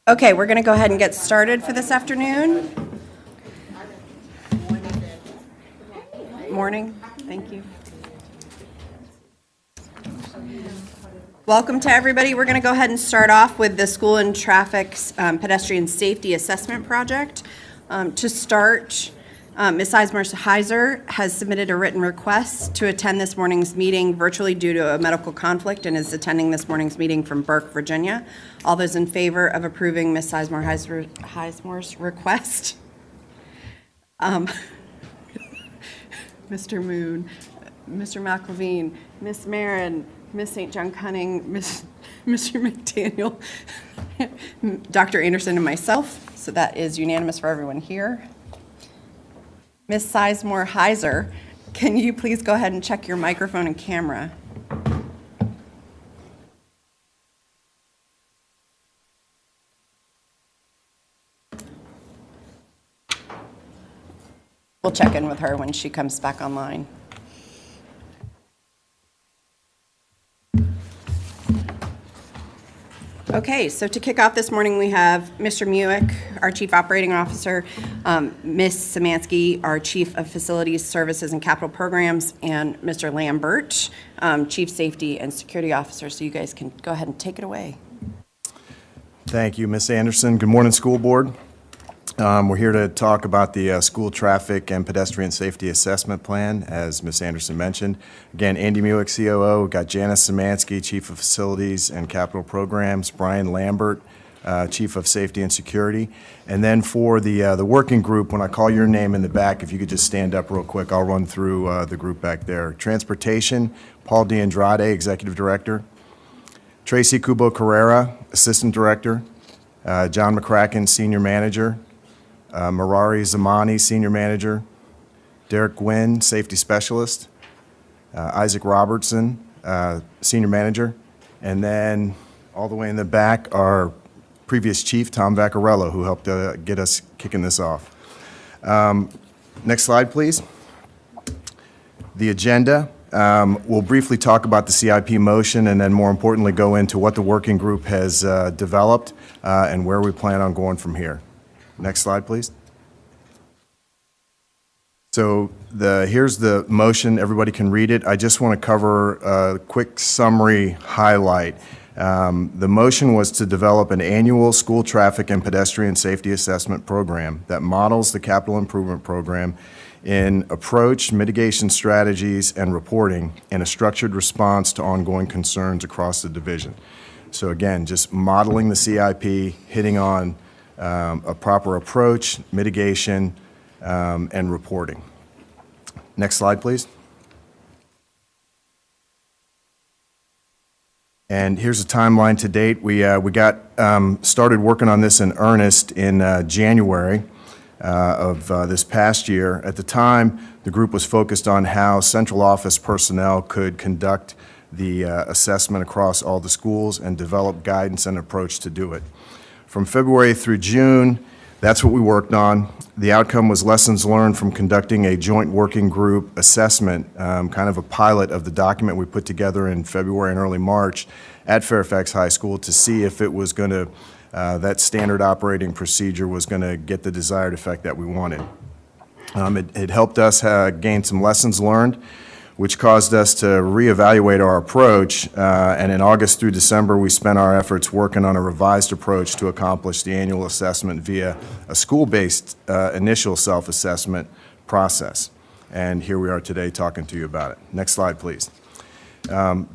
Okay, we're going to go ahead and get started for this afternoon. Morning, thank you. Welcome to everybody. We're going to go ahead and start off with the School and Traffic's Pedestrian Safety Assessment Project. To start, Ms. Heiser has submitted a written request to attend this morning's meeting virtually due to a medical conflict and is attending this morning's meeting from Burke, Virginia. All those in favor of approving Ms. Heiser's request? Mr. Moon, Mr. McElveen, Ms. Marin, Ms. St. John Cunning, Mr. McDaniel, Dr. Anderson, and myself. So that is unanimous for everyone here. Ms. Sizemore Heiser, can you please go ahead and check your microphone and camera? We'll check in with her when she comes back online. Okay, so to kick off this morning, we have Mr. Muick, our Chief Operating Officer, Ms. Szymanski, our Chief of Facilities, Services, and Capital Programs, and Mr. Lambert, Chief Safety and Security Officer. So you guys can go ahead and take it away. Thank you, Ms. Anderson. Good morning, School Board. We're here to talk about the School Traffic and Pedestrian Safety Assessment Plan, as Ms. Anderson mentioned. Again, Andy Muick, COO. We've got Janice Szymanski, Chief of Facilities and Capital Programs. Brian Lambert, Chief of Safety and Security. And then for the working group, when I call your name in the back, if you could just stand up real quick, I'll run through the group back there. Transportation, Paul D'Andrade, Executive Director. Tracy Kubo Carrera, Assistant Director. John McCracken, Senior Manager. Marari Zamani, Senior Manager, Derek Gwynn, Safety Specialist, Isaac Robertson, Senior Manager, and then all the way in the back, our previous Chief, Tom Vaccarello, who helped get us kicking this off. Next slide, please. The agenda. We'll briefly talk about the CIP motion and then more importantly go into what the working group has developed and where we plan on going from here. Next slide, please. So here's the motion. Everybody can read it. I just want to cover a quick summary highlight. The motion was to develop an annual school traffic and pedestrian safety assessment program that models the capital improvement program in approach, mitigation strategies, and reporting in a structured response to ongoing concerns across the division. So again, just modeling the CIP, hitting on a proper approach, mitigation, and reporting. Next slide, please. And here's a timeline to date. We got started working on this in earnest in January of this past year. At the time, the group was focused on how central office personnel could conduct the assessment across all the schools and develop guidance and approach to do it. From February through June, that's what we worked on. The outcome was lessons learned from conducting a joint working group assessment, kind of a pilot of the document we put together in February and early March at Fairfax High School to see if it was going to, that standard operating procedure was going to get the desired effect that we wanted. It helped us gain some lessons learned, which caused us to reevaluate our approach, and in August through December, we spent our efforts working on a revised approach to accomplish the annual assessment via a school-based initial self-assessment process. And here we are today talking to you about it. Next slide, please.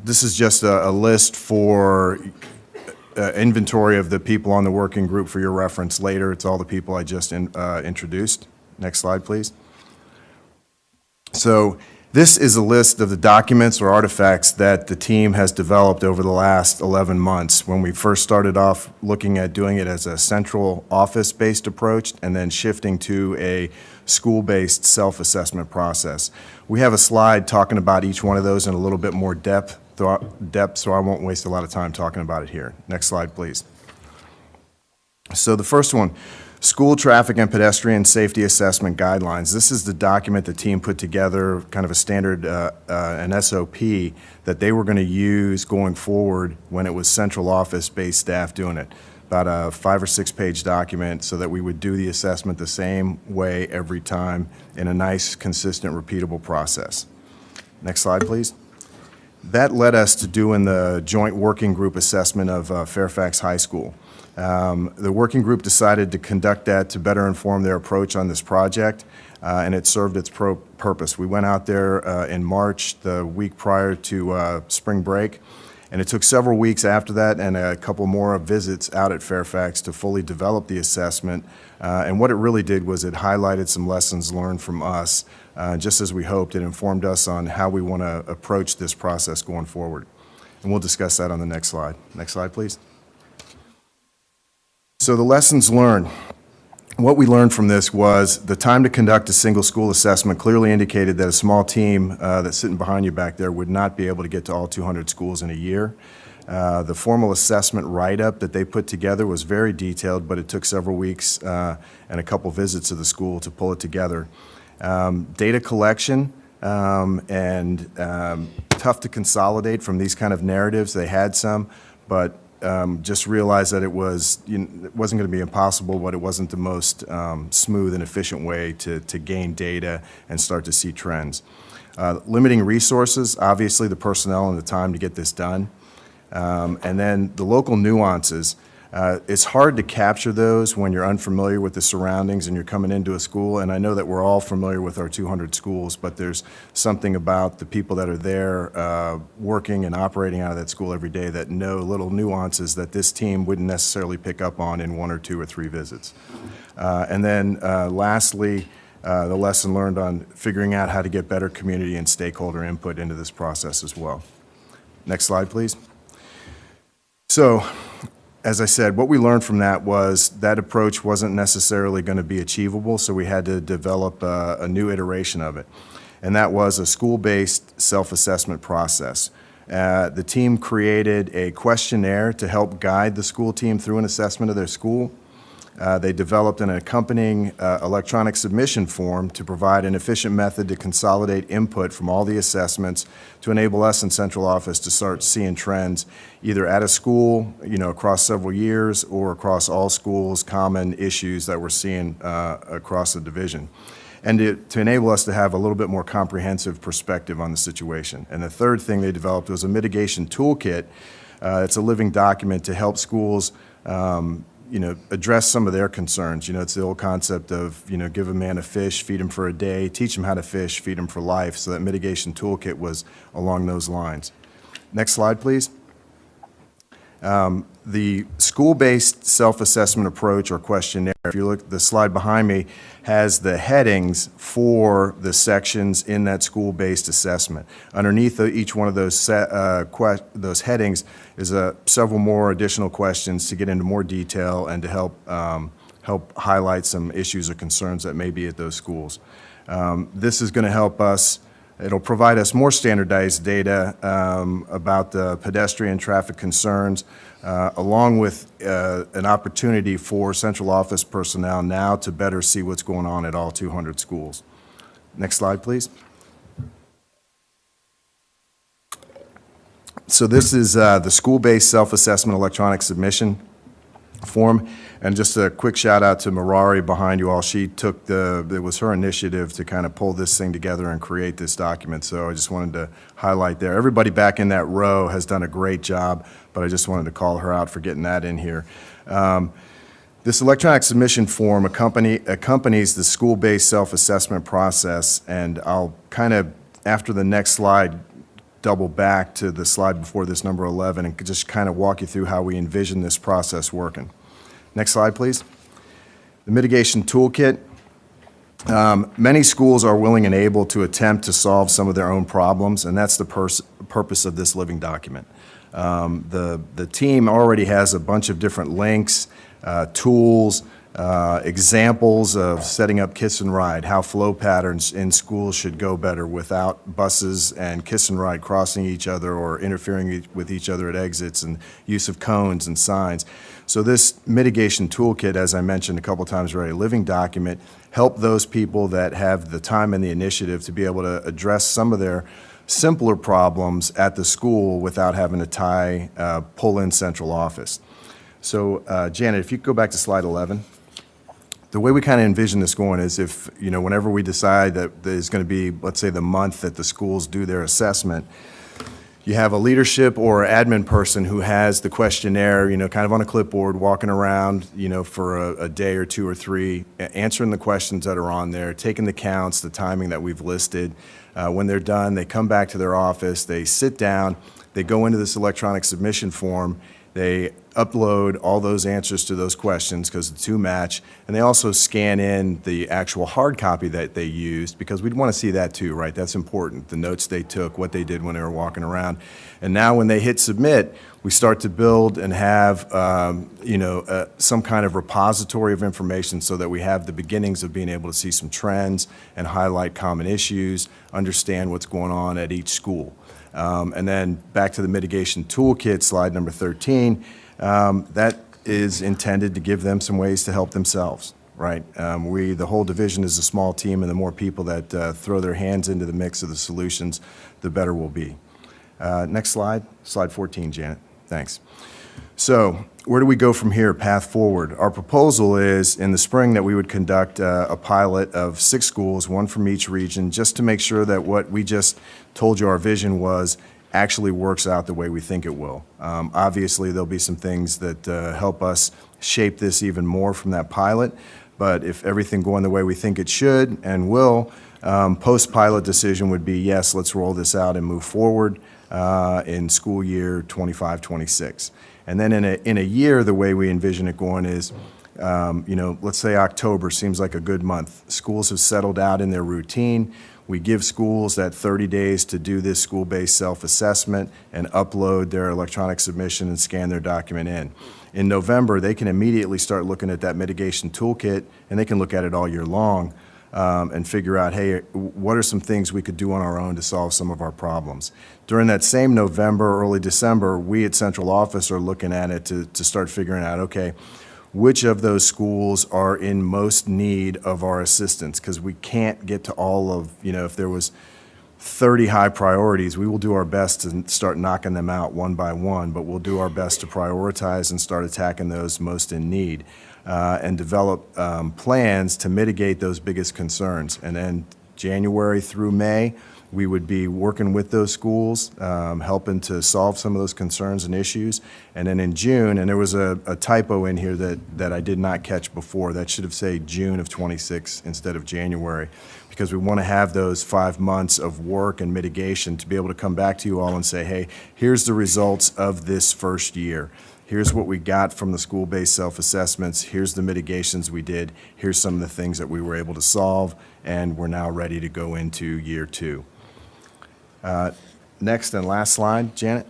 This is just a list for inventory of the people on the working group for your reference later. It's all the people I just introduced. Next slide, please. So this is a list of the documents or artifacts that the team has developed over the last 11 months. When we first started off looking at doing it as a central office-based approach and then shifting to a school-based self-assessment process. We have a slide talking about each one of those in a little bit more depth, so I won't waste a lot of time talking about it here. Next slide, please. So the first one, School Traffic and Pedestrian Safety Assessment Guidelines. This is the document the team put together, kind of a standard, an SOP that they were going to use going forward when it was central office-based staff doing it. about a 5 or 6 page document so that we would do the assessment the same way every time in a nice, consistent, repeatable process. Next slide, please. That led us to doing the joint working group assessment of Fairfax High School. The working group decided to conduct that to better inform their approach on this project, and it served its purpose. We went out there in March, the week prior to spring break, and it took several weeks after that and a couple more visits out at Fairfax to fully develop the assessment. And what it really did was it highlighted some lessons learned from us. Just as we hoped, it informed us on how we want to approach this process going forward. And we'll discuss that on the next slide. Next slide, please. So the lessons learned. What we learned from this was the time to conduct a single school assessment clearly indicated that a small team that's sitting behind you back there would not be able to get to all 200 schools in a year. The formal assessment write-up that they put together was very detailed, but it took several weeks and a couple visits to the school to pull it together. Data collection and tough to consolidate from these kind of narratives. They had some, but just realized that it wasn't going to be impossible, but it wasn't the most smooth and efficient way to gain data and start to see trends. Limiting resources, obviously the personnel and the time to get this done. And then the local nuances. It's hard to capture those when you're unfamiliar with the surroundings and you're coming into a school, and I know that we're all familiar with our 200 schools, but there's something about the people that are there working and operating out of that school every day that know little nuances that this team wouldn't necessarily pick up on in 1 or 2 or 3 visits. And then lastly, the lesson learned on figuring out how to get better community and stakeholder input into this process as well. Next slide, please. So, as I said, what we learned from that was that approach wasn't necessarily going to be achievable, so we had to develop a new iteration of it. And that was a school-based self-assessment process. The team created a questionnaire to help guide the school team through an assessment of their school. They developed an accompanying electronic submission form to provide an efficient method to consolidate input from all the assessments to enable us in central office to start seeing trends either at a school, across several years, or across all schools, common issues that we're seeing across the division. And to enable us to have a little bit more comprehensive perspective on the situation. And the third thing they developed was a mitigation toolkit. It's a living document to help schools address some of their concerns. It's the old concept of, give a man a fish, feed him for a day, teach him how to fish, feed him for life. So that mitigation toolkit was along those lines. Next slide, please. The school-based self-assessment approach or questionnaire, if you look, the slide behind me has the headings for the sections in that school-based assessment. Underneath each one of those headings is several more additional questions to get into more detail and to help highlight some issues or concerns that may be at those schools. This is going to help us. It'll provide us more standardized data about the pedestrian traffic concerns, along with an opportunity for central office personnel now to better see what's going on at all 200 schools. Next slide, please. So this is the school-based self-assessment electronic submission form. And just a quick shout out to Marari behind you all. She took it was her initiative to kind of pull this thing together and create this document. So I just wanted to highlight there. Everybody back in that row has done a great job, but I just wanted to call her out for getting that in here. This electronic submission form accompanies the school-based self-assessment process, and I'll kind of, after the next slide, double back to the slide before this, number 11, and just kind of walk you through how we envision this process working. Next slide, please. The mitigation toolkit. Many schools are willing and able to attempt to solve some of their own problems, and that's the purpose of this living document. The team already has a bunch of different links, tools, examples of setting up kiss and ride, how flow patterns in schools should go better without buses and kiss and ride crossing each other or interfering with each other at exits, and use of cones and signs. So this mitigation toolkit, as I mentioned a couple times already, living document, help those people that have the time and the initiative to be able to address some of their simpler problems at the school without having to pull in central office. So, Janet, if you could go back to slide 11. The way we kind of envision this going is if, whenever we decide that there's going to be, let's say, the month that the schools do their assessment, you have a leadership or admin person who has the questionnaire, kind of on a clipboard, walking around, for a day or two or three, answering the questions that are on there, taking the counts, the timing that we've listed. When they're done, they come back to their office, they sit down, they go into this electronic submission form, they upload all those answers to those questions because the two match, and they also scan in the actual hard copy that they used because we'd want to see that too, right? That's important, the notes they took, what they did when they were walking around. And now when they hit submit, we start to build and have some kind of repository of information so that we have the beginnings of being able to see some trends and highlight common issues, understand what's going on at each school. And then back to the mitigation toolkit, slide number 13, that is intended to give them some ways to help themselves, right? The whole division is a small team, and the more people that throw their hands into the mix of the solutions, the better we'll be. Next slide, slide 14, Janet. Thanks. So where do we go from here, path forward? Our proposal is in the spring that we would conduct a pilot of 6 schools, one from each region, just to make sure that what we just told you our vision was actually works out the way we think it will. Obviously, there'll be some things that help us shape this even more from that pilot, but if everything going the way we think it should and will, post-pilot decision would be, yes, let's roll this out and move forward in school year 25-26. And then in a year, the way we envision it going is, let's say October seems like a good month. Schools have settled out in their routine. We give schools that 30 days to do this school-based self-assessment and upload their electronic submission and scan their document in. In November, they can immediately start looking at that mitigation toolkit, and they can look at it all year long and figure out, hey, what are some things we could do on our own to solve some of our problems? During that same November, early December, we at central office are looking at it to start figuring out, okay, which of those schools are in most need of our assistance? Because we can't get to all of, if there was 30 high priorities, we will do our best to start knocking them out one by one, but we'll do our best to prioritize and start attacking those most in need and develop plans to mitigate those biggest concerns. And then January through May, we would be working with those schools, helping to solve some of those concerns and issues. And then in June, and there was a typo in here that I did not catch before, that should have said June of 26 instead of January, because we want to have those 5 months of work and mitigation to be able to come back to you all and say, hey, here's the results of this first year. Here's what we got from the school-based self-assessments. Here's the mitigations we did. Here's some of the things that we were able to solve, and we're now ready to go into year 2. Next and last slide, Janet.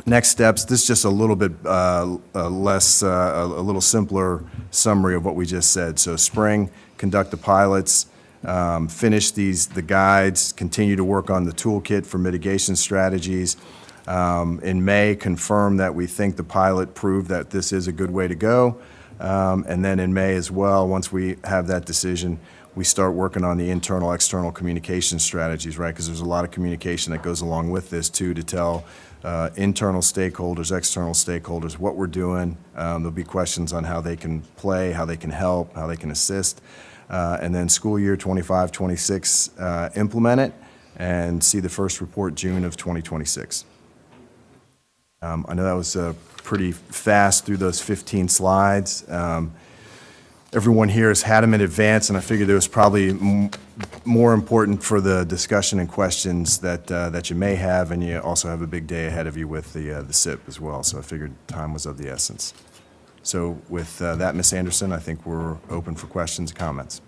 Next steps, this is just a little bit a little simpler summary of what we just said. So spring, conduct the pilots, finish the guides, continue to work on the toolkit for mitigation strategies. In May, confirm that we think the pilot proved that this is a good way to go. And then in May as well, once we have that decision, we start working on the internal, external communication strategies, right? Because there's a lot of communication that goes along with this too, to tell internal stakeholders, external stakeholders what we're doing. There'll be questions on how they can play, how they can help, how they can assist. And then school year 25-26, implement it and see the first report June of 2026. I know that was pretty fast through those 15 slides. Everyone here has had them in advance, and I figured it was probably more important for the discussion and questions that you may have, and you also have a big day ahead of you with the SIP as well, so I figured time was of the essence. So with that, Ms. Anderson, I think we're open for questions and comments.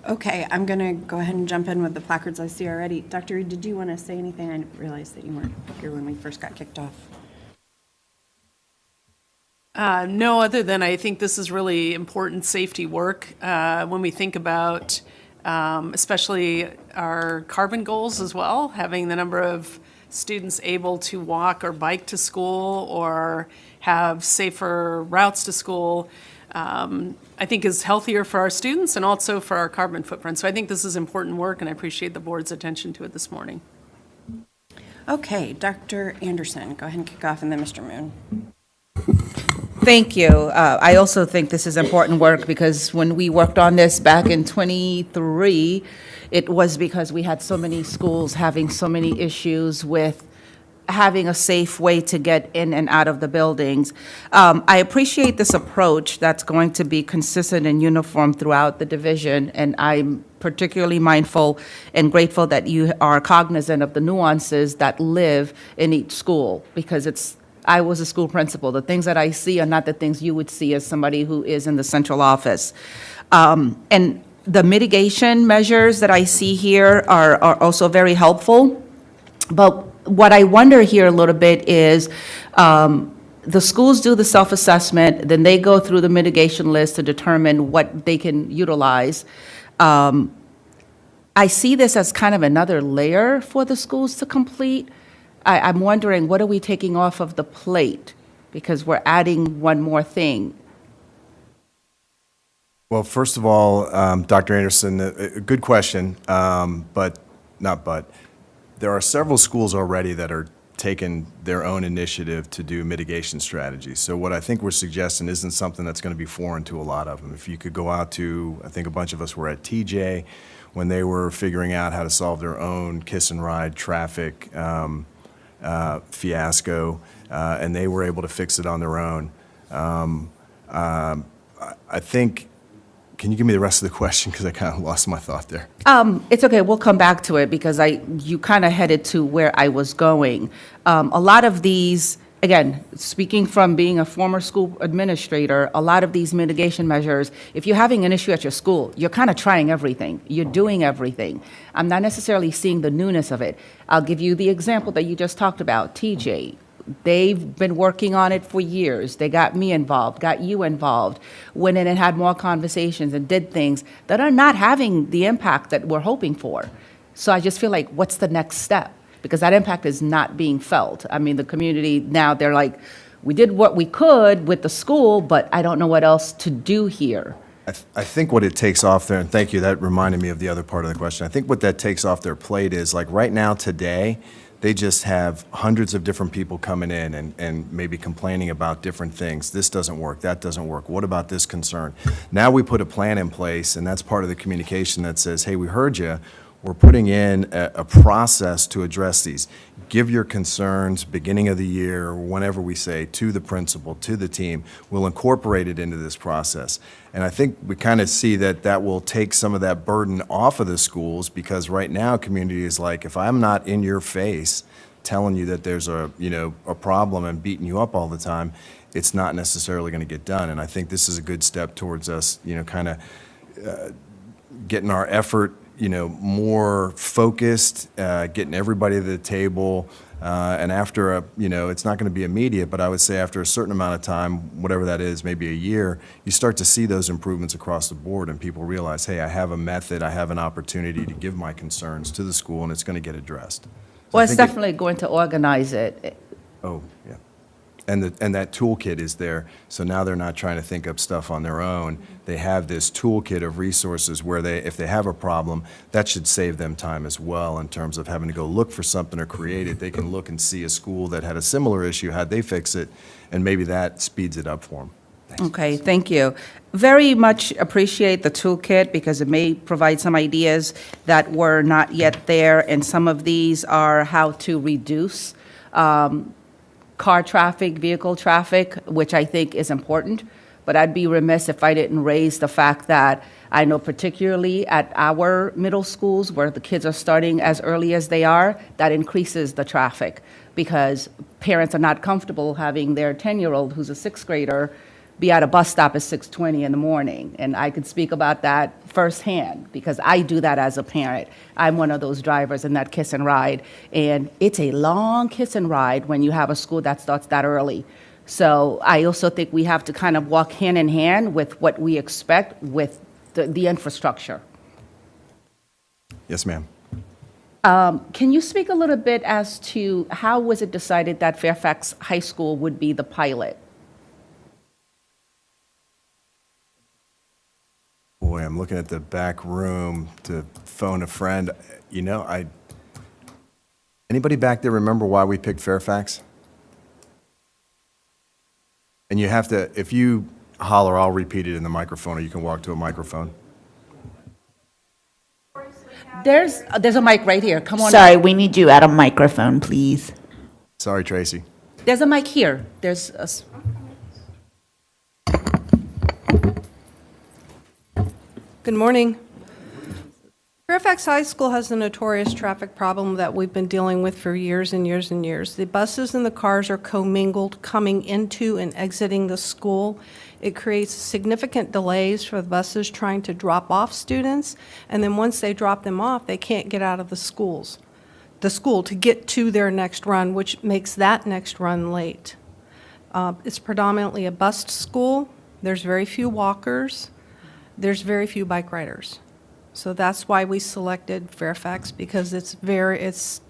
Okay, I'm going to go ahead and jump in with the placards I see already. Dr. Reed, did you want to say anything? I didn't realize that you weren't here when we first got kicked off. No, other than I think this is really important safety work when we think about especially our carbon goals as well, having the number of students able to walk or bike to school or have safer routes to school, I think is healthier for our students and also for our carbon footprint. So I think this is important work, and I appreciate the board's attention to it this morning. Okay, Dr. Anderson, go ahead and kick off, and then Mr. Moon. Thank you. I also think this is important work because when we worked on this back in '23, it was because we had so many schools having so many issues with having a safe way to get in and out of the buildings. I appreciate this approach that's going to be consistent and uniform throughout the division, and I'm particularly mindful and grateful that you are cognizant of the nuances that live in each school, because I was a school principal. The things that I see are not the things you would see as somebody who is in the central office. And the mitigation measures that I see here are also very helpful. But what I wonder here a little bit is, the schools do the self-assessment, then they go through the mitigation list to determine what they can utilize. I see this as kind of another layer for the schools to complete. I'm wondering, what are we taking off of the plate? Because we're adding one more thing. Well, first of all, Dr. Anderson, a good question, but there are several schools already that are taking their own initiative to do mitigation strategies. So what I think we're suggesting isn't something that's going to be foreign to a lot of them. If you could go out to, I think a bunch of us were at TJ when they were figuring out how to solve their own kiss and ride traffic fiasco, and they were able to fix it on their own. I think, can you give me the rest of the question, because I kind of lost my thought there? It's okay, we'll come back to it, because you kind of headed to where I was going. A lot of these, again, speaking from being a former school administrator, a lot of these mitigation measures, if you're having an issue at your school, you're kind of trying everything. You're doing everything. I'm not necessarily seeing the newness of it. I'll give you the example that you just talked about, TJ. They've been working on it for years. They got me involved, got you involved, went in and had more conversations and did things that are not having the impact that we're hoping for. So I just feel like, what's the next step? Because that impact is not being felt. I mean, the community now, they're like, we did what we could with the school, but I don't know what else to do here. I think what it takes off there, and thank you, that reminded me of the other part of the question. I think what that takes off their plate is, like right now, today, they just have hundreds of different people coming in and maybe complaining about different things. This doesn't work, that doesn't work. What about this concern? Now we put a plan in place, and that's part of the communication that says, hey, we heard you. We're putting in a process to address these. Give your concerns beginning of the year, or whenever we say, to the principal, to the team. We'll incorporate it into this process. And I think we kind of see that that will take some of that burden off of the schools, because right now community is like, if I'm not in your face telling you that there's a problem and beating you up all the time, it's not necessarily going to get done. And I think this is a good step towards us, kind of getting our effort more focused, getting everybody to the table, and after it's not going to be immediate, but I would say after a certain amount of time, whatever that is, maybe a year, you start to see those improvements across the board, and people realize, hey, I have a method, I have an opportunity to give my concerns to the school, and it's going to get addressed. So Well, I it's think definitely going to organize it. Oh, yeah. And that toolkit is there, so now they're not trying to think up stuff on their own. They have this toolkit of resources where if they have a problem, that should save them time as well in terms of having to go look for something or create it. They can look and see a school that had a similar issue, how'd they fix it, and maybe that speeds it up for them. Thanks. Okay, thank you. Very much appreciate the toolkit, because it may provide some ideas that were not yet there, and some of these are how to reduce car traffic, vehicle traffic, which I think is important. But I'd be remiss if I didn't raise the fact that I know particularly at our middle schools, where the kids are starting as early as they are, that increases the traffic, because parents are not comfortable having their 10-year-old, who's a sixth grader, be at a bus stop at 6:20 in the morning. And I could speak about that firsthand, because I do that as a parent. I'm one of those drivers in that kiss and ride. And it's a long kiss and ride when you have a school that starts that early. So I also think we have to kind of walk hand in hand with what we expect with the infrastructure. Yes, ma'am. Can you speak a little bit as to how was it decided that Fairfax High School would be the pilot? Boy, I'm looking at the back room to phone a friend. Anybody back there remember why we picked Fairfax? And you have to, if you holler, I'll repeat it in the microphone, or you can walk to a microphone. There's a mic right here. Come on. Sorry, we need you at a microphone, please. Sorry, Tracy. There's a mic here. There's a. Good morning. Fairfax High School has a notorious traffic problem that we've been dealing with for years and years and years. The buses and the cars are commingled coming into and exiting the school. It creates significant delays for the buses trying to drop off students, and then once they drop them off, they can't get out of the school to get to their next run, which makes that next run late. It's predominantly a bused school. There's very few walkers. There's very few bike riders. So that's why we selected Fairfax, because it's the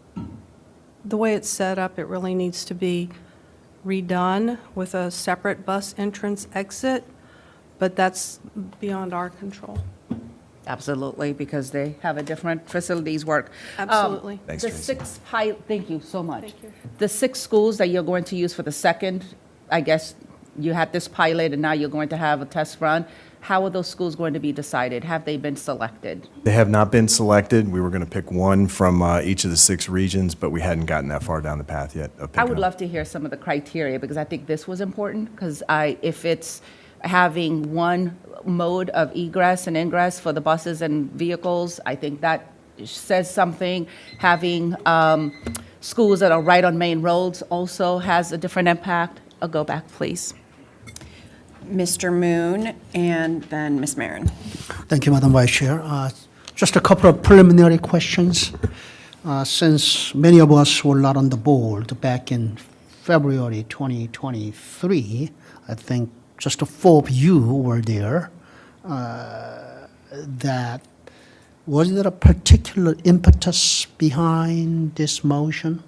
way it's set up, it really needs to be redone with a separate bus entrance exit, but that's beyond our control. Absolutely, because they have a different facilities work. Absolutely. Thanks, The Tracy. thank you so much. Thank you. The 6 schools that you're going to use for the second, I guess you had this pilot and now you're going to have a test run. How are those schools going to be decided? Have they been selected? They have not been selected. We were going to pick one from each of the 6 regions, but we hadn't gotten that far down the path yet. of I picking would them. love to hear some of the criteria, because I think this was important, because if it's having one mode of egress and ingress for the buses and vehicles, I think that says something. Having schools that are right on main roads also has a different impact. I'll go back, please. Mr. Moon, and then Ms. Marin. Thank you, Madam Vice Chair. Just a couple of preliminary questions. Since many of us were not on the board back in February 2023, I think just the 4 of you were there, was there a particular impetus behind this motion?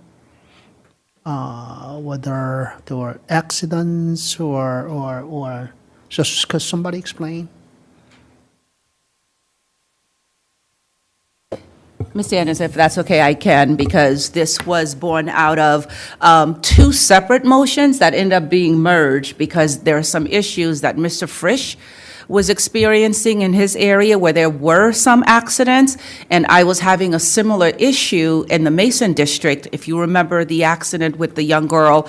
Whether there were accidents or just, could somebody explain? Ms. Anderson, if that's okay, I can, because this was born out of 2 separate motions that ended up being merged, because there are some issues that Mr. Frisch was experiencing in his area where there were some accidents, and I was having a similar issue in the Mason district. If you remember the accident with the young girl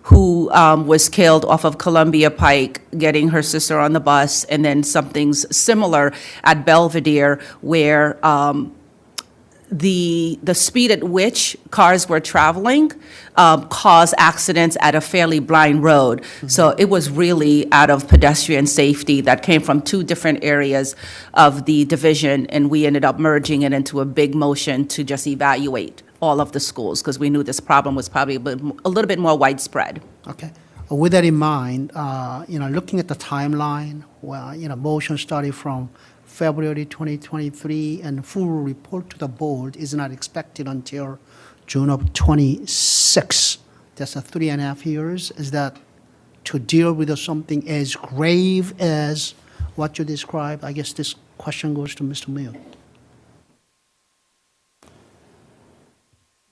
who was killed off of Columbia Pike, getting her sister on the bus, and then something's similar at Belvedere where the speed at which cars were traveling caused accidents at a fairly blind road. So it was really out of pedestrian safety that came from 2 different areas of the division, and we ended up merging it into a big motion to just evaluate all of the schools, because we knew this problem was probably a little bit more widespread. Okay. With that in mind, looking at the timeline, well, motion started from February 2023, and full report to the board is not expected until June of 26. That's a 3.5 years. Is that to deal with something as grave as what you described? I guess this question goes to Mr. Mills.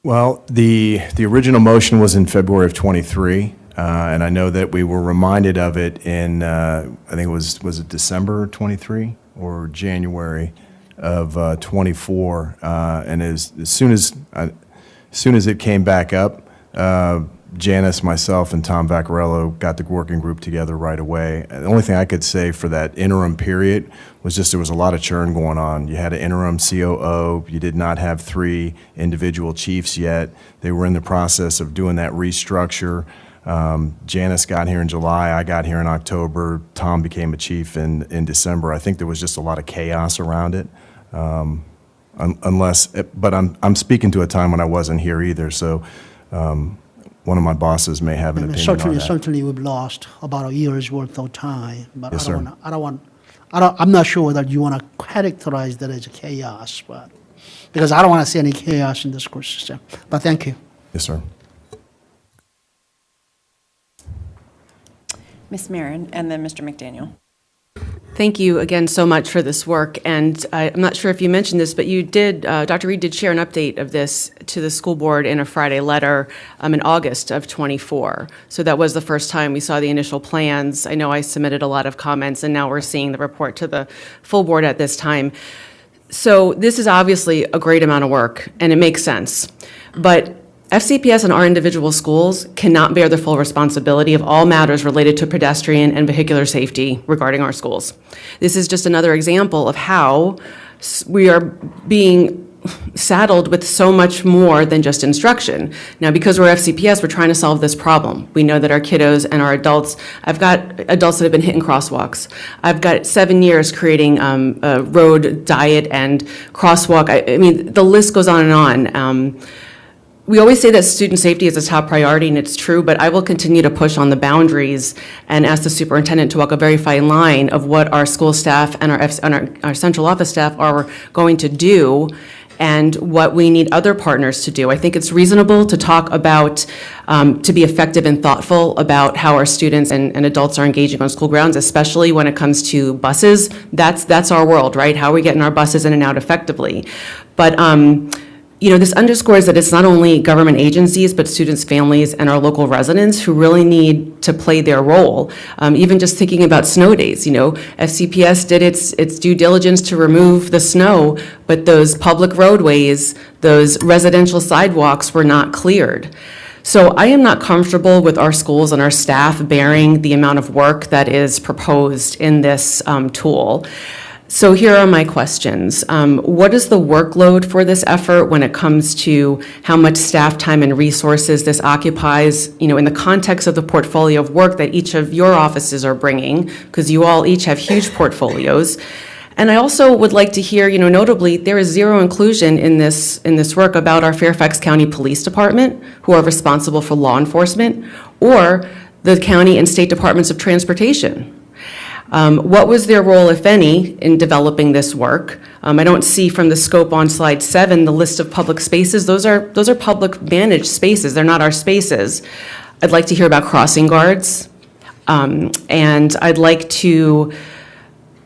Well, the original motion was in February of '23, and I know that we were reminded of it in, I think it was it December '23 or January of '24, and as soon as it came back up, Janice, myself, and Tom Vaccarello got the working group together right away. And the only thing I could say for that interim period was just there was a lot of churn going on. You had an interim COO. You did not have 3 individual chiefs yet. They were in the process of doing that restructure. Janice got here in July. I got here in October. Tom became a chief in December. I think there was just a lot of chaos around it. But I'm speaking to a time when I wasn't here either. So one of my bosses may have an opinion on that. Certainly, we've lost about a year's worth of time. But Yes, I'm not sure that you want to characterize that as a chaos, but because I don't want to see any chaos in the school system. But thank you. Yes, sir. Ms. Marin, and then Mr. McDaniel. Thank you again so much for this work. And I'm not sure if you mentioned this, but you did, Dr. Reed did share an update of this to the school board in a Friday letter in August of '24. So that was the first time we saw the initial plans. I know I submitted a lot of comments, and now we're seeing the report to the full board at this time. So this is obviously a great amount of work, and it makes sense. But FCPS and our individual schools cannot bear the full responsibility of all matters related to pedestrian and vehicular safety regarding our schools. This is just another example of how we are being saddled with so much more than just instruction. Now, because we're FCPS, we're trying to solve this problem. We know that our kiddos and our adults, I've got adults that have been hit in crosswalks. I've got 7 years creating a road diet and crosswalk. I mean, the list goes on and on. We always say that student safety is a top priority, and it's true, but I will continue to push on the boundaries and ask the superintendent to walk a very fine line of what our school staff and our central office staff are going to do and what we need other partners to do. I think it's reasonable to talk about, to be effective and thoughtful about how our students and adults are engaging on school grounds, especially when it comes to buses. That's our world, right? How are we getting our buses in and out effectively? But this underscores that it's not only government agencies, but students, families, and our local residents who really need to play their role. Even just thinking about snow days, FCPS did its due diligence to remove the snow, but those public roadways, those residential sidewalks were not cleared. So I am not comfortable with our schools and our staff bearing the amount of work that is proposed in this tool. So here are my questions. What is the workload for this effort when it comes to how much staff time and resources this occupies, in the context of the portfolio of work that each of your offices are bringing, because you all each have huge portfolios. And I also would like to hear, notably, there is zero inclusion in this work about our Fairfax County Police Department, who are responsible for law enforcement, or the county and state departments of transportation. What was their role, if any, in developing this work? I don't see from the scope on slide 7 the list of public spaces. Those are public managed spaces. They're not our spaces. I'd like to hear about crossing guards, and I'd like to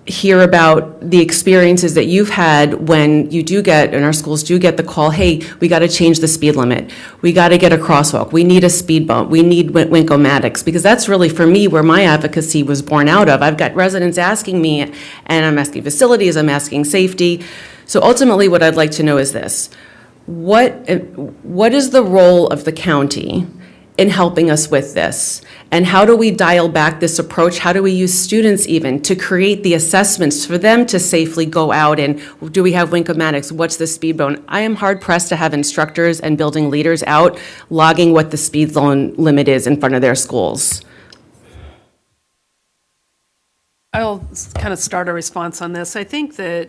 hear about the experiences that you've had when you do get, and our schools do get the call, hey, we got to change the speed limit. We got to get a crosswalk. We need a speed bump. We need Winkle-Maddox, because that's really, for me, where my advocacy was born out of. I've got residents asking me, and I'm asking facilities, I'm asking safety. So ultimately, what I'd like to know is this. What is the role of the county in helping us with this? And how do we dial back this approach? How do we use students even to create the assessments for them to safely go out and, do we have Winkle-Maddox? What's the speed zone? I am hard pressed to have instructors and building leaders out logging what the speed zone limit is in front of their schools. I'll kind of start a response on this. I think that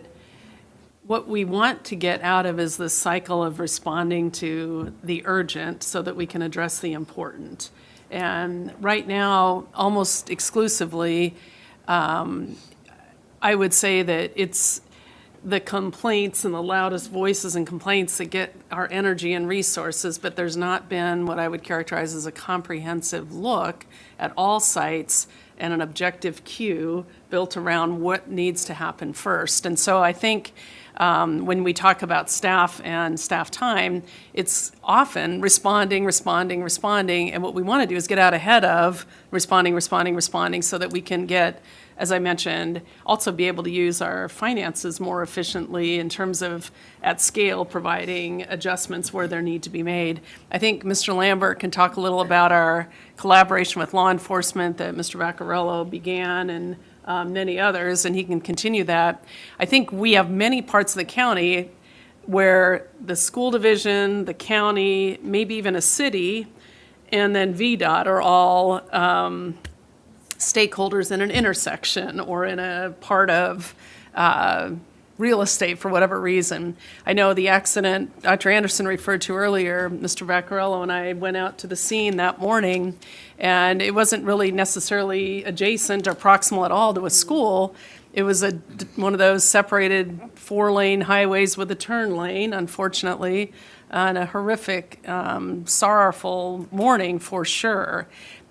what we want to get out of is this cycle of responding to the urgent so that we can address the important. And right now, almost exclusively, I would say that it's the complaints and the loudest voices and complaints that get our energy and resources, but there's not been what I would characterize as a comprehensive look at all sites and an objective queue built around what needs to happen first. And so I think when we talk about staff and staff time, it's often responding, and what we want to do is get out ahead of responding so that we can get, as I mentioned, also be able to use our finances more efficiently in terms of, at scale, providing adjustments where there need to be made. I think Mr. Lambert can talk a little about our collaboration with law enforcement that Mr. Vaccarello began, and many others, and he can continue that. I think we have many parts of the county where the school division, the county, maybe even a city, and then VDOT are all stakeholders in an intersection or in a part of real estate for whatever reason. I know the accident Dr. Anderson referred to earlier, Mr. Vaccarello and I went out to the scene that morning, and it wasn't really necessarily adjacent or proximal at all to a school. It was one of those separated 4-lane highways with a turn lane, unfortunately, and a horrific, sorrowful morning for sure.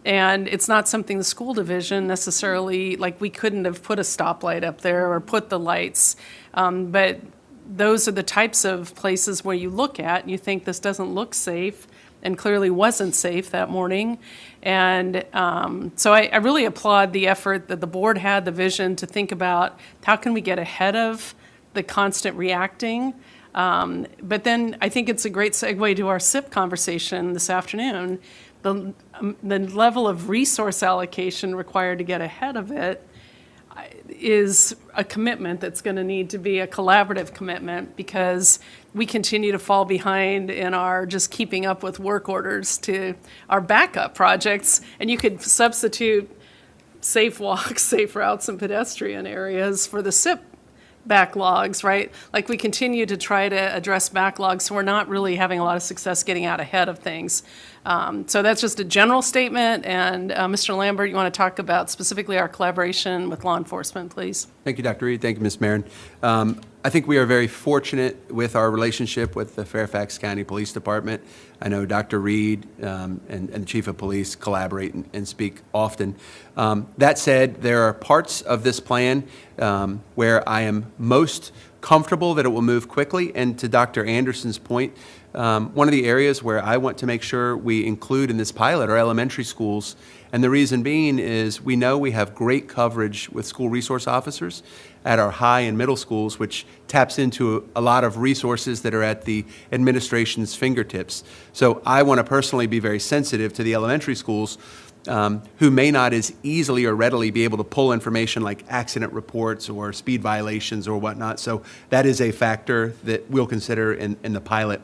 And it's not something the school division necessarily, like, we couldn't have put a stoplight up there or put the lights. But those are the types of places where you look at and you think this doesn't look safe, and clearly wasn't safe that morning. And so I really applaud the effort that the board had, the vision to think about how can we get ahead of the constant reacting. But then I think it's a great segue to our SIP conversation this afternoon. The level of resource allocation required to get ahead of it is a commitment that's going to need to be a collaborative commitment, because we continue to fall behind in our just keeping up with work orders to our backup projects. And you could substitute safe walks, safe routes, and pedestrian areas for the SIP backlogs, right? Like, we continue to try to address backlogs, so we're not really having a lot of success getting out ahead of things. So that's just a general statement. And Mr. Lambert, you want to talk about specifically our collaboration with law enforcement, please? Thank you, Dr. Reed. Thank you, Ms. Marin. I think we are very fortunate with our relationship with the Fairfax County Police Department. I know Dr. Reed and the Chief of Police collaborate and speak often. That said, there are parts of this plan where I am most comfortable that it will move quickly. And to Dr. Anderson's point, one of the areas where I want to make sure we include in this pilot are elementary schools. And the reason being is we know we have great coverage with school resource officers at our high and middle schools, which taps into a lot of resources that are at the administration's fingertips. So I want to personally be very sensitive to the elementary schools who may not as easily or readily be able to pull information like accident reports or speed violations or whatnot. So that is a factor that we'll consider in the pilot.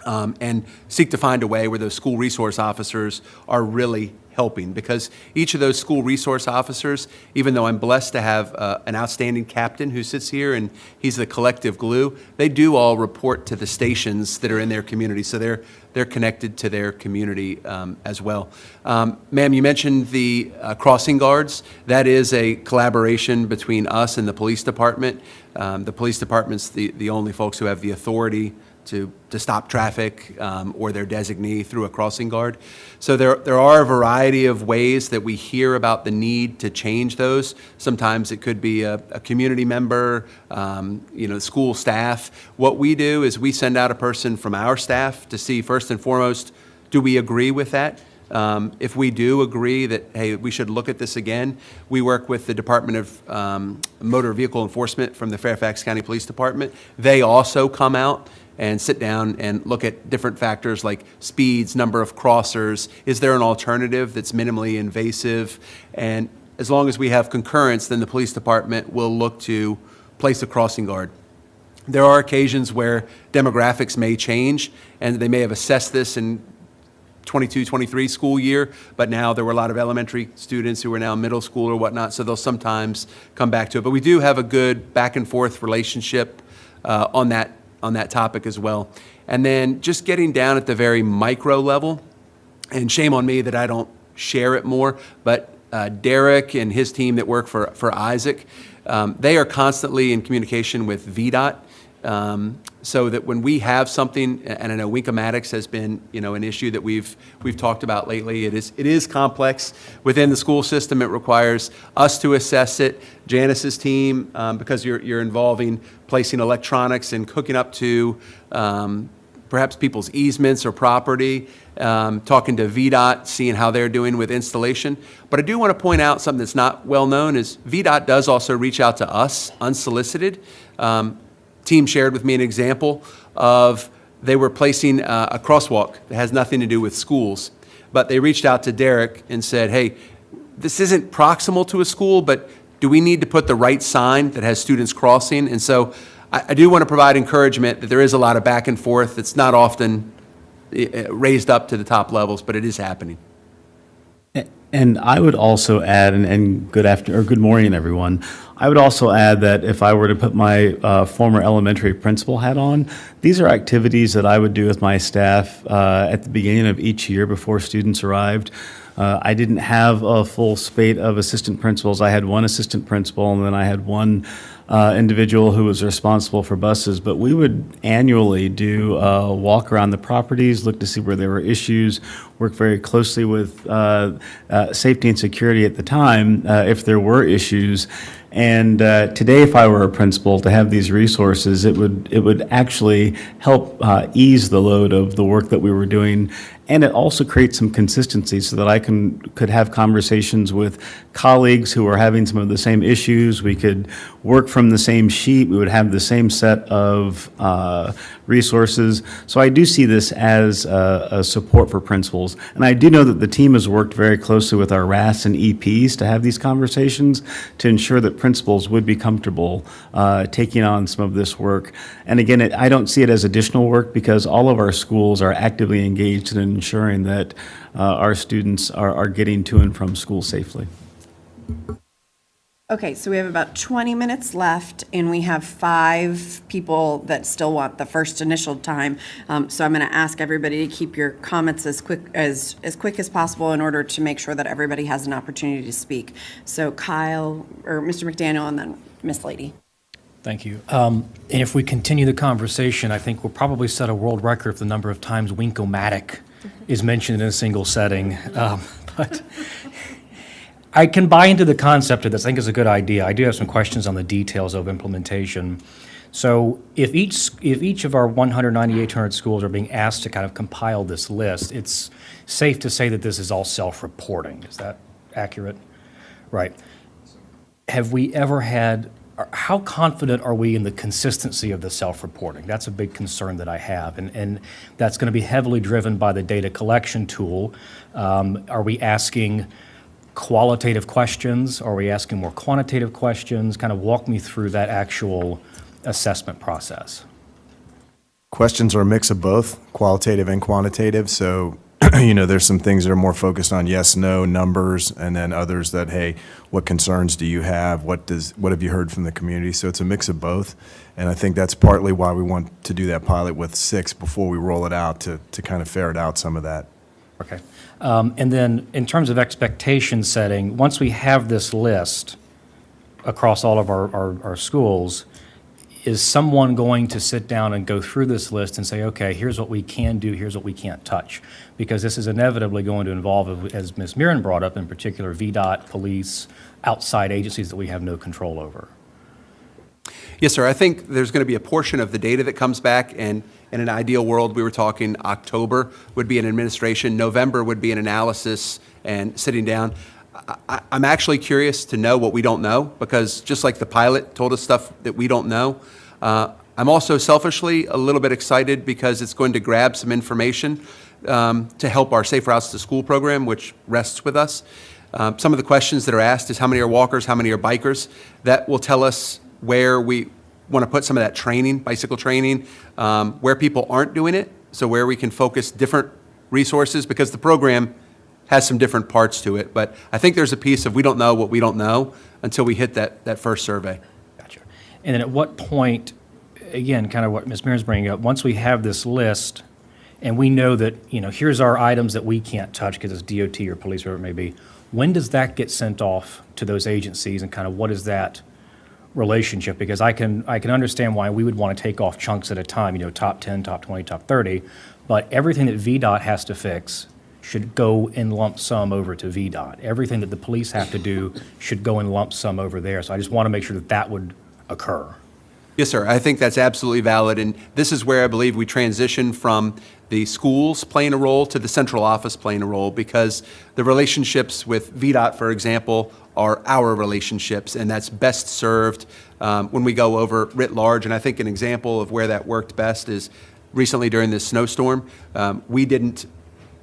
And seek to find a way where those school resource officers are really helping, because each of those school resource officers, even though I'm blessed to have an outstanding captain who sits here and he's the collective glue, they do all report to the stations that are in their community, so they're connected to their community as well. Ma'am, you mentioned the crossing guards. That is a collaboration between us and the police department. The police department's the only folks who have the authority to stop traffic or their designee through a crossing guard. So there are a variety of ways that we hear about the need to change those. Sometimes it could be a community member, school staff. What we do is we send out a person from our staff to see, first and foremost, do we agree with that? If we do agree that, hey, we should look at this again, we work with the Department of Motor Vehicle Enforcement from the Fairfax County Police Department. They also come out and sit down and look at different factors like speeds, number of crossers. Is there an alternative that's minimally invasive? And as long as we have concurrence, then the police department will look to place a crossing guard. There are occasions where demographics may change, and they may have assessed this in 22-23 school year, but now there were a lot of elementary students who are now middle school or whatnot, so they'll sometimes come back to it. But we do have a good back and forth relationship on that topic as well. And then just getting down at the very micro level, and shame on me that I don't share it more, but Derek and his team that work for Isaac, they are constantly in communication with VDOT, so that when we have something, and I know Winkematics has been, an issue that we've talked about lately. It is complex within the school system. It requires us to assess it. Janice's team, because you're involving placing electronics and hooking up to perhaps people's easements or property, talking to VDOT, seeing how they're doing with installation. But I do want to point out something that's not well known is VDOT does also reach out to us unsolicited. Team shared with me an example of they were placing a crosswalk that has nothing to do with schools, but they reached out to Derek and said, hey, this isn't proximal to a school, but do we need to put the right sign that has students crossing? And so I do want to provide encouragement that there is a lot of back and forth. It's not often raised up to the top levels, but it is happening. And I would also add, and good morning, everyone. I would also add that if I were to put my former elementary principal hat on, these are activities that I would do with my staff at the beginning of each year before students arrived. I didn't have a full spate of assistant principals. I had one assistant principal, and then I had one individual who was responsible for buses. But we would annually do a walk around the properties, look to see where there were issues, worked very closely with safety and security at the time if there were issues. And today, if I were a principal, to have these resources, it would actually help ease the load of the work that we were doing. And it also creates some consistency so that I could have conversations with colleagues who are having some of the same issues. We could work from the same sheet. We would have the same set of resources. So I do see this as a support for principals. And I do know that the team has worked very closely with our RAS and EPs to have these conversations to ensure that principals would be comfortable taking on some of this work. And again, I don't see it as additional work because all of our schools are actively engaged in ensuring that our students are getting to and from school safely. Okay, so we have about 20 minutes left, and we have 5 people that still want the first initial time. So I'm going to ask everybody to keep your comments as quick as possible in order to make sure that everybody has an opportunity to speak. So Kyle, or Mr. McDaniel, and then Miss Lady. Thank you. And if we continue the conversation, I think we'll probably set a world record for the number of times Wink-O-Matic is mentioned in a single setting. But I can buy into the concept of this. I think it's a good idea. I do have some questions on the details of implementation. So if each of our 198 schools are being asked to kind of compile this list, it's safe to say that this is all self-reporting. Is that accurate? Right. Have we ever had, how confident are we in the consistency of the self-reporting? That's a big concern that I have, and that's going to be heavily driven by the data collection tool. Are we asking qualitative questions? Are we asking more quantitative questions? Kind of walk me through that actual assessment process. Questions are a mix of both, qualitative and quantitative. So, there's some things that are more focused on yes, no, numbers, and then others that, hey, what concerns do you have? What have you heard from the community? So it's a mix of both. And I think that's partly why we want to do that pilot with 6 before we roll it out to kind of ferret out some of that. Okay. And then in terms of expectation setting, once we have this list across all of our schools, is someone going to sit down and go through this list and say, okay, here's what we can do, here's what we can't touch? Because this is inevitably going to involve, as Ms. Mirren brought up, in particular, VDOT, police, outside agencies that we have no control over. Yes, sir. I think there's going to be a portion of the data that comes back, and in an ideal world, we were talking October would be an administration, November would be an analysis and sitting down. I'm actually curious to know what we don't know, because just like the pilot told us stuff that we don't know, I'm also selfishly a little bit excited because it's going to grab some information to help our Safe Routes to School program, which rests with us. Some of the questions that are asked is how many are walkers, how many are bikers. That will tell us where we want to put some of that training, bicycle training, where people aren't doing it, so where we can focus different resources, because the program has some different parts to it. But I think there's a piece of we don't know what we don't know until we hit that first survey. Gotcha. And then at what point, again, kind of what Ms. Mirren's bringing up, once we have this list and we know that, here's our items that we can't touch because it's DOT or police, whatever it may be, when does that get sent off to those agencies, and kind of what is that relationship? Because I can understand why we would want to take off chunks at a time, top 10, top 20, top 30, but everything that VDOT has to fix should go in lump sum over to VDOT. Everything that the police have to do should go in lump sum over there. So I just want to make sure that would occur. Yes, sir. I think that's absolutely valid. And this is where I believe we transition from the schools playing a role to the central office playing a role, because the relationships with VDOT, for example, are our relationships, and that's best served when we go over writ large. And I think an example of where that worked best is recently during this snowstorm. We didn't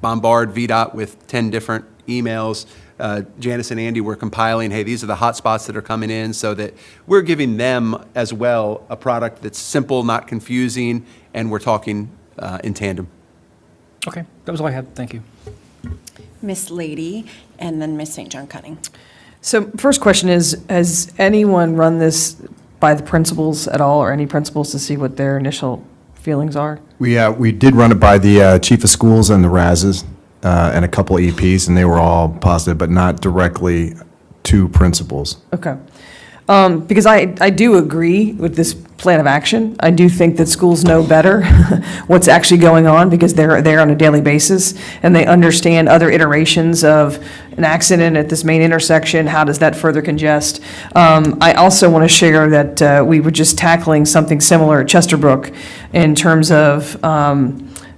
bombard VDOT with 10 different emails. Janice and Andy were compiling, hey, these are the hot spots that are coming in, so that we're giving them as well a product that's simple, not confusing, and we're talking in tandem. Okay, that was all I had. Thank you. Miss Lady, and then Miss St. John Cunning. So first question is, has anyone run this by the principals at all, or any principals, to see what their initial feelings are? We did run it by the chief of schools and the RASs and a couple EPs, and they were all positive, but not directly to principals. Okay. Because I do agree with this plan of action. I do think that schools know better what's actually going on because they're there on a daily basis and they understand other iterations of an accident at this main intersection. How does that further congest? I also want to share that we were just tackling something similar at Chesterbrook in terms of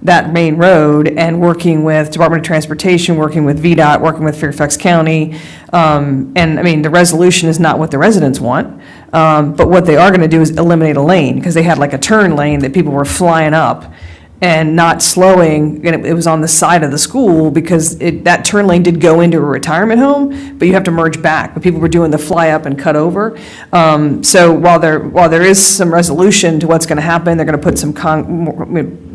that main road and working with Department of Transportation, working with VDOT, working with Fairfax County. And I mean, the resolution is not what the residents want, but what they are going to do is eliminate a lane because they had like a turn lane that people were flying up and not slowing, and it was on the side of the school because that turn lane did go into a retirement home, but you have to merge back. But people were doing the fly up and cut over. So while there is some resolution to what's going to happen, they're going to put some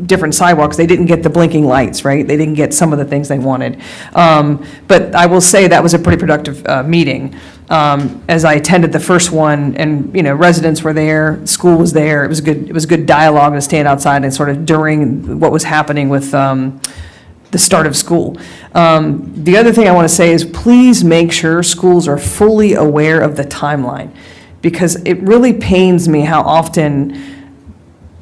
different sidewalks. They didn't get the blinking lights, right? They didn't get some of the things they wanted. But I will say that was a pretty productive meeting. As I attended the first one, and residents were there, school was there. It was good. It was good dialogue to stand outside and sort of during what was happening with the start of school. The other thing I want to say is please make sure schools are fully aware of the timeline, because it really pains me how often,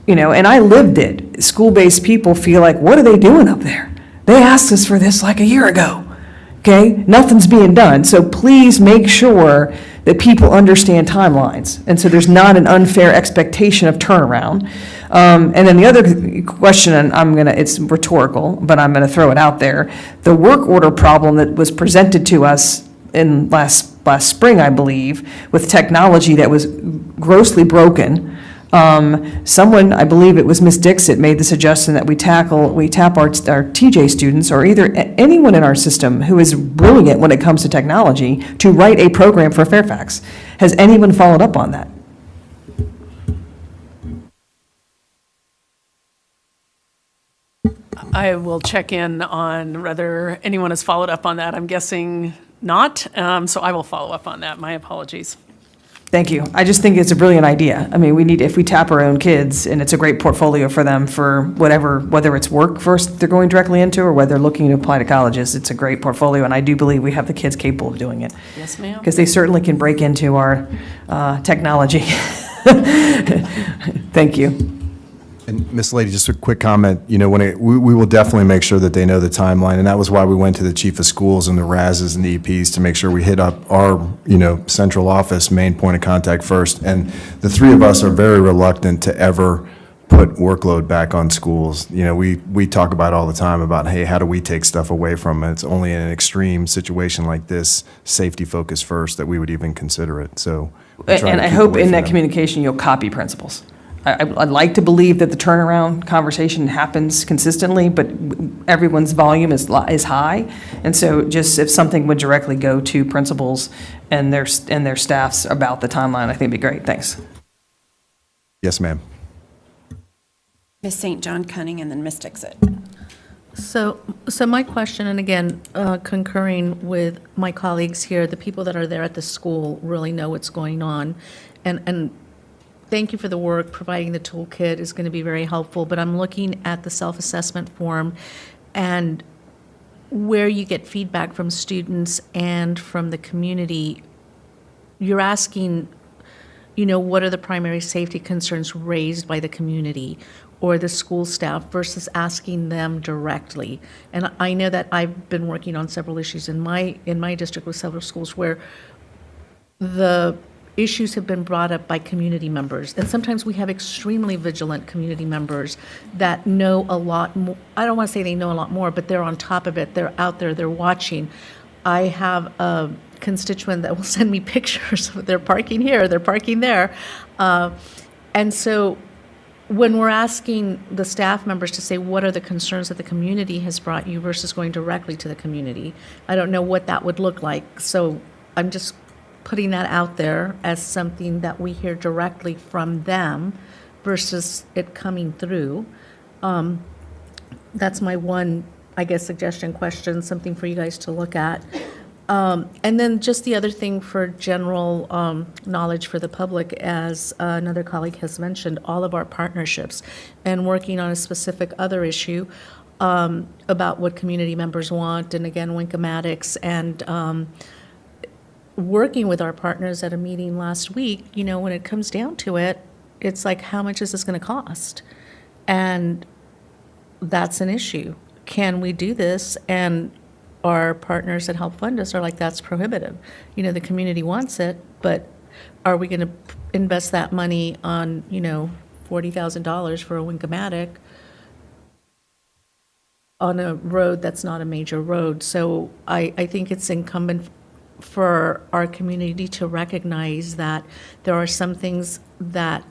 and I lived it. School-based people feel like, what are they doing up there? They asked us for this like a year ago. Okay, nothing's being done. So please make sure that people understand timelines. And so there's not an unfair expectation of turnaround. And then the other question, and it's rhetorical, but I'm gonna throw it out there. The work order problem that was presented to us in last spring, I believe, with technology that was grossly broken. Someone, I believe it was Ms. Dixit, made the suggestion that we tap our TJ students, or either anyone in our system who is brilliant when it comes to technology, to write a program for Fairfax. Has anyone followed up on that? I will check in on whether anyone has followed up on that. I'm guessing not, so I will follow up on that. My apologies. Thank you. I just think it's a brilliant idea. I mean, if we tap our own kids, and it's a great portfolio for them for whether it's work first they're going directly into or whether they're looking to apply to colleges, it's a great portfolio, and I do believe we have the kids capable of doing it. Yes, ma'am. Because they certainly can break into our technology. Thank you. And Ms. Lady, just a quick comment, we will definitely make sure that they know the timeline, and that was why we went to the chief of schools and the RASs and the EPs to make sure we hit up our, central office main point of contact first. And the three of us are very reluctant to ever put workload back on schools. We talk about all the time about, hey, how do we take stuff away from it? It's only in an extreme situation like this, safety focus first, that we would even consider it, so. And I hope in that communication you'll copy principals. I'd like to believe that the turnaround conversation happens consistently, but everyone's volume is high. And so just if something would directly go to principals and their staffs about the timeline, I think it'd be great. Thanks. Yes, ma'am. Ms. St. John Cunning and then Ms. Dixit. So my question, and again, concurring with my colleagues here, the people that are there at the school really know what's going on. And thank you for the work. Providing the toolkit is going to be very helpful, but I'm looking at the self-assessment form and where you get feedback from students and from the community. You're asking, what are the primary safety concerns raised by the community or the school staff versus asking them directly. And I know that I've been working on several issues in my district with several schools where the issues have been brought up by community members. And sometimes we have extremely vigilant community members that know a lot more. I don't want to say they know a lot more, but they're on top of it. They're out there, they're watching. I have a constituent that will send me pictures of they're parking here, they're parking there. And so when we're asking the staff members to say, what are the concerns that the community has brought you versus going directly to the community, I don't know what that would look like. So I'm just putting that out there as something that we hear directly from them versus it coming through. That's my one, suggestion, question, something for you guys to look at. And then just the other thing for general knowledge for the public, as another colleague has mentioned, all of our partnerships and working on a specific other issue about what community members want, and again, Winkematics and working with our partners at a meeting last week, when it comes down to it, it's like, how much is this going to cost? And that's an issue. Can we do this? And our partners that help fund us are like, that's prohibitive. The community wants it, but are we going to invest that money on, $40,000 for a Wink-O-Matic on a road that's not a major road? So I think it's incumbent for our community to recognize that there are some things that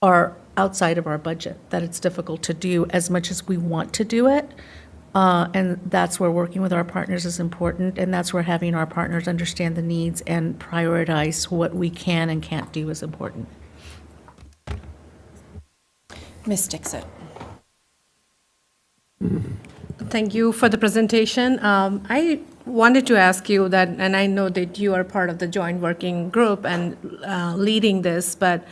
are outside of our budget, that it's difficult to do as much as we want to do it. And that's where working with our partners is important, and that's where having our partners understand the needs and prioritize what we can and can't do is important. Ms. Dixit. Thank you for the presentation. I wanted to ask you that, and I know that you are part of the joint working group and leading this, but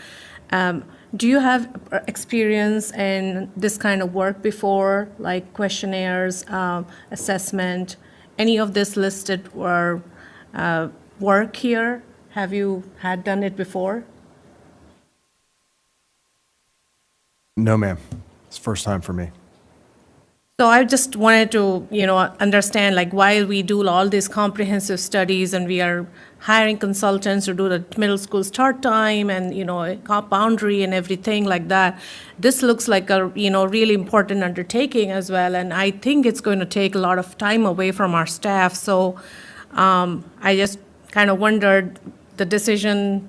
do you have experience in this kind of work before, like questionnaires, assessment, any of this listed or work here? Have you had done it before? No, ma'am. It's the first time for me. So I just wanted to, understand, like, while we do all these comprehensive studies and we are hiring consultants to do the middle school start time and, boundary and everything like that, this looks like a, really important undertaking as well. And I think it's going to take a lot of time away from our staff. So I just kind of wondered the decision.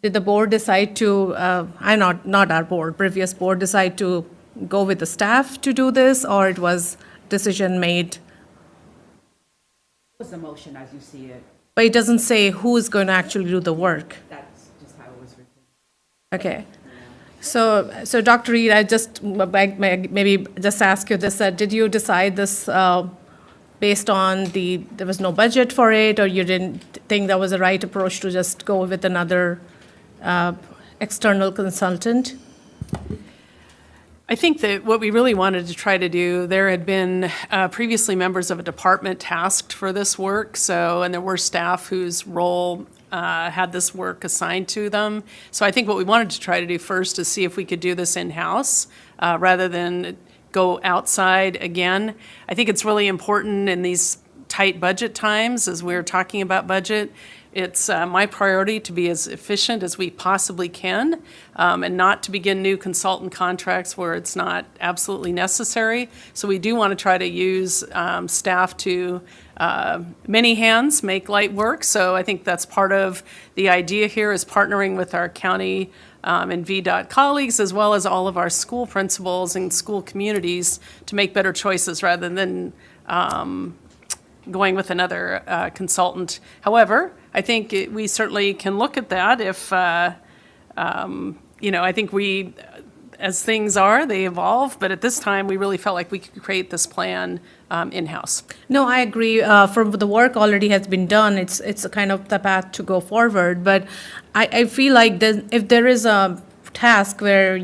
Did the board decide to, not our board, previous board decide to go with the staff to do this, or it was decision made? It was the motion as you see it. But it doesn't say who's going to actually do the work. That's just how it was written. Okay. So Dr. Reed, I just maybe just ask you this, did you decide this based on there was no budget for it, or you didn't think that was the right approach to just go with another external consultant? I think that what we really wanted to try to do, there had been previously members of a department tasked for this work, and there were staff whose role had this work assigned to them. So I think what we wanted to try to do first is see if we could do this in-house rather than go outside again. I think it's really important in these tight budget times, as we're talking about budget. It's my priority to be as efficient as we possibly can and not to begin new consultant contracts where it's not absolutely necessary. So we do want to try to use staff to many hands make light work. So I think that's part of the idea here, is partnering with our county and VDOT colleagues, as well as all of our school principals and school communities, to make better choices rather than going with another consultant. However, I think we certainly can look at that if, I think as things are, they evolve, but at this time, we really felt like we could create this plan in-house. No, I agree. From the work already has been done, it's a kind of the path to go forward. But I feel like if there is a task where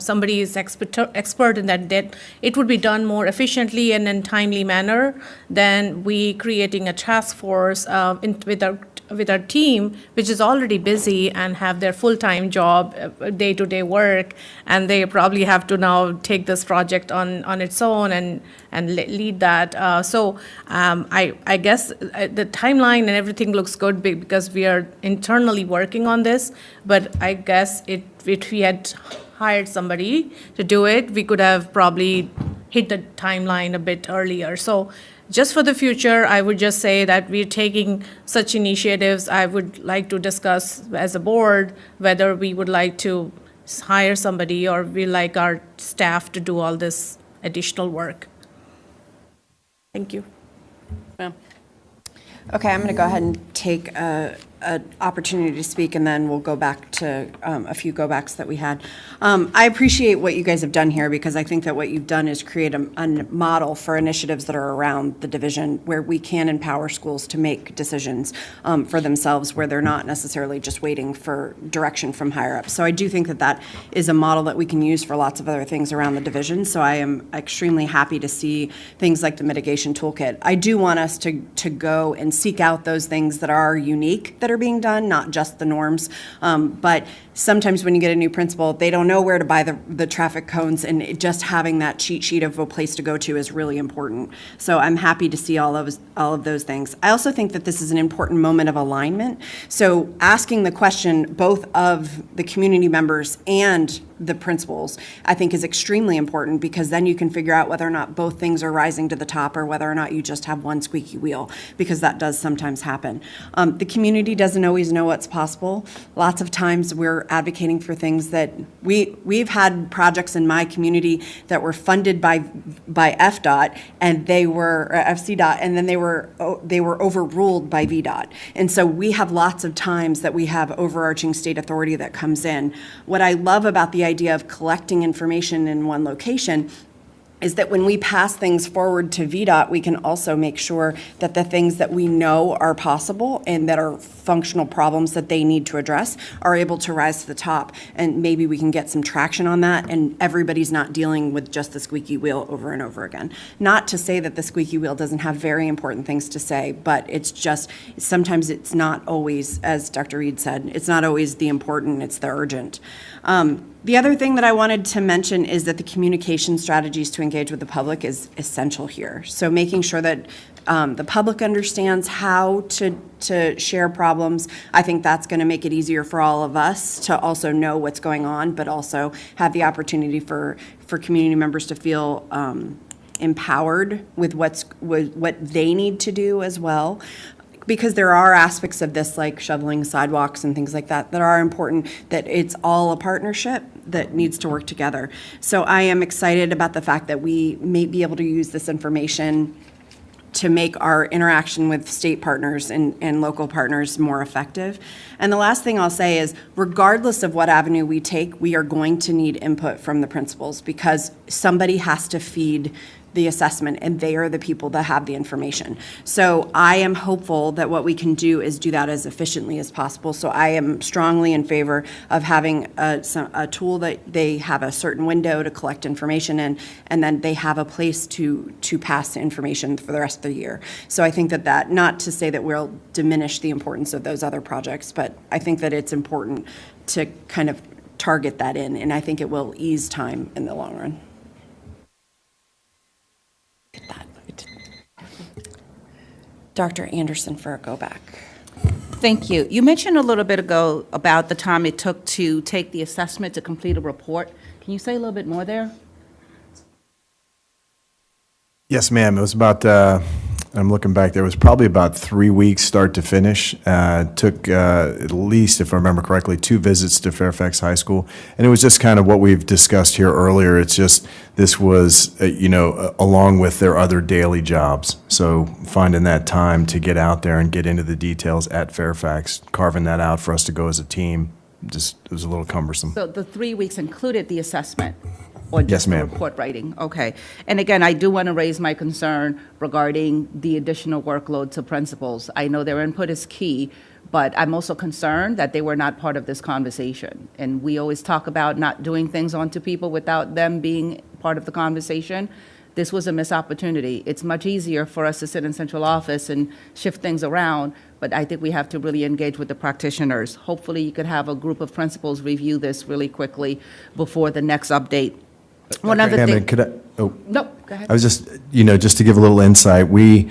somebody is expert in that it would be done more efficiently and in timely manner than we creating a task force with our team, which is already busy and have their full-time job, day-to-day work, and they probably have to now take this project on its own and lead that. So I guess the timeline and everything looks good because we are internally working on this, but I guess if we had hired somebody to do it, we could have probably hit the timeline a bit earlier. So just for the future, I would just say that we're taking such initiatives. I would like to discuss as a board whether we would like to hire somebody or we like our staff to do all this additional work. Thank you. Yeah. Okay, I'm going to go ahead and take a an opportunity to speak, and then we'll go back to a few go-backs that we had. I appreciate what you guys have done here, because I think that what you've done is create a model for initiatives that are around the division where we can empower schools to make decisions for themselves, where they're not necessarily just waiting for direction from higher up. So I do think that that is a model that we can use for lots of other things around the division. So I am extremely happy to see things like the mitigation toolkit. I do want us to go and seek out those things that are unique that are being done, not just the norms. But sometimes when you get a new principal, they don't know where to buy the traffic cones, and just having that cheat sheet of a place to go to is really important. So I'm happy to see all of those things. I also think that this is an important moment of alignment. So asking the question both of the community members and the principals, I think, is extremely important, because then you can figure out whether or not both things are rising to the top, or whether or not you just have one squeaky wheel, because that does sometimes happen. The community doesn't always know what's possible. Lots of times we're advocating for things that we've had projects in my community that were funded by FDOT, and they were FCDOT, and then they were overruled by VDOT. And so we have lots of times that we have overarching state authority that comes in. What I love about the idea of collecting information in one location is that when we pass things forward to VDOT, we can also make sure that the things that we know are possible and that are functional problems that they need to address are able to rise to the top. And maybe we can get some traction on that, and everybody's not dealing with just the squeaky wheel over and over again. Not to say that the squeaky wheel doesn't have very important things to say, but it's just, sometimes it's not always, as Dr. Reed said, it's not always the important, it's the urgent. The other thing that I wanted to mention is that the communication strategies to engage with the public is essential here. So making sure that the public understands how to share problems, I think that's going to make it easier for all of us to also know what's going on, but also have the opportunity for community members to feel empowered with what they need to do as well. Because there are aspects of this, like shoveling sidewalks and things like that, that are important, that it's all a partnership that needs to work together. So I am excited about the fact that we may be able to use this information to make our interaction with state partners and local partners more effective. And the last thing I'll say is, regardless of what avenue we take, we are going to need input from the principals, because somebody has to feed the assessment, and they are the people that have the information. So I am hopeful that what we can do is do that as efficiently as possible. So I am strongly in favor of having a tool that they have a certain window to collect information in, and then they have a place to pass the information for the rest of the year. So I think that, not to say that we'll diminish the importance of those other projects, but I think that it's important to kind of target that in, and I think it will ease time in the long run. Dr. Anderson for a go back. Thank you. You mentioned a little bit ago about the time it took to take the assessment to complete a report. Can you say a little bit more there? Yes, ma'am. It was about, I'm looking back, there was probably about 3 weeks start to finish. Took at least, if I remember correctly, 2 visits to Fairfax High School. And it was just kind of what we've discussed here earlier. It's just, this was, along with their other daily jobs. So finding that time to get out there and get into the details at Fairfax, carving that out for us to go as a team, just, it was a little cumbersome. So the 3 weeks included the assessment? Or Yes, just the ma'am. report writing? Okay. And again, I do want to raise my concern regarding the additional workload to principals. I know their input is key, but I'm also concerned that they were not part of this conversation. And we always talk about not doing things onto people without them being part of the conversation. This was a missed opportunity. It's much easier for us to sit in central office and shift things around, but I think we have to really engage with the practitioners. Hopefully, you could have a group of principals review this really quickly before the next update. One other Ma'am, thing. could I, No, go ahead. I was just, just to give a little insight, we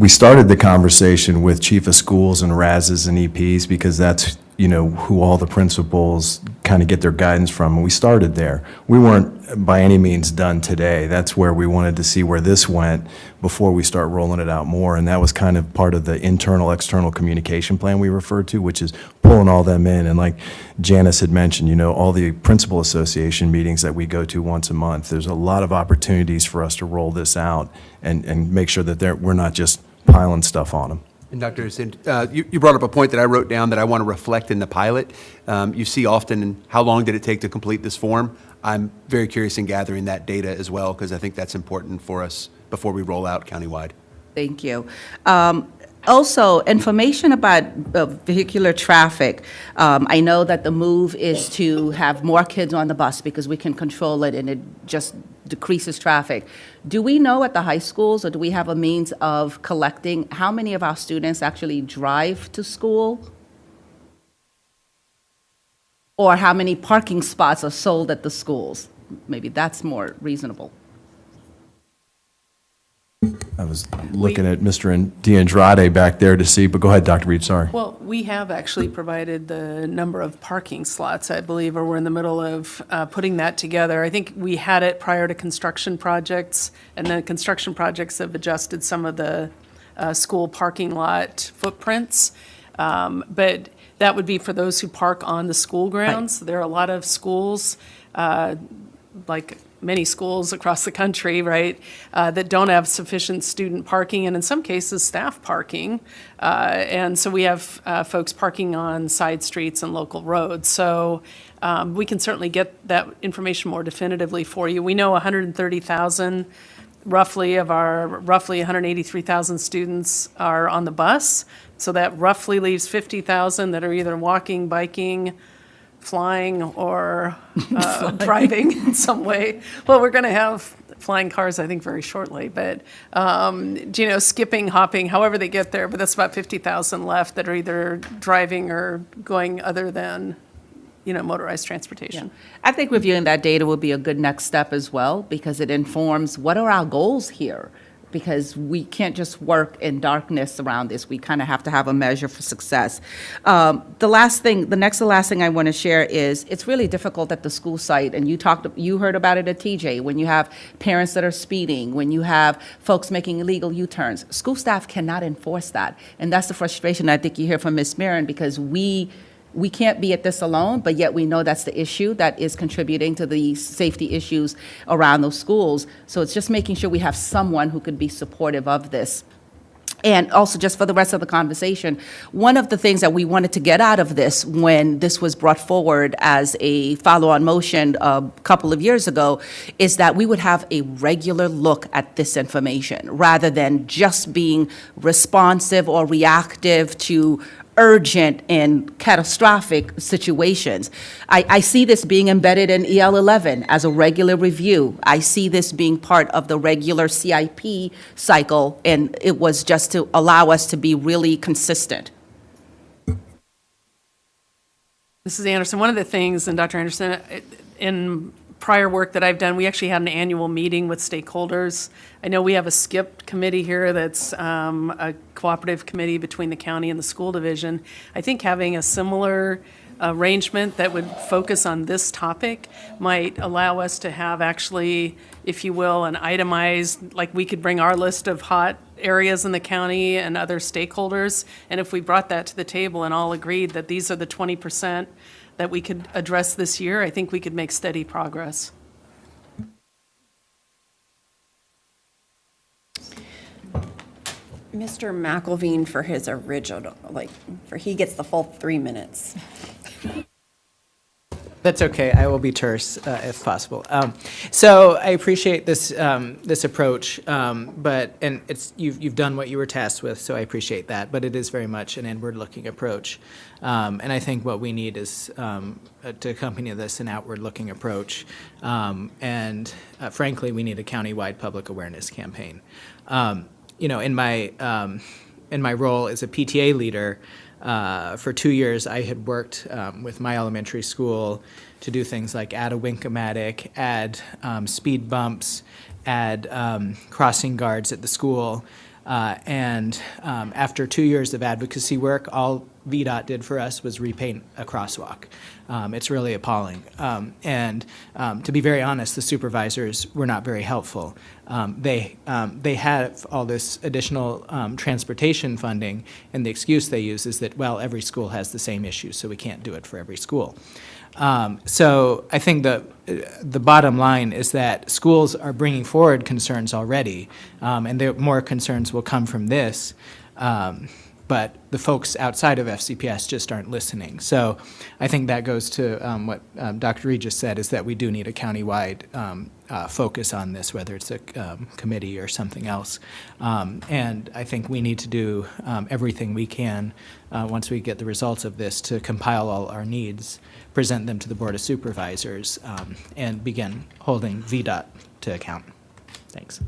started the conversation with chief of schools and RASs and EPs, because that's, who all the principals kind of get their guidance from. And we started there. We weren't by any means done today. That's where we wanted to see where this went before we start rolling it out more. And that was kind of part of the internal, external communication plan we referred to, which is pulling all them in. And like Janice had mentioned, all the principal association meetings that we go to once a month, there's a lot of opportunities for us to roll this out and make sure that we're not just piling stuff on them. And Dr. Hussain, you brought up a point that I wrote down that I want to reflect in the pilot. You see often, how long did it take to complete this form? I'm very curious in gathering that data as well, because I think that's important for us before we roll out countywide. Thank you. Also, information about vehicular traffic. I know that the move is to have more kids on the bus because we can control it and it just decreases traffic. Do we know at the high schools, or do we have a means of collecting how many of our students actually drive to school? Or how many parking spots are sold at the schools? Maybe that's more reasonable. I was looking at Mr. DeAndrade back there to see, but go ahead, Dr. Reed, sorry. Well, we have actually provided the number of parking slots, I believe, or we're in the middle of putting that together. I think we had it prior to construction projects, and then construction projects have adjusted some of the school parking lot footprints. But that would be for those who park on the school grounds. There are a lot of schools, like many schools across the country, right, that don't have sufficient student parking, and in some cases, staff parking. And so we have folks parking on side streets and local roads. So we can certainly get that information more definitively for you. We know 130,000 roughly of our roughly 183,000 students are on the bus. So that roughly leaves 50,000 that are either walking, biking, flying, or driving in some way. Well, we're going to have flying cars, I think, very shortly, but, skipping, hopping, however they get there, but that's about 50,000 left that are either driving or going other than, motorized transportation. I think reviewing that data would be a good next step as well, because it informs what are our goals here? Because we can't just work in darkness around this. We kind of have to have a measure for success. The last thing I want to share is it's really difficult at the school site, and you heard about it at TJ, when you have parents that are speeding, when you have folks making illegal U-turns. School staff cannot enforce that, and that's the frustration I think you hear from Ms. Marin, because we can't be at this alone, but yet we know that's the issue that is contributing to the safety issues around those schools. So it's just making sure we have someone who could be supportive of this. And also, just for the rest of the conversation, one of the things that we wanted to get out of this when this was brought forward as a follow-on motion a couple of years ago is that we would have a regular look at this information rather than just being responsive or reactive to urgent and catastrophic situations. I see this being embedded in EL 11 as a regular review. I see this being part of the regular CIP cycle, and it was just to allow us to be really consistent. Mrs. Anderson, one of the things, and Dr. Anderson, in prior work that I've done, we actually had an annual meeting with stakeholders. I know we have a SCIP committee here that's a cooperative committee between the county and the school division. I think having a similar arrangement that would focus on this topic might allow us to have actually, if you will, an itemized, like we could bring our list of hot areas in the county and other stakeholders, and if we brought that to the table and all agreed that these are the 20% that we could address this year, I think we could make steady progress. Mr. McElveen for his original, he gets the full 3 minutes. That's okay. I will be terse if possible. So I appreciate this this approach, but you've done what you were tasked with, so I appreciate that. But it is very much an inward-looking approach, and I think what we need is to accompany this an outward-looking approach, and frankly, we need a countywide public awareness campaign. In my role as a PTA leader. For 2 years, I had worked with my elementary school to do things like add a wink-o-matic, add speed bumps, add crossing guards at the school. And after 2 years of advocacy work, all VDOT did for us was repaint a crosswalk. It's really appalling. And to be very honest, the supervisors were not very helpful. They have all this additional transportation funding, and the excuse they use is that, well, every school has the same issues, so we can't do it for every school. So I think the bottom line is that schools are bringing forward concerns already, and more concerns will come from this. but the folks outside of FCPS just aren't listening. So I think that goes to what Dr. Reed just said, is that we do need a countywide focus on this, whether it's a committee or something else. And I think we need to do everything we can once we get the results of this to compile all our needs, present them to the Board of Supervisors, and begin holding VDOT to account. Thanks.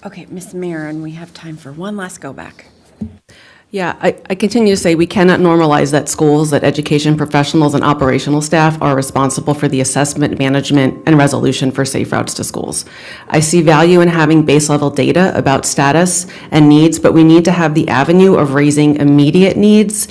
Okay, Ms. Marin, we have time for one last go back. Yeah, I continue to say we cannot normalize that schools, that education professionals and operational staff are responsible for the assessment, management, and resolution for safe routes to schools. I see value in having base level data about status and needs, but we need to have the avenue of raising immediate needs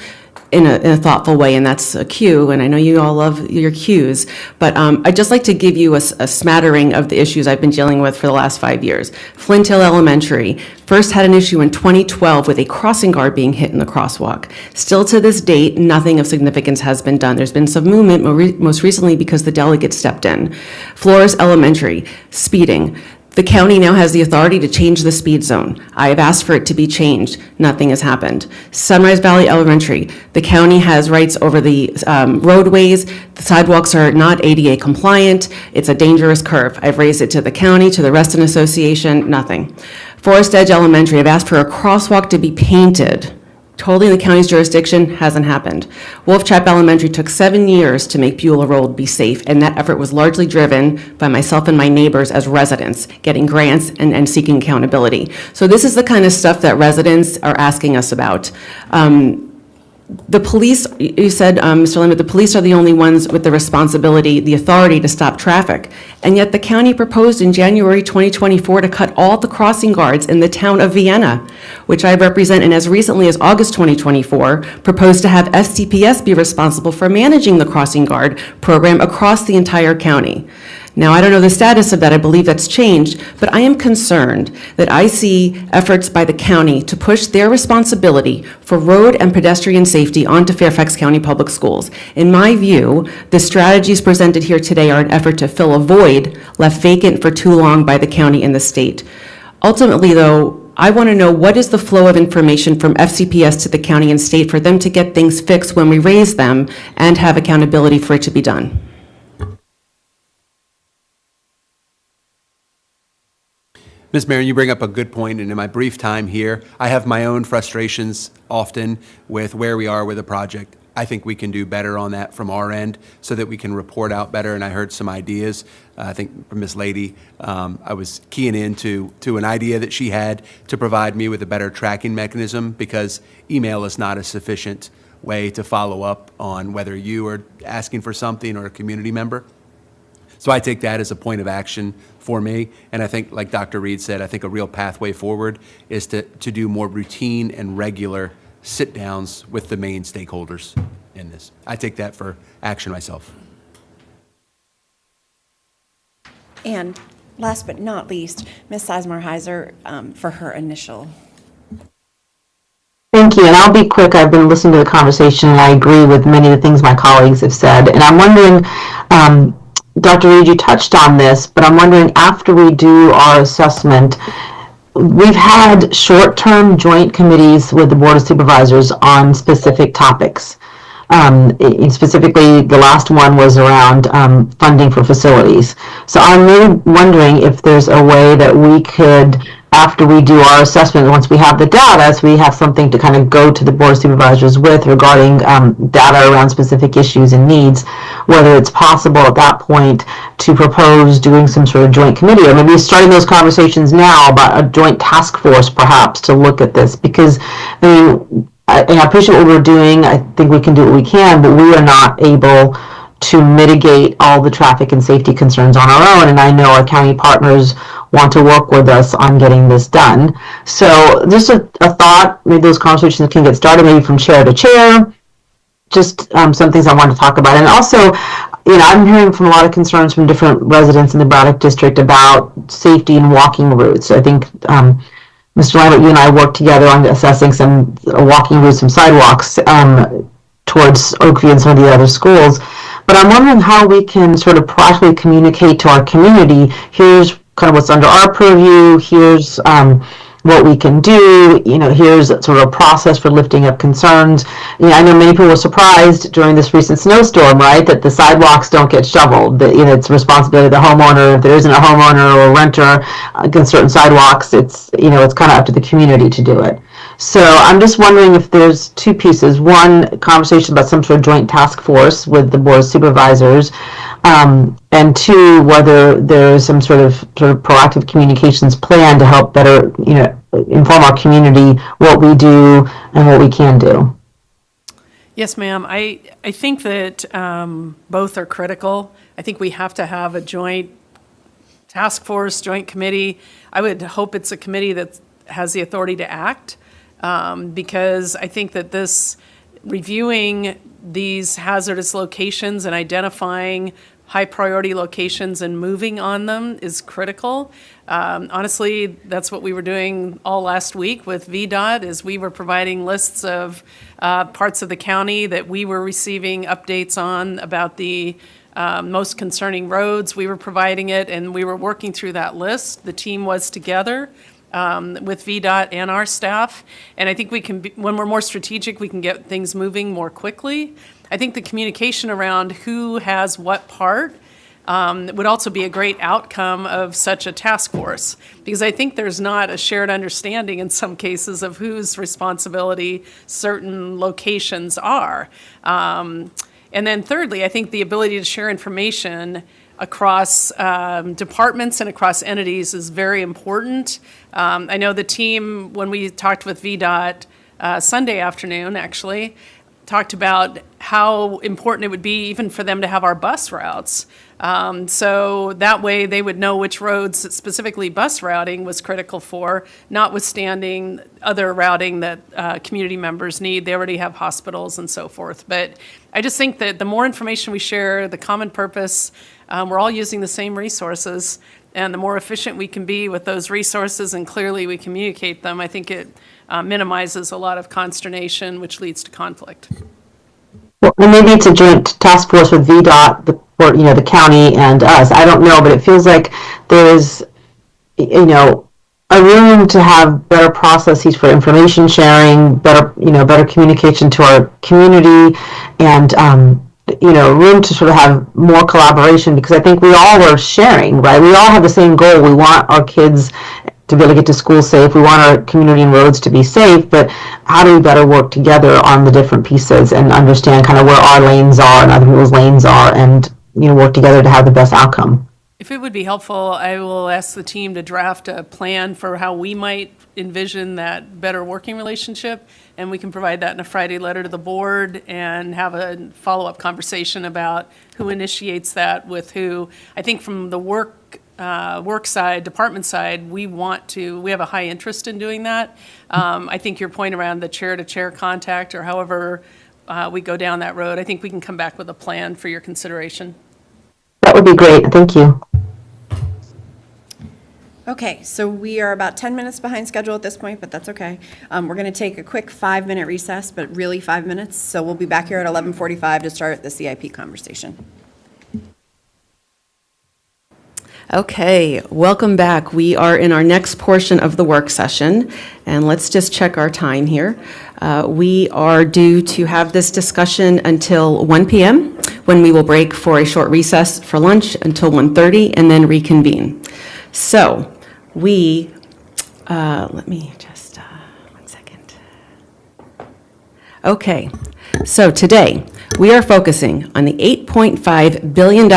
in a thoughtful way, and that's a cue, and I know you all love your cues, but I'd just like to give you a smattering of the issues I've been dealing with for the last 5 years. Flint Hill Elementary first had an issue in 2012 with a crossing guard being hit in the crosswalk. Still to this date, nothing of significance has been done. There's been some movement, most recently because the delegate stepped in. Flores Elementary, speeding. The county now has the authority to change the speed zone. I have asked for it to be changed. Nothing has happened. Sunrise Valley Elementary, the county has rights over the roadways. The sidewalks are not ADA compliant. It's a dangerous curve. I've raised it to the county, to the Reston Association, nothing. Forest Edge Elementary, I've asked for a crosswalk to be painted. Totally in the county's jurisdiction, hasn't happened. Wolf Trap Elementary took 7 years to make Beulah Road be safe, and that effort was largely driven by myself and my neighbors as residents, getting grants and seeking accountability. So this is the kind of stuff that residents are asking us about. The police, you said, Mr. Lambert, the police are the only ones with the responsibility, the authority to stop traffic. And yet the county proposed in January 2024 to cut all the crossing guards in the town of Vienna, which I represent, and as recently as August 2024, proposed to have FCPS be responsible for managing the crossing guard program across the entire county. Now, I don't know the status of that. I believe that's changed, but I am concerned that I see efforts by the county to push their responsibility for road and pedestrian safety onto Fairfax County Public Schools. In my view, the strategies presented here today are an effort to fill a void left vacant for too long by the county and the state. Ultimately, though, I want to know what is the flow of information from FCPS to the county and state for them to get things fixed when we raise them and have accountability for it to be done. Ms. Marin, you bring up a good point, and in my brief time here, I have my own frustrations often with where we are with a project. I think we can do better on that from our end so that we can report out better, and I heard some ideas. I think from Ms. Lady, I was keying into an idea that she had to provide me with a better tracking mechanism, because email is not a sufficient way to follow up on whether you are asking for something or a community member. So I take that as a point of action for me, and I think, like Dr. Reed said, I think a real pathway forward is to do more routine and regular sit-downs with the main stakeholders in this. I take that for action myself. And last but not least, Ms. Sizemore-Heiser for her initial. Thank you, and I'll be quick. I've been listening to the conversation, and I agree with many of the things my colleagues have said. And I'm wondering, Dr. Reed, you touched on this, but I'm wondering, after we do our assessment, we've had short-term joint committees with the Board of Supervisors on specific topics. Specifically, the last one was around funding for facilities. So I'm really wondering if there's a way that we could, after we do our assessment, once we have the data, so we have something to kind of go to the Board of Supervisors with regarding data around specific issues and needs, whether it's possible at that point to propose doing some sort of joint committee, or maybe starting those conversations now about a joint task force perhaps to look at this. Because, I mean, I appreciate what we're doing. I think we can do what we can, but we are not able to mitigate all the traffic and safety concerns on our own, and I know our county partners want to work with us on getting this done. So just a thought, maybe those conversations can get started maybe from chair to chair, just some things I want to talk about. And also, you know, I'm hearing from a lot of concerns from different residents in the Braddock District about safety and walking routes. I think Mr. Lambert, you and I worked together on assessing some walking routes, some sidewalks towards Oakview and some of the other schools. But I'm wondering how we can sort of proactively communicate to our community, here's kind of what's under our purview. Here's what we can do. Here's sort of a process for lifting up concerns. I know many people were surprised during this recent snowstorm, right, that the sidewalks don't get shoveled. That it's the responsibility of the homeowner. If there isn't a homeowner or a renter against certain sidewalks, it's it's kind of up to the community to do it. So I'm just wondering if there's two pieces. One, conversation about some sort of joint task force with the board of supervisors, and two, whether there's some sort of proactive communications plan to help better, inform our community what we do and what we can do. Yes, ma'am. I think that both are critical. I think we have to have a joint task force, joint committee. I would hope it's a committee that has the authority to act, because I think that this reviewing these hazardous locations and identifying high priority locations and moving on them is critical. Honestly, that's what we were doing all last week with VDOT, is we were providing lists of parts of the county that we were receiving updates on about the most concerning roads. We were providing it, and we were working through that list. The team was together with VDOT and our staff, and I think we can, when we're more strategic, we can get things moving more quickly. I think the communication around who has what part would also be a great outcome of such a task force, because I think there's not a shared understanding in some cases of whose responsibility certain locations are. And then thirdly, I think the ability to share information across departments and across entities is very important. I know the team, when we talked with VDOT Sunday afternoon, actually, talked about how important it would be even for them to have our bus routes. So that way they would know which roads specifically bus routing was critical for, notwithstanding other routing that community members need. They already have hospitals and so forth. But I just think that the more information we share, the common purpose, we're all using the same resources, and the more efficient we can be with those resources and clearly we communicate them, I think it minimizes a lot of consternation, which leads to conflict. Well, and maybe it's a joint task force with VDOT, the county and us. I don't know, but it feels like there's, a room to have better processes for information sharing, better communication to our community, and room to sort of have more collaboration, because I think we all are sharing, right? We all have the same goal. We want our kids to be able to get to school safe. We want our community and roads to be safe, but how do we better work together on the different pieces and understand kind of where our lanes are and other people's lanes are, and work together to have the best outcome? If it would be helpful, I will ask the team to draft a plan for how we might envision that better working relationship, and we can provide that in a Friday letter to the board and have a follow-up conversation about who initiates that with who. I think from the work side, department side, we have a high interest in doing that. I think your point around the chair-to-chair contact, or however we go down that road, I think we can come back with a plan for your consideration. That would be great. Thank you. Okay, so we are about 10 minutes behind schedule at this point, but that's okay. We're going to take a quick 5-minute recess, but really 5 minutes. So we'll be back here at 11:45 to start the CIP conversation. Okay, welcome back. We are in our next portion of the work session, and let's just check our time here. We are due to have this discussion until 1 p.m., when we will break for a short recess for lunch until 1:30 and then reconvene. So let me just, 1 second. Okay, so today we are focusing on the $8.5 billion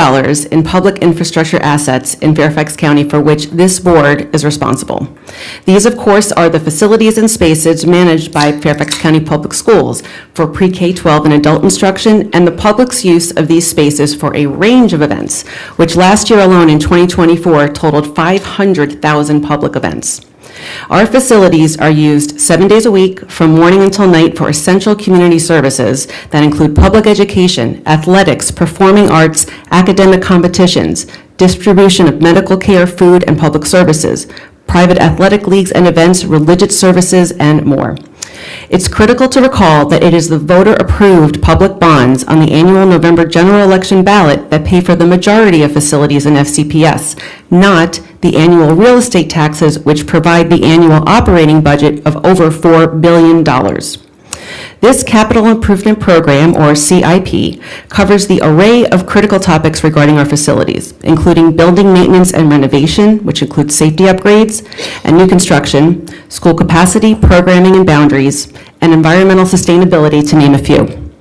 in public infrastructure assets in Fairfax County for which this board is responsible. These, of course, are the facilities and spaces managed by Fairfax County Public Schools for pre-K-12 and adult instruction, and the public's use of these spaces for a range of events, which last year alone in 2024 totaled 500,000 public events. Our facilities are used 7 days a week from morning until night for essential community services that include public education, athletics, performing arts, academic competitions, distribution of medical care, food, and public services, private athletic leagues and events, religious services, and more. It's critical to recall that it is the voter-approved public bonds on the annual November general election ballot that pay for the majority of facilities in FCPS, not the annual real estate taxes which provide the annual operating budget of over $4 billion. This Capital Improvement Program, or CIP, covers the array of critical topics regarding our facilities, including building maintenance and renovation, which includes safety upgrades and new construction, school capacity, programming and boundaries, and environmental sustainability, to name a few.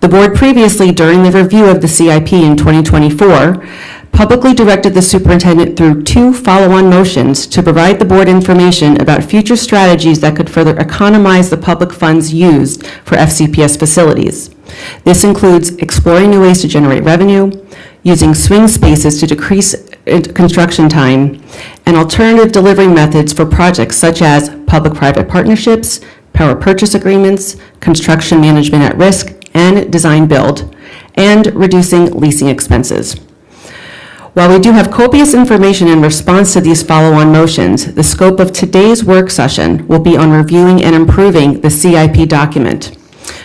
The board previously, during the review of the CIP in 2024, publicly directed the superintendent through 2 follow-on motions to provide the board information about future strategies that could further economize the public funds used for FCPS facilities. This includes exploring new ways to generate revenue, using swing spaces to decrease construction time, and alternative delivery methods for projects such as public-private partnerships, power purchase agreements, construction management at risk, and design build, and reducing leasing expenses. While we do have copious information in response to these follow-on motions, the scope of today's work session will be on reviewing and improving the CIP document.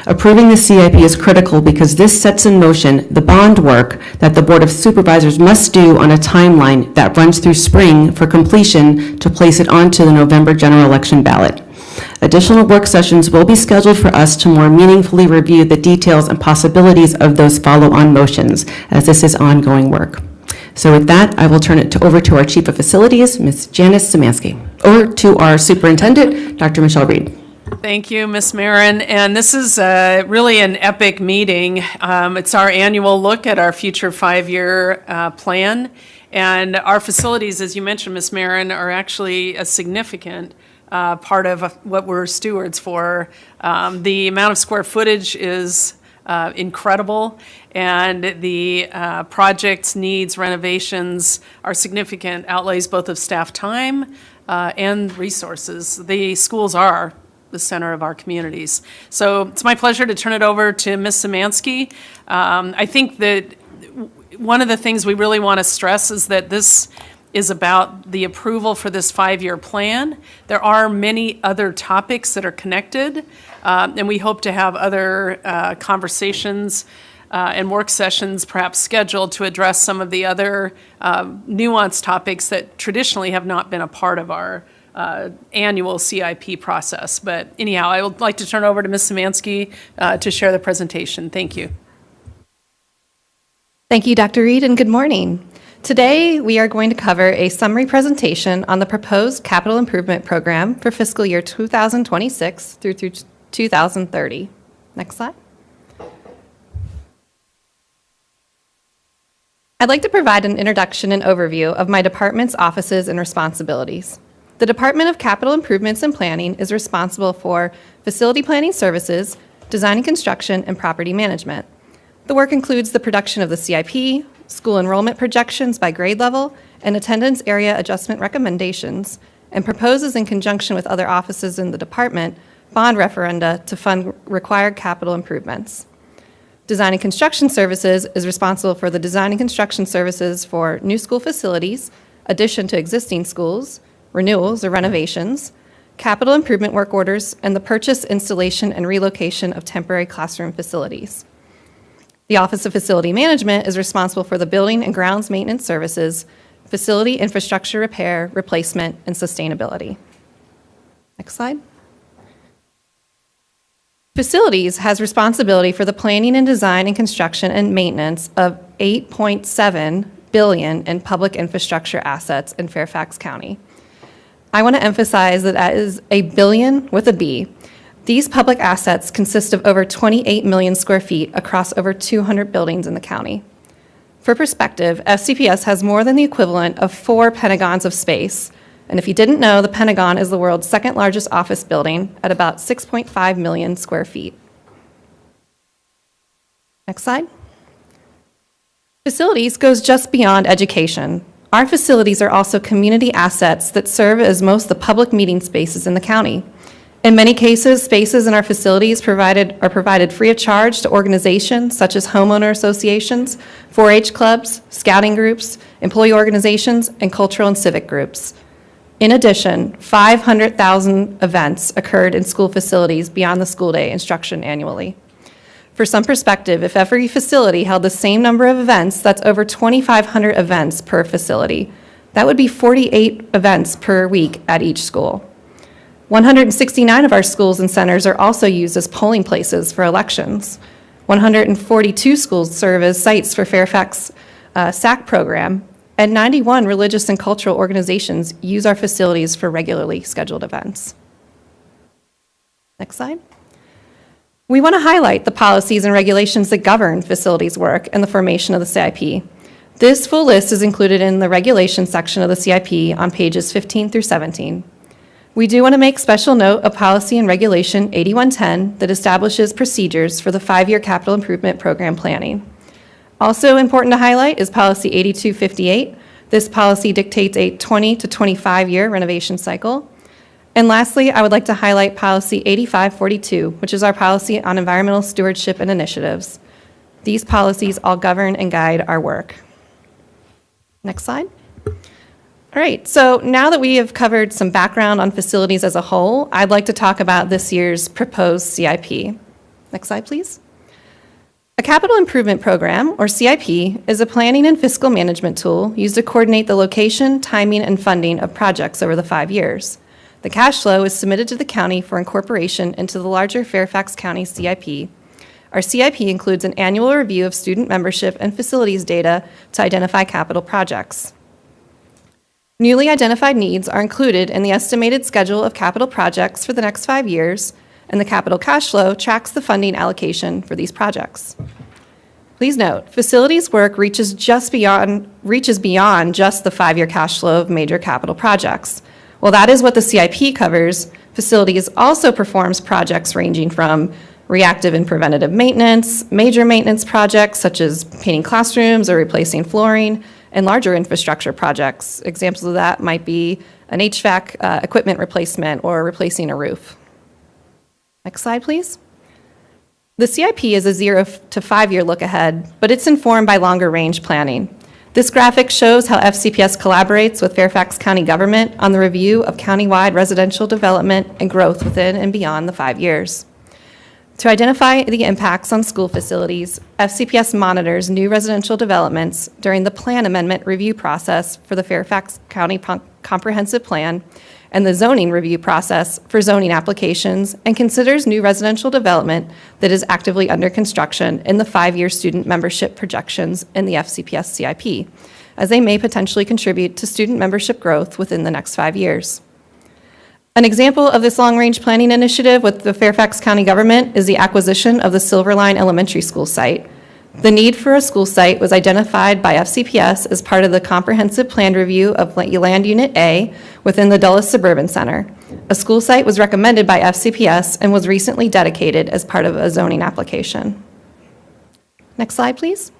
Approving the CIP is critical because this sets in motion the bond work that the Board of Supervisors must do on a timeline that runs through spring for completion to place it onto the November general election ballot. Additional work sessions will be scheduled for us to more meaningfully review the details and possibilities of those follow-on motions, as this is ongoing work. So with that, I will turn it over to our Chief of Facilities, Ms. Janice Szymanski, or to our Superintendent, Dr. Michelle Reed. Thank you, Ms. Marin. And this is really an epic meeting. It's our annual look at our future 5-year plan. And our facilities, as you mentioned, Ms. Marin, are actually a significant part of what we're stewards for. The amount of square footage is incredible, and the projects, needs, renovations are significant outlays both of staff time and resources. The schools are the center of our communities. So it's my pleasure to turn it over to Ms. Szymanski. I think that one of the things we really want to stress is that this is about the approval for this 5-year plan. There are many other topics that are connected, and we hope to have other conversations and work sessions perhaps scheduled to address some of the other nuanced topics that traditionally have not been a part of our annual CIP process. But anyhow, I would like to turn over to Ms. Szymanski to share the presentation. Thank you. Thank you, Dr. Reed, and good morning. Today, we are going to cover a summary presentation on the proposed capital improvement program for fiscal year 2026 through 2030. Next slide. I'd like to provide an introduction and overview of my department's offices and responsibilities. The Department of Capital Improvements and Planning is responsible for facility planning services, design and construction, and property management. The work includes the production of the CIP, school enrollment projections by grade level, and attendance area adjustment recommendations, and proposes in conjunction with other offices in the department bond referenda to fund required capital improvements. Design and construction services is responsible for the design and construction services for new school facilities, addition to existing schools, renewals or renovations, capital improvement work orders, and the purchase, installation, and relocation of temporary classroom facilities. The Office of Facility Management is responsible for the building and grounds maintenance services, facility infrastructure repair, replacement, and sustainability. Next slide. Facilities has responsibility for the planning and design and construction and maintenance of $8.7 billion in public infrastructure assets in Fairfax County. I want to emphasize that is a billion with a B. These public assets consist of over 28 million square feet across over 200 buildings in the county. For perspective, FCPS has more than the equivalent of 4 Pentagons of space. And if you didn't know, the Pentagon is the world's second largest office building at about 6.5 million square feet. Next slide. Facilities goes just beyond education. Our facilities are also community assets that serve as most of the public meeting spaces in the county. In many cases, spaces in our facilities are provided free of charge to organizations such as homeowner associations, 4-H clubs, scouting groups, employee organizations, and cultural and civic groups. In addition, 500,000 events occurred in school facilities beyond the school day instruction annually. For some perspective, if every facility held the same number of events, that's over 2,500 events per facility. That would be 48 events per week at each school. 169 of our schools and centers are also used as polling places for elections. 142 schools serve as sites for Fairfax SAC program, and 91 religious and cultural organizations use our facilities for regularly scheduled events. Next slide. We want to highlight the policies and regulations that govern facilities work and the formation of the CIP. This full list is included in the regulations section of the CIP on pages 15 through 17. We do want to make special note of policy and regulation 8110 that establishes procedures for the 5-year capital improvement program planning. Also important to highlight is policy 8258. This policy dictates a 20 to 25-year renovation cycle. And lastly, I would like to highlight policy 8542, which is our policy on environmental stewardship and initiatives. These policies all govern and guide our work. Next slide. All right, so now that we have covered some background on facilities as a whole, I'd like to talk about this year's proposed CIP. Next slide, please. A capital improvement program, or CIP, is a planning and fiscal management tool used to coordinate the location, timing, and funding of projects over the 5 years. The cash flow is submitted to the county for incorporation into the larger Fairfax County CIP. Our CIP includes an annual review of student membership and facilities data to identify capital projects. Newly identified needs are included in the estimated schedule of capital projects for the next 5 years, and the capital cash flow tracks the funding allocation for these projects. Please note, facilities work reaches beyond just the 5-year cash flow of major capital projects. While that is what the CIP covers, facilities also performs projects ranging from reactive and preventative maintenance, major maintenance projects such as painting classrooms or replacing flooring, and larger infrastructure projects. Examples of that might be an HVAC equipment replacement or replacing a roof. Next slide, please. The CIP is a 0 to 5-year look ahead, but it's informed by longer range planning. This graphic shows how FCPS collaborates with Fairfax County government on the review of countywide residential development and growth within and beyond the 5 years. To identify the impacts on school facilities, FCPS monitors new residential developments during the plan amendment review process for the Fairfax County Comprehensive Plan and the zoning review process for zoning applications, and considers new residential development that is actively under construction in the 5-year student membership projections in the FCPS CIP, as they may potentially contribute to student membership growth within the next 5 years. An example of this long-range planning initiative with the Fairfax County government is the acquisition of the Silverline Elementary School site. The need for a school site was identified by FCPS as part of the comprehensive plan review of Land Unit A within the Dulles Suburban Center. A school site was recommended by FCPS and was recently dedicated as part of a zoning application. Next slide, please.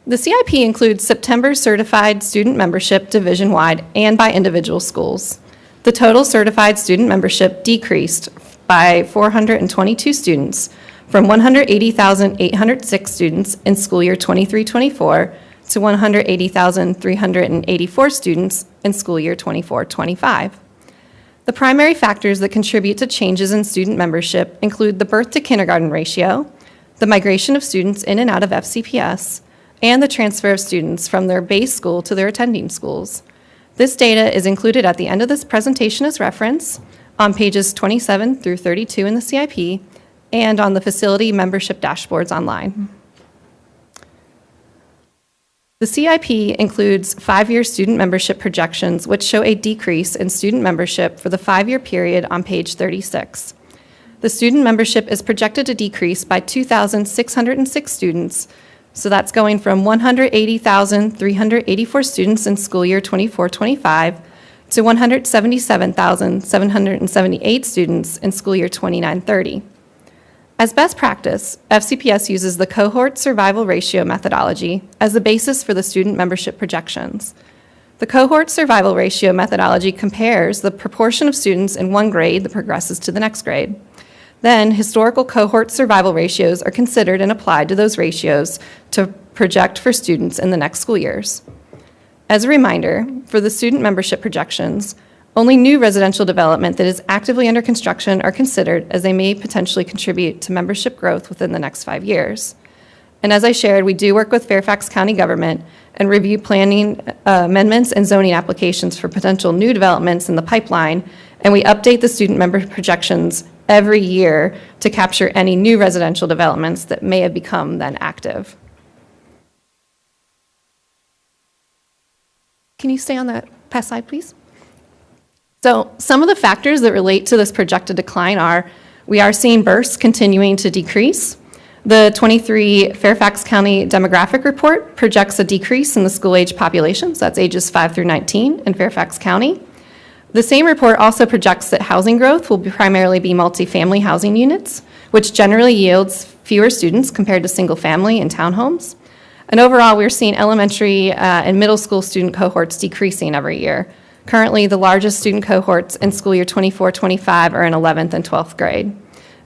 The CIP includes September certified student membership division-wide and by individual schools. The total certified student membership decreased by 422 students from 180,806 students in school year 23-24 to 180,384 students in school year 24-25. The primary factors that contribute to changes in student membership include the birth to kindergarten ratio, the migration of students in and out of FCPS, and the transfer of students from their base school to their attending schools. This data is included at the end of this presentation as reference on pages 27 through 32 in the CIP and on the facility membership dashboards online. The CIP includes 5-year student membership projections, which show a decrease in student membership for the 5-year period on page 36. The student membership is projected to decrease by 2,606 students. So that's going from 180,384 students in school year 24-25 to 177,778 students in school year 29-30. As best practice, FCPS uses the cohort survival ratio methodology as the basis for the student membership projections. The cohort survival ratio methodology compares the proportion of students in one grade that progresses to the next grade. Then, historical cohort survival ratios are considered and applied to those ratios to project for students in the next school years. As a reminder, for the student membership projections, only new residential development that is actively under construction are considered, as they may potentially contribute to membership growth within the next 5 years. And as I shared, we do work with Fairfax County government and review planning amendments and zoning applications for potential new developments in the pipeline, and we update the student member projections every year to capture any new residential developments that may have become then active. Can you stay on the past slide, please? So some of the factors that relate to this projected decline are, we are seeing births continuing to decrease. The 23 Fairfax County Demographic Report projects a decrease in the school-age population, so that's ages 5 through 19 in Fairfax County. The same report also projects that housing growth will primarily be multifamily housing units, which generally yields fewer students compared to single-family and townhomes. And overall, we're seeing elementary and middle school student cohorts decreasing every year. Currently, the largest student cohorts in school year 24-25 are in 11th and 12th grade.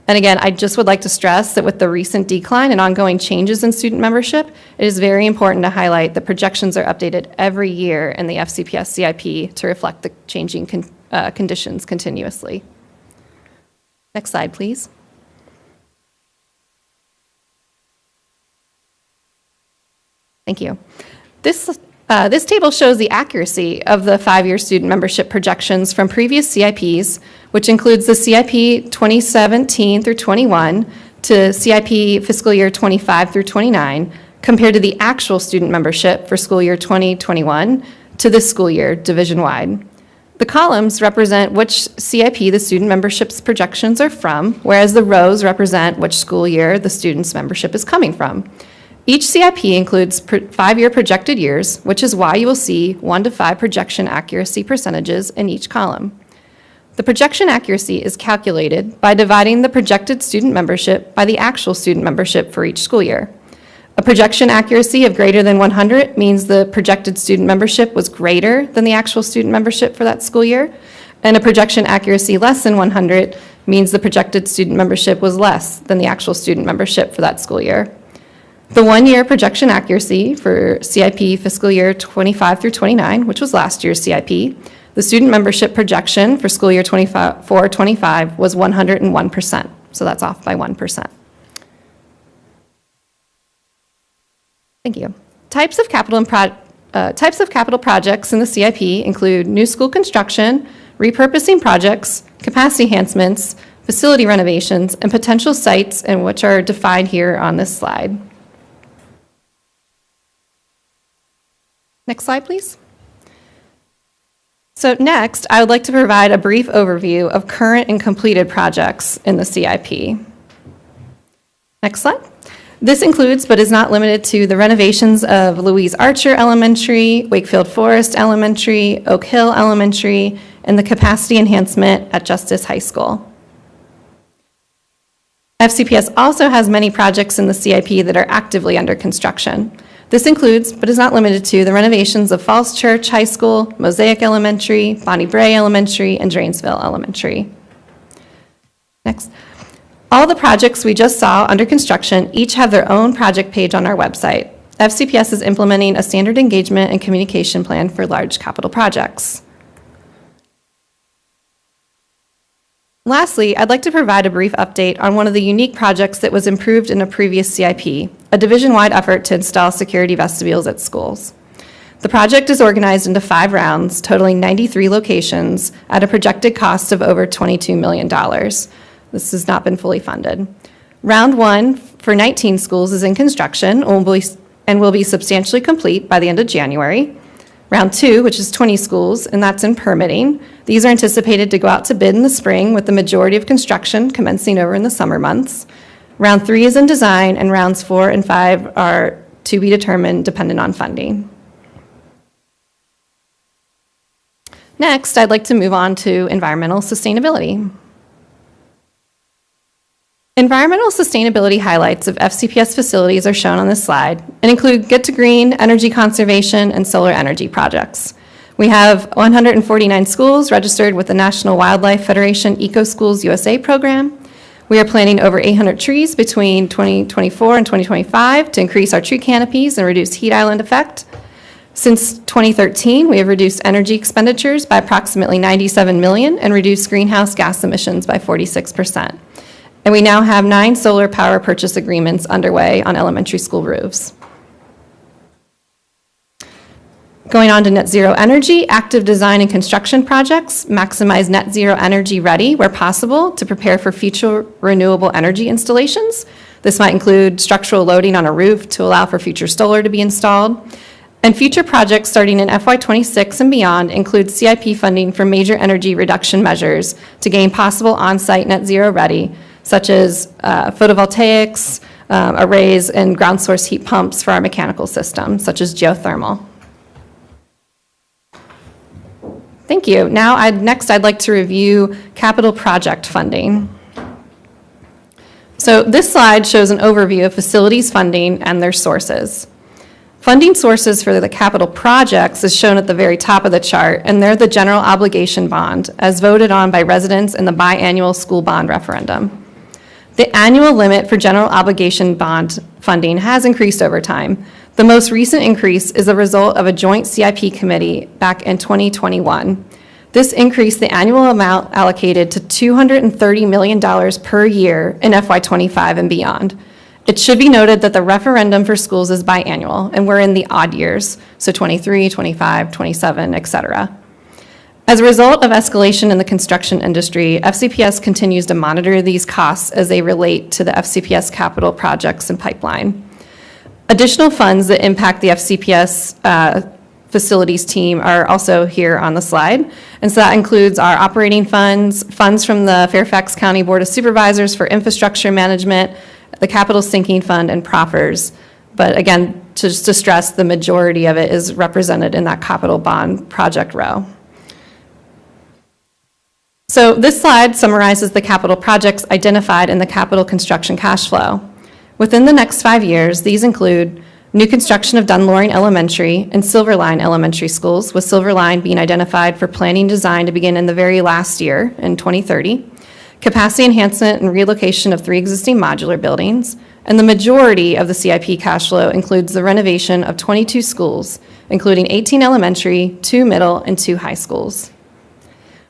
And again, I just would like to stress that with the recent decline and ongoing changes in student membership, it is very important to highlight that projections are updated every year in the FCPS CIP to reflect the changing conditions continuously. Next slide, please. Thank you. This table shows the accuracy of the 5-year student membership projections from previous CIPs, which includes the CIP 2017 through 21 to CIP fiscal year 25 through 29, compared to the actual student membership for school year 2021 to this school year division-wide. The columns represent which CIP the student membership's projections are from, whereas the rows represent which school year the student's membership is coming from. Each CIP includes 5-year projected years, which is why you will see 1 to 5 projection accuracy percentages in each column. The projection accuracy is calculated by dividing the projected student membership by the actual student membership for each school year. A projection accuracy of greater than 100 means the projected student membership was greater than the actual student membership for that school year, and a projection accuracy less than 100 means the projected student membership was less than the actual student membership for that school year. The 1-year projection accuracy for CIP fiscal year 25 through 29, which was last year's CIP, the student membership projection for school year 24-25 was 101%, so that's off by 1%. Thank you. Types of capital projects in the CIP include new school construction, repurposing projects, capacity enhancements, facility renovations, and potential sites, and which are defined here on this slide. Next slide, please. So next, I would like to provide a brief overview of current and completed projects in the CIP. Next slide. This includes, but is not limited to, the renovations of Louise Archer Elementary, Wakefield Forest Elementary, Oak Hill Elementary, and the capacity enhancement at Justice High School. FCPS also has many projects in the CIP that are actively under construction. This includes, but is not limited to, the renovations of Falls Church High School, Mosaic Elementary, Bonnie Bray Elementary, and Drainsville Elementary. Next. All the projects we just saw under construction each have their own project page on our website. FCPS is implementing a standard engagement and communication plan for large capital projects. Lastly, I'd like to provide a brief update on one of the unique projects that was improved in a previous CIP, a division-wide effort to install security vestibules at schools. The project is organized into 5 rounds, totaling 93 locations at a projected cost of over $22 million. This has not been fully funded. Round 1 for 19 schools is in construction and will be substantially complete by the end of January. Round 2, which is 20 schools, and that's in permitting. These are anticipated to go out to bid in the spring, with the majority of construction commencing over in the summer months. Round 3 is in design, and rounds 4 and 5 are to be determined dependent on funding. Next, I'd like to move on to environmental sustainability. Environmental sustainability highlights of FCPS facilities are shown on this slide and include Get to Green, energy conservation, and solar energy projects. We have 149 schools registered with the National Wildlife Federation Eco Schools USA program. We are planting over 800 trees between 2024 and 2025 to increase our tree canopies and reduce heat island effect. Since 2013, we have reduced energy expenditures by approximately $97 million and reduced greenhouse gas emissions by 46%. And we now have 9 solar power purchase agreements underway on elementary school roofs. Going on to net zero energy, active design and construction projects maximize net zero energy ready where possible to prepare for future renewable energy installations. This might include structural loading on a roof to allow for future solar to be installed. And future projects starting in FY26 and beyond include CIP funding for major energy reduction measures to gain possible on-site net zero ready, such as photovoltaics, arrays, and ground source heat pumps for our mechanical systems, such as geothermal. Thank you. Now, next I'd like to review capital project funding. So this slide shows an overview of facilities funding and their sources. Funding sources for the capital projects is shown at the very top of the chart, and they're the general obligation bond as voted on by residents in the biannual school bond referendum. The annual limit for general obligation bond funding has increased over time. The most recent increase is a result of a joint CIP committee back in 2021. This increased the annual amount allocated to $230 million per year in FY25 and beyond. It should be noted that the referendum for schools is biannual, and we're in the odd years, so 23, 25, 27, et cetera. As a result of escalation in the construction industry, FCPS continues to monitor these costs as they relate to the FCPS capital projects and pipeline. Additional funds that impact the FCPS facilities team are also here on the slide. And so that includes our operating funds, funds from the Fairfax County Board of Supervisors for infrastructure management, the capital sinking fund, and proffers. But again, just to stress, the majority of it is represented in that capital bond project row. So this slide summarizes the capital projects identified in the capital construction cash flow. Within the next 5 years, these include new construction of Dunloring Elementary and Silverline Elementary schools, with Silverline being identified for planning design to begin in the very last year in 2030, capacity enhancement and relocation of 3 existing modular buildings, and the majority of the CIP cash flow includes the renovation of 22 schools, including 18 elementary, 2 middle, and 2 high schools.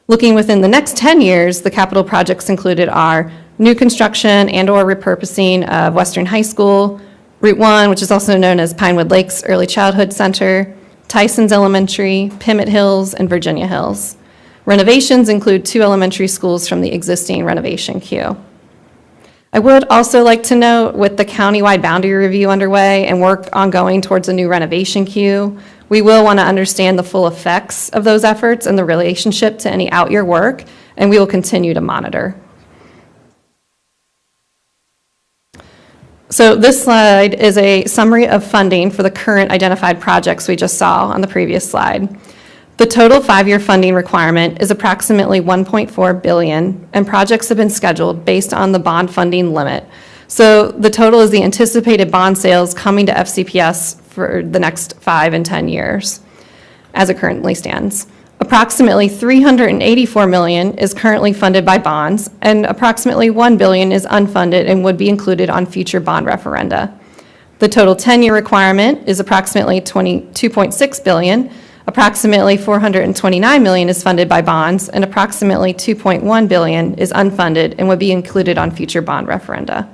Looking within the next 10 years, the capital projects included are new construction and/or repurposing of Western High School, Route 1, which is also known as Pinewood Lakes Early Childhood Center, Tyson's Elementary, Pimmett Hills, and Virginia Hills. Renovations include 2 elementary schools from the existing renovation queue. I would also like to note, with the countywide boundary review underway and work ongoing towards a new renovation queue, we will want to understand the full effects of those efforts and the relationship to any out-year work, and we will continue to monitor. So this slide is a summary of funding for the current identified projects we just saw on the previous slide. The total 5-year funding requirement is approximately $1.4 billion, and projects have been scheduled based on the bond funding limit. So the total is the anticipated bond sales coming to FCPS for the next 5 and 10 years, as it currently stands. Approximately $384 million is currently funded by bonds, and approximately $1 billion is unfunded and would be included on future bond referenda. The total 10-year requirement is approximately $2.6 billion. Approximately $429 million is funded by bonds, and approximately $2.1 billion is unfunded and would be included on future bond referenda.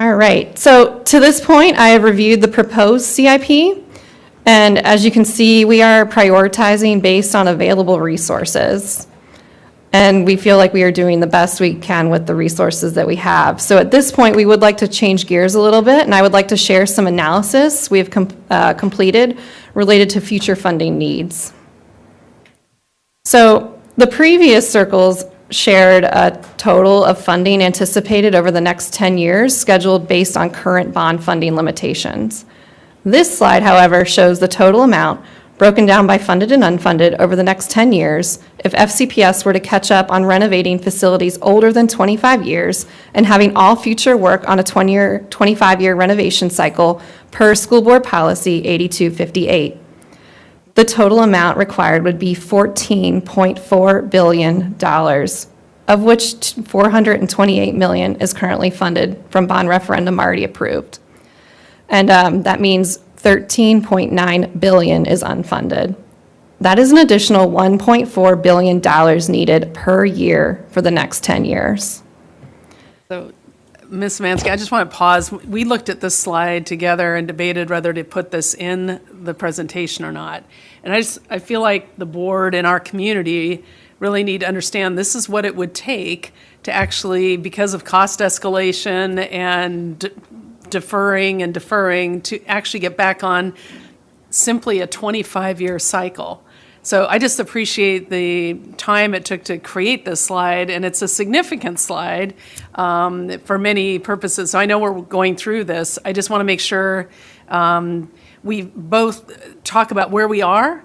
All right, so to this point, I have reviewed the proposed CIP. And as you can see, we are prioritizing based on available resources. And we feel like we are doing the best we can with the resources that we have. So at this point, we would like to change gears a little bit, and I would like to share some analysis we have completed related to future funding needs. So the previous circles shared a total of funding anticipated over the next 10 years, scheduled based on current bond funding limitations. This slide, however, shows the total amount broken down by funded and unfunded over the next 10 years if FCPS were to catch up on renovating facilities older than 25 years and having all future work on a 25-year renovation cycle per School Board Policy 8258. The total amount required would be $14.4 billion, of which $428 million is currently funded from bond referendum already approved. And that means 13.9 billion is unfunded. That is an additional $1.4 billion needed per year for the next 10 years. So, Ms. Mansky, I just want to pause. We looked at this slide together and debated whether to put this in the presentation or not. And I feel like the board and our community really need to understand this is what it would take to actually, because of cost escalation and deferring, to actually get back on simply a 25-year cycle. So I just appreciate the time it took to create this slide, and it's a significant slide for many purposes. So I know we're going through this. I just want to make sure we both talk about where we are,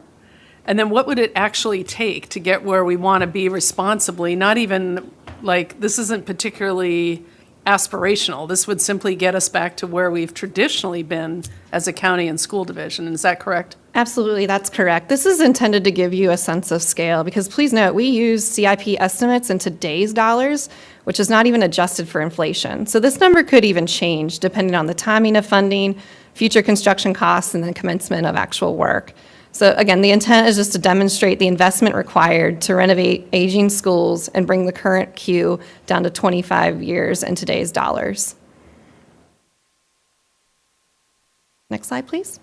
and then what would it actually take to get where we want to be responsibly, not even like, this isn't particularly aspirational. This would simply get us back to where we've traditionally been as a county and school division. Is that correct? Absolutely, that's correct. This is intended to give you a sense of scale, because please note, we use CIP estimates in today's dollars, which is not even adjusted for inflation. So this number could even change depending on the timing of funding, future construction costs, and then commencement of actual work. So again, the intent is just to demonstrate the investment required to renovate aging schools and bring the current queue down to 25 years in today's dollars. Next slide, please.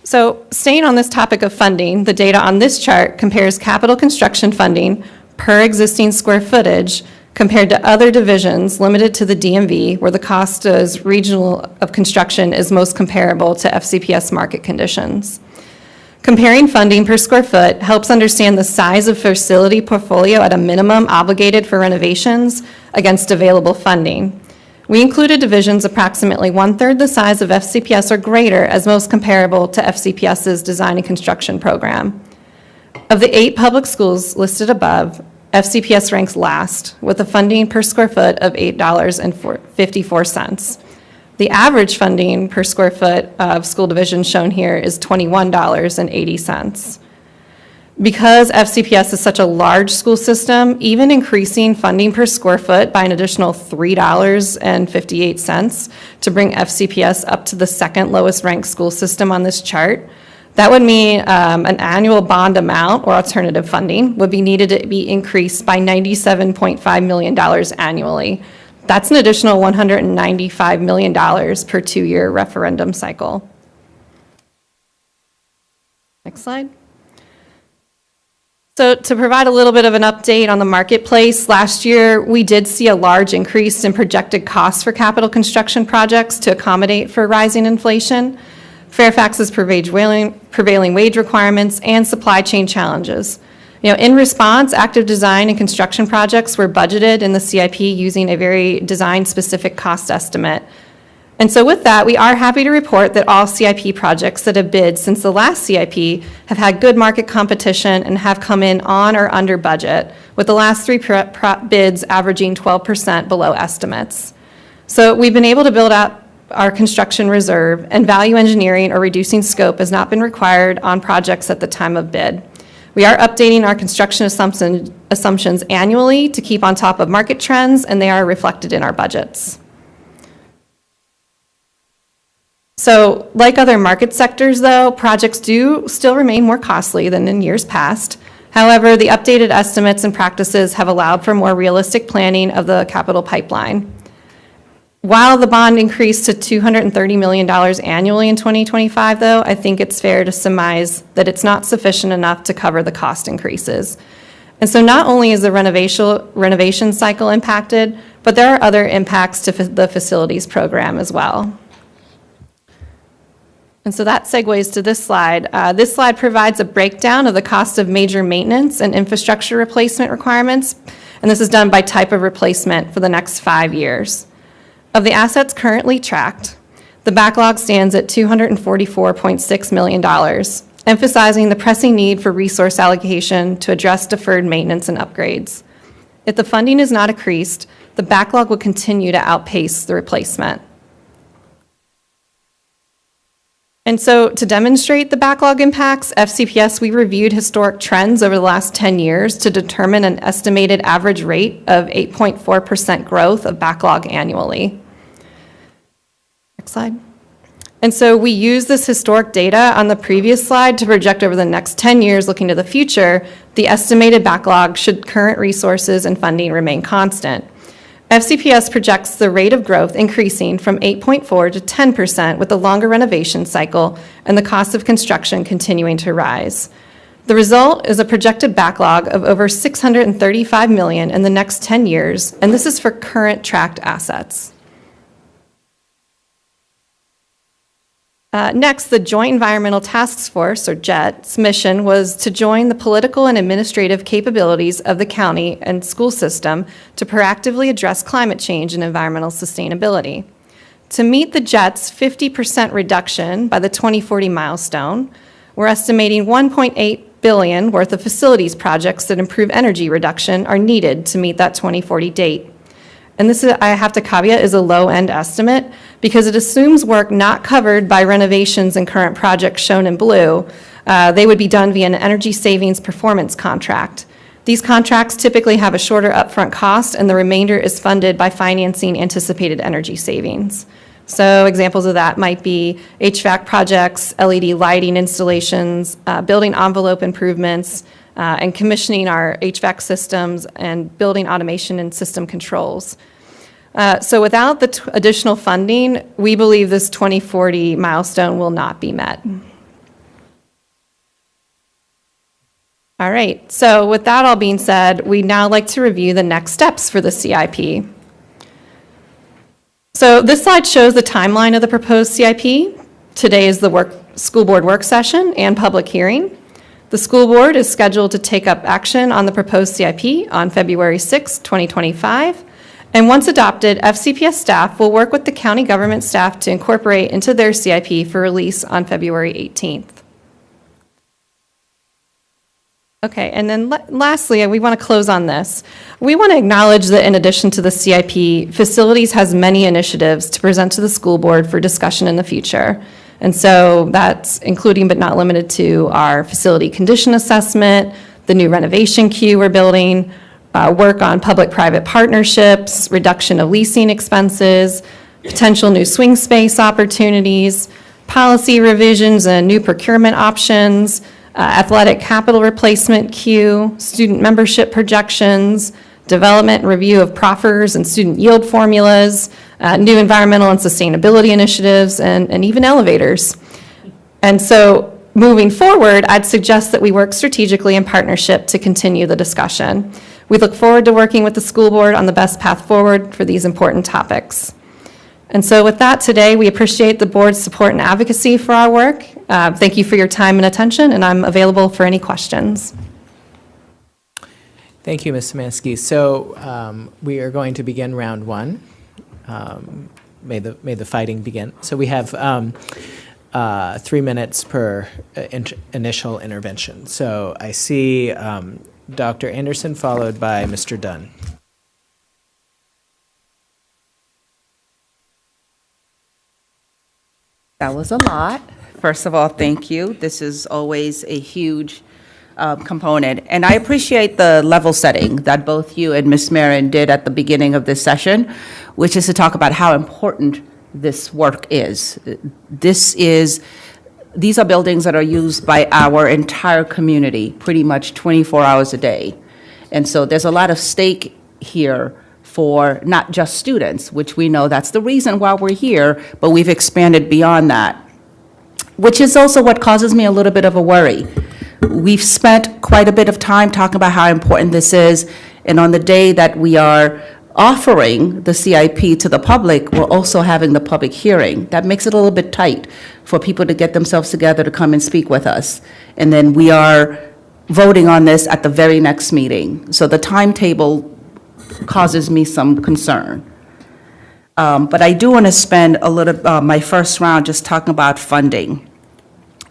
So staying on this topic of funding, the data on this chart compares capital construction funding per existing square footage compared to other divisions limited to the DMV, where the cost as regional of construction is most comparable to FCPS market conditions. Comparing funding per square foot helps understand the size of facility portfolio at a minimum obligated for renovations against available funding. We included divisions approximately 1/3 the size of FCPS or greater as most comparable to FCPS's design and construction program. Of the 8 public schools listed above, FCPS ranks last with a funding per square foot of $8.54. The average funding per square foot of school division shown here is $21.80. Because FCPS is such a large school system, even increasing funding per square foot by an additional $3.58 to bring FCPS up to the second lowest ranked school system on this chart, that would mean an annual bond amount or alternative funding would be needed to be increased by $97.5 million annually. That's an additional $195 million per 2-year referendum cycle. Next slide. So to provide a little bit of an update on the marketplace, last year we did see a large increase in projected costs for capital construction projects to accommodate for rising inflation, Fairfax's prevailing wage requirements, and supply chain challenges. In response, active design and construction projects were budgeted in the CIP using a very design-specific cost estimate. And so with that, we are happy to report that all CIP projects that have bid since the last CIP have had good market competition and have come in on or under budget, with the last 3 bids averaging 12% below estimates. So we've been able to build out our construction reserve, and value engineering or reducing scope has not been required on projects at the time of bid. We are updating our construction assumptions annually to keep on top of market trends, and they are reflected in our budgets. So, like other market sectors, though, projects do still remain more costly than in years past. However, the updated estimates and practices have allowed for more realistic planning of the capital pipeline. While the bond increased to $230 million annually in 2025, though, I think it's fair to surmise that it's not sufficient enough to cover the cost increases. And so not only is the renovation cycle impacted, but there are other impacts to the facilities program as well. And so that segues to this slide. This slide provides a breakdown of the cost of major maintenance and infrastructure replacement requirements, and this is done by type of replacement for the next 5 years. Of the assets currently tracked, the backlog stands at $244.6 million, emphasizing the pressing need for resource allocation to address deferred maintenance and upgrades. If the funding is not increased, the backlog will continue to outpace the replacement. And so to demonstrate the backlog impacts, FCPS, we reviewed historic trends over the last 10 years to determine an estimated average rate of 8.4% growth of backlog annually. Next slide. And so we use this historic data on the previous slide to project over the next 10 years, looking to the future, the estimated backlog should current resources and funding remain constant. FCPS projects the rate of growth increasing from 8.4 to 10% with the longer renovation cycle and the cost of construction continuing to rise. The result is a projected backlog of over $635 million in the next 10 years, and this is for current tracked assets. Next, the Joint Environmental Task Force, or JET's, mission was to join the political and administrative capabilities of the county and school system to proactively address climate change and environmental sustainability. To meet the JET's 50% reduction by the 2040 milestone, we're estimating $1.8 billion worth of facilities projects that improve energy reduction are needed to meet that 2040 date. And this, I have to caveat, is a low-end estimate because it assumes work not covered by renovations and current projects shown in blue. They would be done via an energy savings performance contract. These contracts typically have a shorter upfront cost, and the remainder is funded by financing anticipated energy savings. So examples of that might be HVAC projects, LED lighting installations, building envelope improvements, and commissioning our HVAC systems and building automation and system controls. So without the additional funding, we believe this 2040 milestone will not be met. All right, so with that all being said, we'd now like to review the next steps for the CIP. So this slide shows the timeline of the proposed CIP. Today is the school board work session and public hearing. The school board is scheduled to take up action on the proposed CIP on February 6, 2025. And once adopted, FCPS staff will work with the county government staff to incorporate into their CIP for release on February 18th. Okay, and then lastly, we want to close on this. We want to acknowledge that in addition to the CIP, Facilities has many initiatives to present to the school board for discussion in the future. And so that's including but not limited to our facility condition assessment, the new renovation queue we're building, work on public-private partnerships, reduction of leasing expenses, potential new swing space opportunities, policy revisions and new procurement options, athletic capital replacement queue, student membership projections, development and review of proffers and student yield formulas, new environmental and sustainability initiatives, and even elevators. And so moving forward, I'd suggest that we work strategically in partnership to continue the discussion. We look forward to working with the school board on the best path forward for these important topics. And so with that today, we appreciate the board's support and advocacy for our work. Thank you for your time and attention, and I'm available for any questions. Thank you, Ms. Szymanski. So we are going to begin round one. May the fighting begin. So we have 3 minutes per initial intervention. So I see Dr. Anderson followed by Mr. Dunn. That was a lot. First of all, thank you. This is always a huge component. And I appreciate the level setting that both you and Ms. Marin did at the beginning of this session, which is to talk about how important this work is. These are buildings that are used by our entire community, pretty much 24 hours a day. And so there's a lot of stake here for not just students, which we know that's the reason why we're here, but we've expanded beyond that, which is also what causes me a little bit of a worry. We've spent quite a bit of time talking about how important this is, and on the day that we are offering the CIP to the public, we're also having the public hearing. That makes it a little bit tight for people to get themselves together to come and speak with us. And then we are voting on this at the very next meeting. So the timetable causes me some concern. But I do want to spend a little, my first round just talking about funding.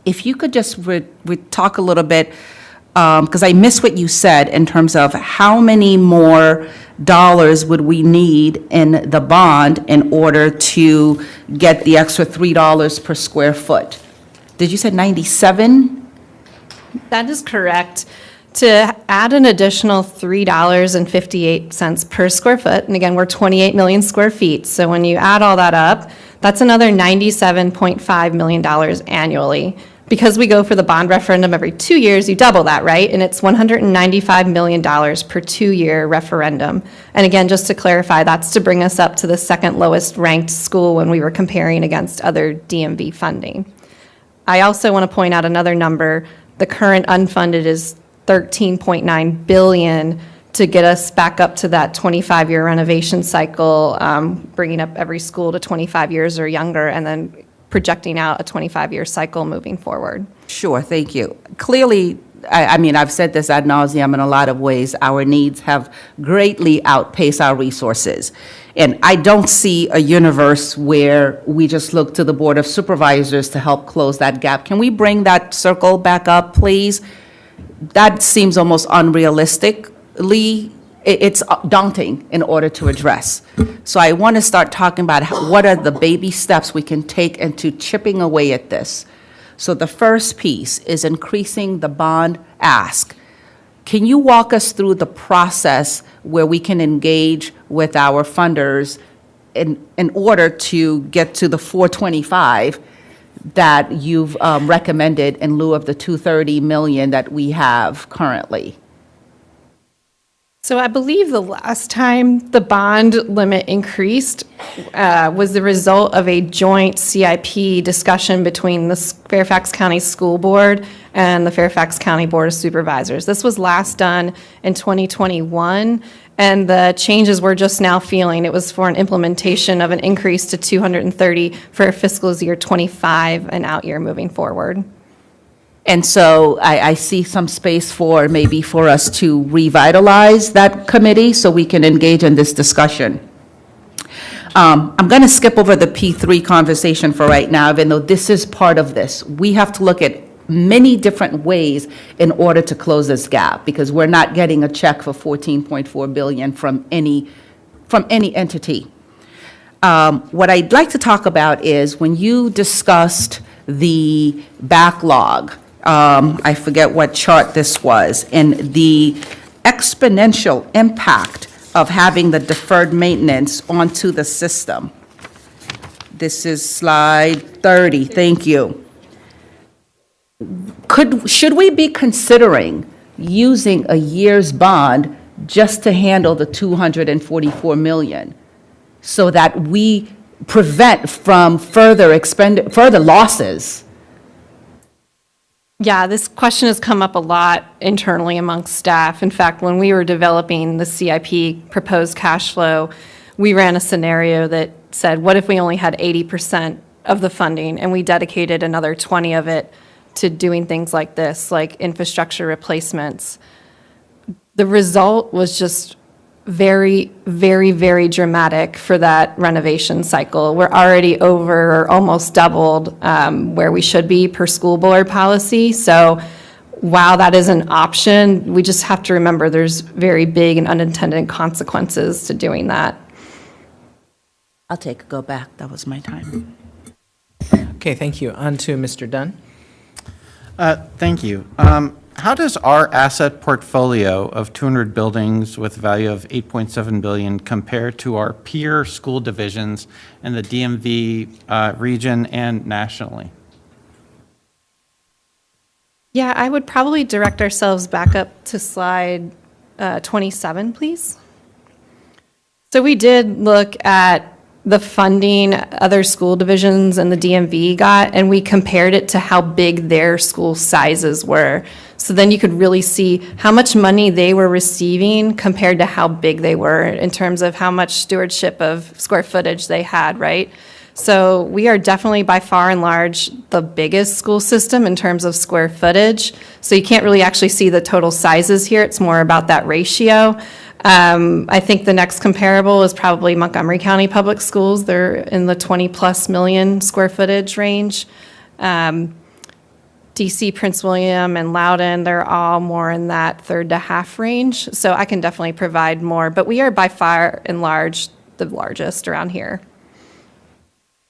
If you could just talk a little bit, because I missed what you said in terms of how many more dollars would we need in the bond in order to get the extra $3 per square foot? Did you say 97? That is correct. To add an additional $3.58 per square foot, and again, we're 28 million square feet, so when you add all that up, That's another $97.5 million annually. Because we go for the bond referendum every 2 years, you double that, right? And it's $195 million per 2-year referendum. And again, just to clarify, that's to bring us up to the second lowest ranked school when we were comparing against other DMV funding. I also want to point out another number. The current unfunded is $13.9 billion to get us back up to that 25-year renovation cycle, bringing up every school to 25 years or younger, and then projecting out a 25-year cycle moving forward. Sure, thank you. Clearly, I mean, I've said this ad nauseum in a lot of ways, our needs have greatly outpaced our resources. And I don't see a universe where we just look to the Board of Supervisors to help close that gap. Can we bring that circle back up, please? That seems almost unrealistically, it's daunting in order to address. So I want to start talking about what are the baby steps we can take into chipping away at this. So the first piece is increasing the bond ask. Can you walk us through the process where we can engage with our funders in order to get to the 425 that you've recommended in lieu of the 230 million that we have currently? So I believe the last time the bond limit increased was the result of a joint CIP discussion between the Fairfax County School Board and the Fairfax County Board of Supervisors. This was last done in 2021, and the changes we're just now feeling, it was for an implementation of an increase to 230 for fiscal year 25 and out year moving forward. And so I see some space for maybe for us to revitalize that committee so we can engage in this discussion. I'm going to skip over the P3 conversation for right now, even though this is part of this. We have to look at many different ways in order to close this gap, because we're not getting a check for $14.4 billion from any entity. What I'd like to talk about is when you discussed the backlog, I forget what chart this was, and the exponential impact of having the deferred maintenance onto the system. This is slide 30, thank you. Should we be considering using a year's bond just to handle the 244 million so that we prevent from further losses? Yeah, this question has come up a lot internally amongst staff. In fact, when we were developing the CIP proposed cash flow, we ran a scenario that said, what if we only had 80% of the funding and we dedicated another 20 of it to doing things like this, like infrastructure replacements? The result was just very, very, very dramatic for that renovation cycle. We're already over or almost doubled where we should be per school board policy. So while that is an option, we just have to remember there's very big and unintended consequences to doing that. I'll take a go back. That was my time. Okay, thank you. On to Mr. Dunn. Thank you. How does our asset portfolio of 200 buildings with a value of $8.7 billion compare to our peer school divisions in the DMV region and nationally? Yeah, I would probably direct ourselves back up to slide 27, please. So we did look at the funding other school divisions and the DMV got, and we compared it to how big their school sizes were. So then you could really see how much money they were receiving compared to how big they were in terms of how much stewardship of square footage they had, right? So we are definitely by far and large the biggest school system in terms of square footage. So you can't really actually see the total sizes here. It's more about that ratio. I think the next comparable is probably Montgomery County Public Schools. They're in the 20+ million square footage range. DC, Prince William, and Loudoun, they're all more in that third to half range. So I can definitely provide more, but we are by far and large the largest around here.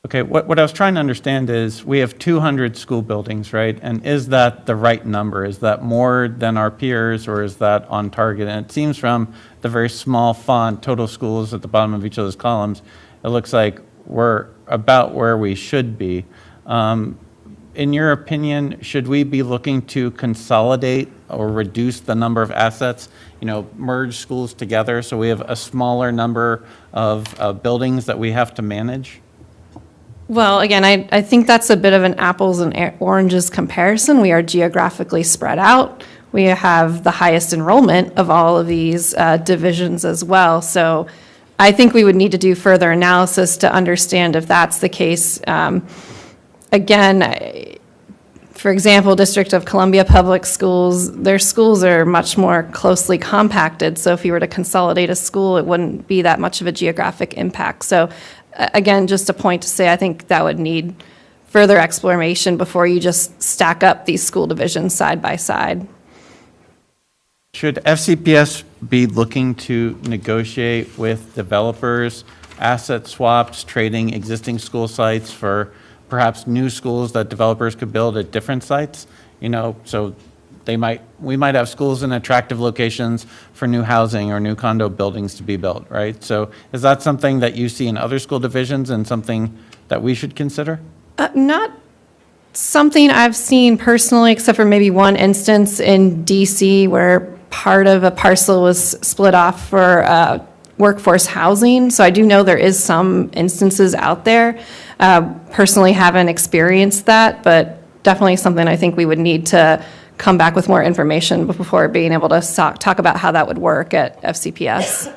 Okay, what I was trying to understand is we have 200 school buildings, right? And is that the right number? Is that more than our peers, or is that on target? And it seems from the very small font, total schools at the bottom of each of those columns, it looks like we're about where we should be. In your opinion, should we be looking to consolidate or reduce the number of assets, merge schools together so we have a smaller number of buildings that we have to manage? Well, again, I think that's a bit of an apples and oranges comparison. We are geographically spread out. We have the highest enrollment of all of these divisions as well. So I think we would need to do further analysis to understand if that's the case. Again, for example, District of Columbia Public Schools, their schools are much more closely compacted. So if you were to consolidate a school, it wouldn't be that much of a geographic impact. So again, just a point to say, I think that would need further exploration before you just stack up these school divisions side by side. Should FCPS be looking to negotiate with developers, asset swaps, trading existing school sites for perhaps new schools that developers could build at different sites? So we might have schools in attractive locations for new housing or new condo buildings to be built, right? So is that something that you see in other school divisions and something that we should consider? Not something I've seen personally, except for maybe one instance in DC where part of a parcel was split off for workforce housing. So I do know there is some instances out there. Personally haven't experienced that, but definitely something I think we would need to come back with more information before being able to talk about how that would work at FCPS.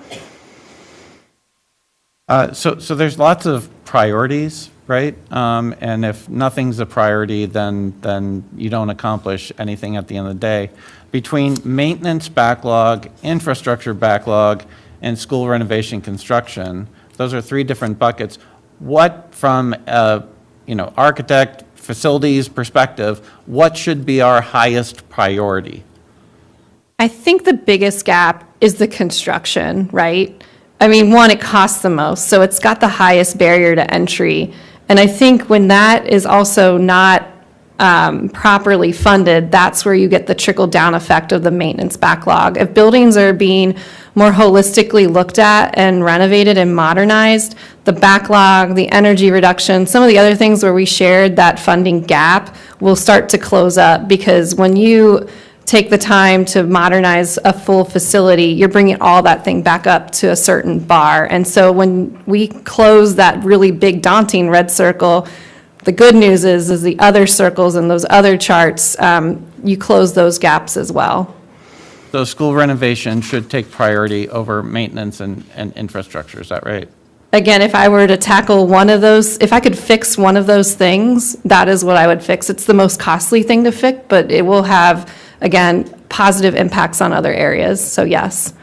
So there's lots of priorities, right? And if nothing's a priority, then you don't accomplish anything at the end of the day. Between maintenance backlog, infrastructure backlog, and school renovation construction, those are three different buckets. What, from architect, facilities perspective, what should be our highest priority? I think the biggest gap is the construction, right? I mean, one, it costs the most, so it's got the highest barrier to entry. And I think when that is also not properly funded, that's where you get the trickle-down effect of the maintenance backlog. If buildings are being more holistically looked at and renovated and modernized, the backlog, the energy reduction, some of the other things where we shared that funding gap will start to close up, because when you take the time to modernize a full facility, you're bringing all that thing back up to a certain bar. And so when we close that really big daunting red circle, the good news is the other circles and those other charts, you close those gaps as well. So school renovation should take priority over maintenance and infrastructure, is that right? Again, if I were to tackle one of those, if I could fix one of those things, that is what I would fix. It's the most costly thing to fix, but it will have, again, positive impacts on other areas, so yes.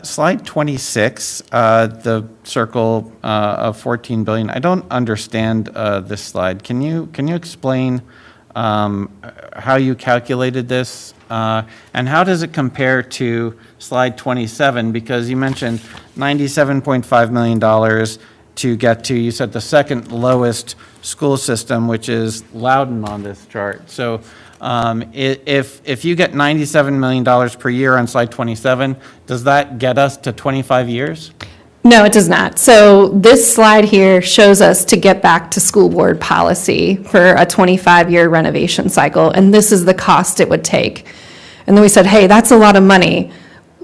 Slide 26, the circle of 14 billion. I don't understand this slide. Can you explain how you calculated this? And how does it compare to slide 27? Because you mentioned $97.5 million to get to, you said, the second lowest school system, which is Loudoun on this chart. So if you get $97 million per year on slide 27, does that get us to 25 years? No, it does not. So this slide here shows us to get back to school board policy for a 25-year renovation cycle, and this is the cost it would take. And then we said, hey, that's a lot of money.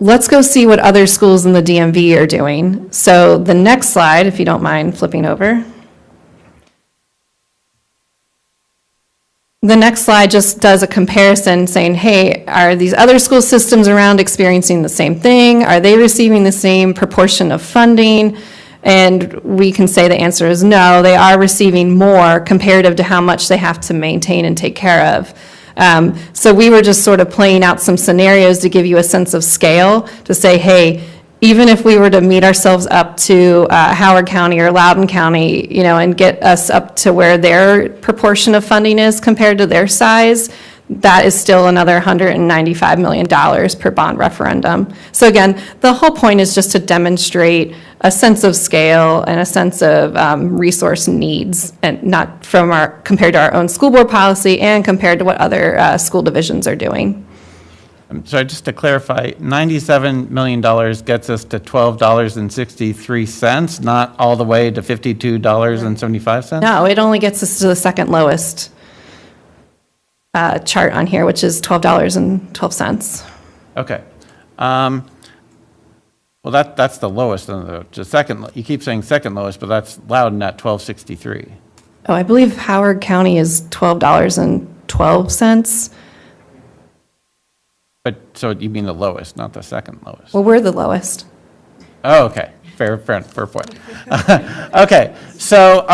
Let's go see what other schools in the DMV are doing. So the next slide, if you don't mind flipping over. The next slide just does a comparison saying, hey, are these other school systems around experiencing the same thing? Are they receiving the same proportion of funding? And we can say the answer is no, they are receiving more comparative to how much they have to maintain and take care of. So we were just sort of playing out some scenarios to give you a sense of scale, to say, hey, even if we were to meet ourselves up to Howard County or Loudoun County, and get us up to where their proportion of funding is compared to their size, that is still another $195 million per bond referendum. So again, the whole point is just to demonstrate a sense of scale and a sense of resource needs, and not compared to our own school board policy and compared to what other school divisions are doing. sorry, just to clarify, $97 million gets us to $12.63, not all the way to $52.75? No, it only gets us to the second lowest chart on here, which is $12.12. Okay. Well, that's the lowest, the second, you keep saying second lowest, but that's Loudon at $12.63. Oh, I believe Howard County is $12.12. But, so you mean the lowest, not the second lowest? Well, we're the lowest. Oh, okay, fair point. Okay, so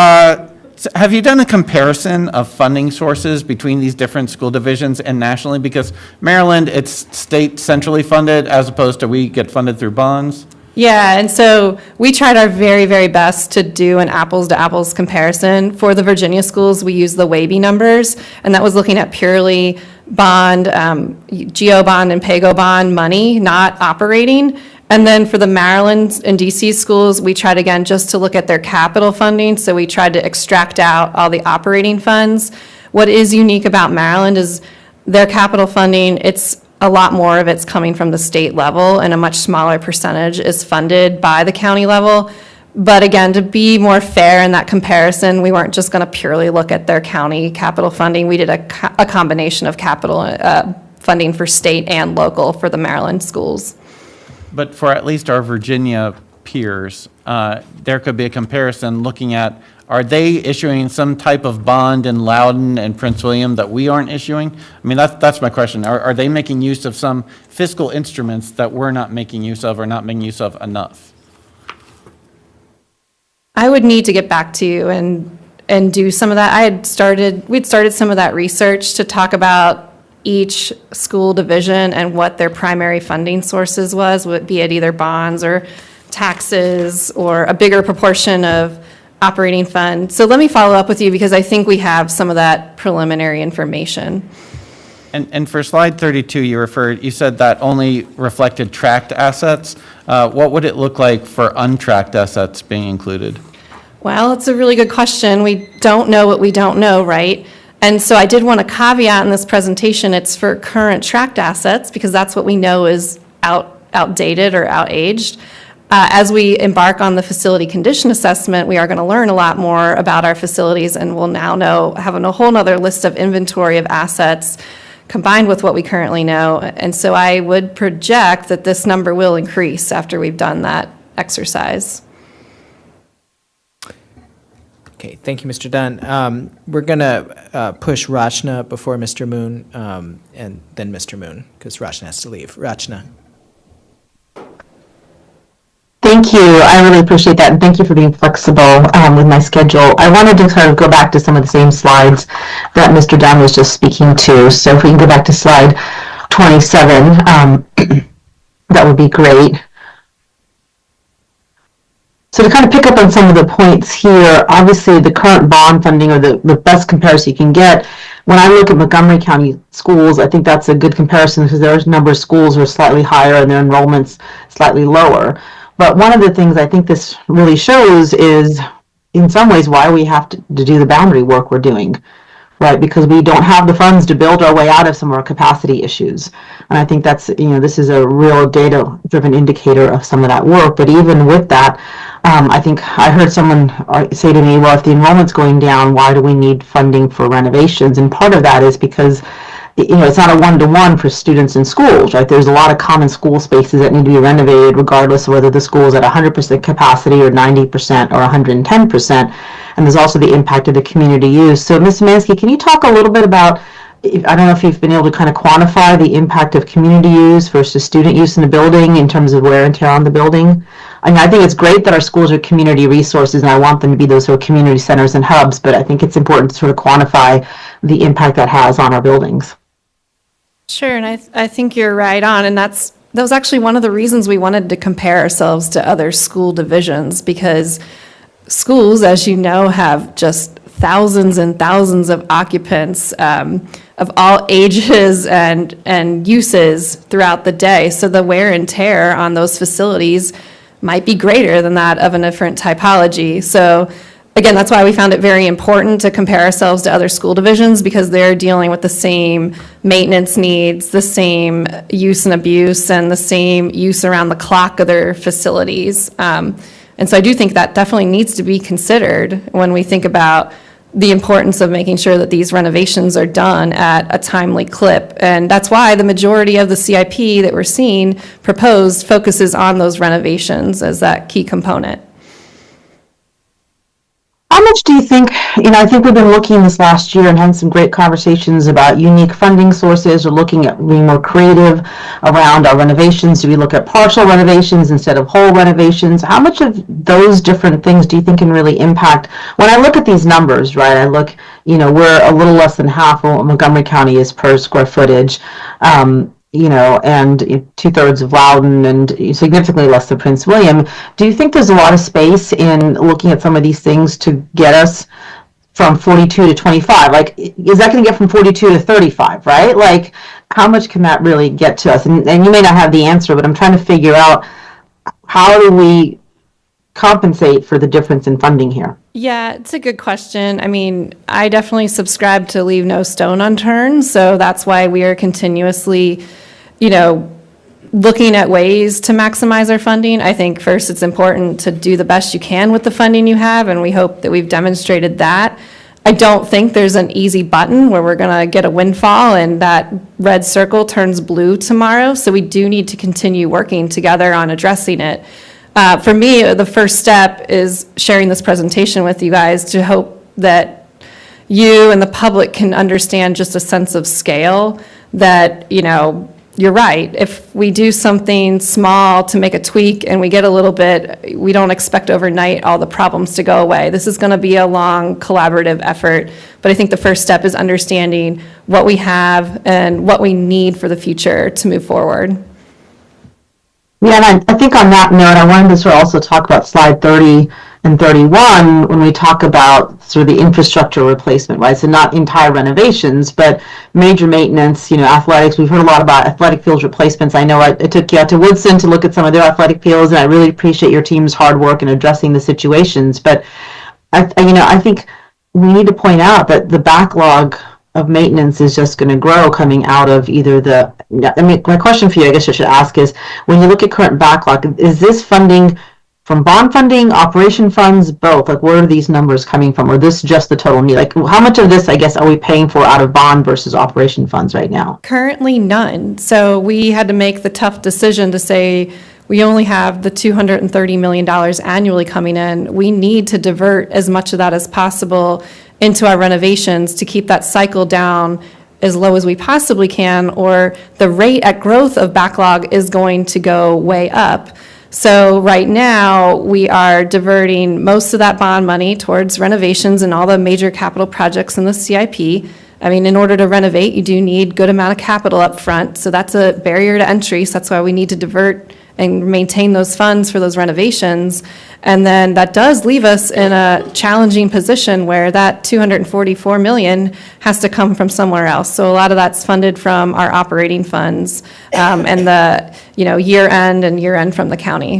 have you done a comparison of funding sources between these different school divisions and nationally? Because Maryland, it's state centrally funded as opposed to we get funded through bonds? Yeah, and so we tried our very, very best to do an apples-to-apples comparison. For the Virginia schools, we used the WABE numbers, and that was looking at purely bond, GO bond and PAYGO bond money, not operating. And then for the Maryland and DC schools, we tried again just to look at their capital funding, so we tried to extract out all the operating funds. What is unique about Maryland is their capital funding, it's a lot more of it's coming from the state level, and a much smaller percentage is funded by the county level. But again, to be more fair in that comparison, we weren't just going to purely look at their county capital funding. We did a combination of capital funding for state and local for the Maryland schools. But for at least our Virginia peers, there could be a comparison looking at, are they issuing some type of bond in Loudoun and Prince William that we aren't issuing? I mean, that's my question. Are they making use of some fiscal instruments that we're not making use of or not making use of enough? I would need to get back to you and do some of that. We'd started some of that research to talk about each school division and what their primary funding sources was, be it either bonds or taxes or a bigger proportion of operating fund. So let me follow up with you because I think we have some of that preliminary information. And for slide 32, you said that only reflected tracked assets. What would it look like for untracked assets being included? Well, it's a really good question. We don't know what we don't know, right? And so I did want to caveat in this presentation, it's for current tracked assets because that's what we know is outdated or outaged. As we embark on the facility condition assessment, we are going to learn a lot more about our facilities, and we'll now have a whole nother list of inventory of assets combined with what we currently know. And so I would project that this number will increase after we've done that exercise. Okay, thank you, Mr. Dunn. We're going to push Rachna before Mr. Moon, and then Mr. Moon, because Rachna has to leave. Rachna. Thank you. I really appreciate that, and thank you for being flexible with my schedule. I wanted to kind of go back to some of the same slides that Mr. Dunn was just speaking to. So if we can go back to slide 27, that would be great. So to kind of pick up on some of the points here, obviously the current bond funding, or the best comparison you can get, when I look at Montgomery County schools, I think that's a good comparison because there's a number of schools are slightly higher and their enrollment's slightly lower. But one of the things I think this really shows is, in some ways, why we have to do the boundary work we're doing, right? Because we don't have the funds to build our way out of some of our capacity issues. And I think that's, this is a real data-driven indicator of some of that work. But even with that, I think I heard someone say to me, well, if the enrollment's going down, why do we need funding for renovations? And part of that is because it's not a one-to-one for students in schools, right? There's a lot of common school spaces that need to be renovated regardless of whether the school is at 100% capacity or 90% or 110%. And there's also the impact of the community use. So Ms. Mansky, can you talk a little bit about, I don't know if you've been able to kind of quantify the impact of community use versus student use in the building in terms of wear and tear on the building? I mean, I think it's great that our schools are community resources, and I want them to be those sort of community centers and hubs, but I think it's important to sort of quantify the impact that has on our buildings. Sure, and I think you're right on, and that was actually one of the reasons we wanted to compare ourselves to other school divisions, because schools, as you know, have just thousands and thousands of occupants of all ages and uses throughout the day. So the wear and tear on those facilities might be greater than that of a different typology. So again, that's why we found it very important to compare ourselves to other school divisions, because they're dealing with the same maintenance needs, the same use and abuse, and the same use around the clock of their facilities. And so I do think that definitely needs to be considered when we think about the importance of making sure that these renovations are done at a timely clip. And that's why the majority of the CIP that we're seeing proposed focuses on those renovations as that key component. How much do you think, I think we've been looking this last year and had some great conversations about unique funding sources, or looking at being more creative around our renovations. Do we look at partial renovations instead of whole renovations? How much of those different things do you think can really impact? When I look at these numbers, right, I look, we're a little less than half of what Montgomery County is per square footage. And 2/3 of Loudoun, and significantly less than Prince William. Do you think there's a lot of space in looking at some of these things to get us from 42 to 25? Like, is that going to get from 42 to 35, right? Like, how much can that really get to us? And you may not have the answer, but I'm trying to figure out, how do we compensate for the difference in funding here? Yeah, it's a good question. I mean, I definitely subscribe to leave no stone unturned, so that's why we are continuously, looking at ways to maximize our funding. I think first it's important to do the best you can with the funding you have, and we hope that we've demonstrated that. I don't think there's an easy button where we're going to get a windfall and that red circle turns blue tomorrow, so we do need to continue working together on addressing it. For me, the first step is sharing this presentation with you guys to hope that you and the public can understand just a sense of scale, that, you're right. If we do something small to make a tweak and we get a little bit, we don't expect overnight all the problems to go away. This is going to be a long collaborative effort, but I think the first step is understanding what we have and what we need for the future to move forward. Yeah, and I think on that note, I wanted to also talk about slide 30 and 31 when we talk about sort of the infrastructure replacement, right? So not entire renovations, but major maintenance, athletics. We've heard a lot about athletic fields replacements. I know I took you out to Woodson to look at some of their athletic fields, and I really appreciate your team's hard work in addressing the situations. But I think we need to point out that the backlog of maintenance is just going to grow coming out of either my question for you, I guess I should ask, is when you look at current backlog, is this funding from bond funding, operation funds, both? Like, where are these numbers coming from? Or this just the total need? Like, how much of this, I guess, are we paying for out of bond versus operation funds right now? Currently none. So we had to make the tough decision to say, we only have the $230 million annually coming in. We need to divert as much of that as possible into our renovations to keep that cycle down as low as we possibly can, or the rate at growth of backlog is going to go way up. So right now, we are diverting most of that bond money towards renovations and all the major capital projects in the CIP. I mean, in order to renovate, you do need good amount of capital up front, so that's a barrier to entry, so that's why we need to divert and maintain those funds for those renovations. And then that does leave us in a challenging position where that $244 million has to come from somewhere else. So a lot of that's funded from our operating funds, and the year end from the county.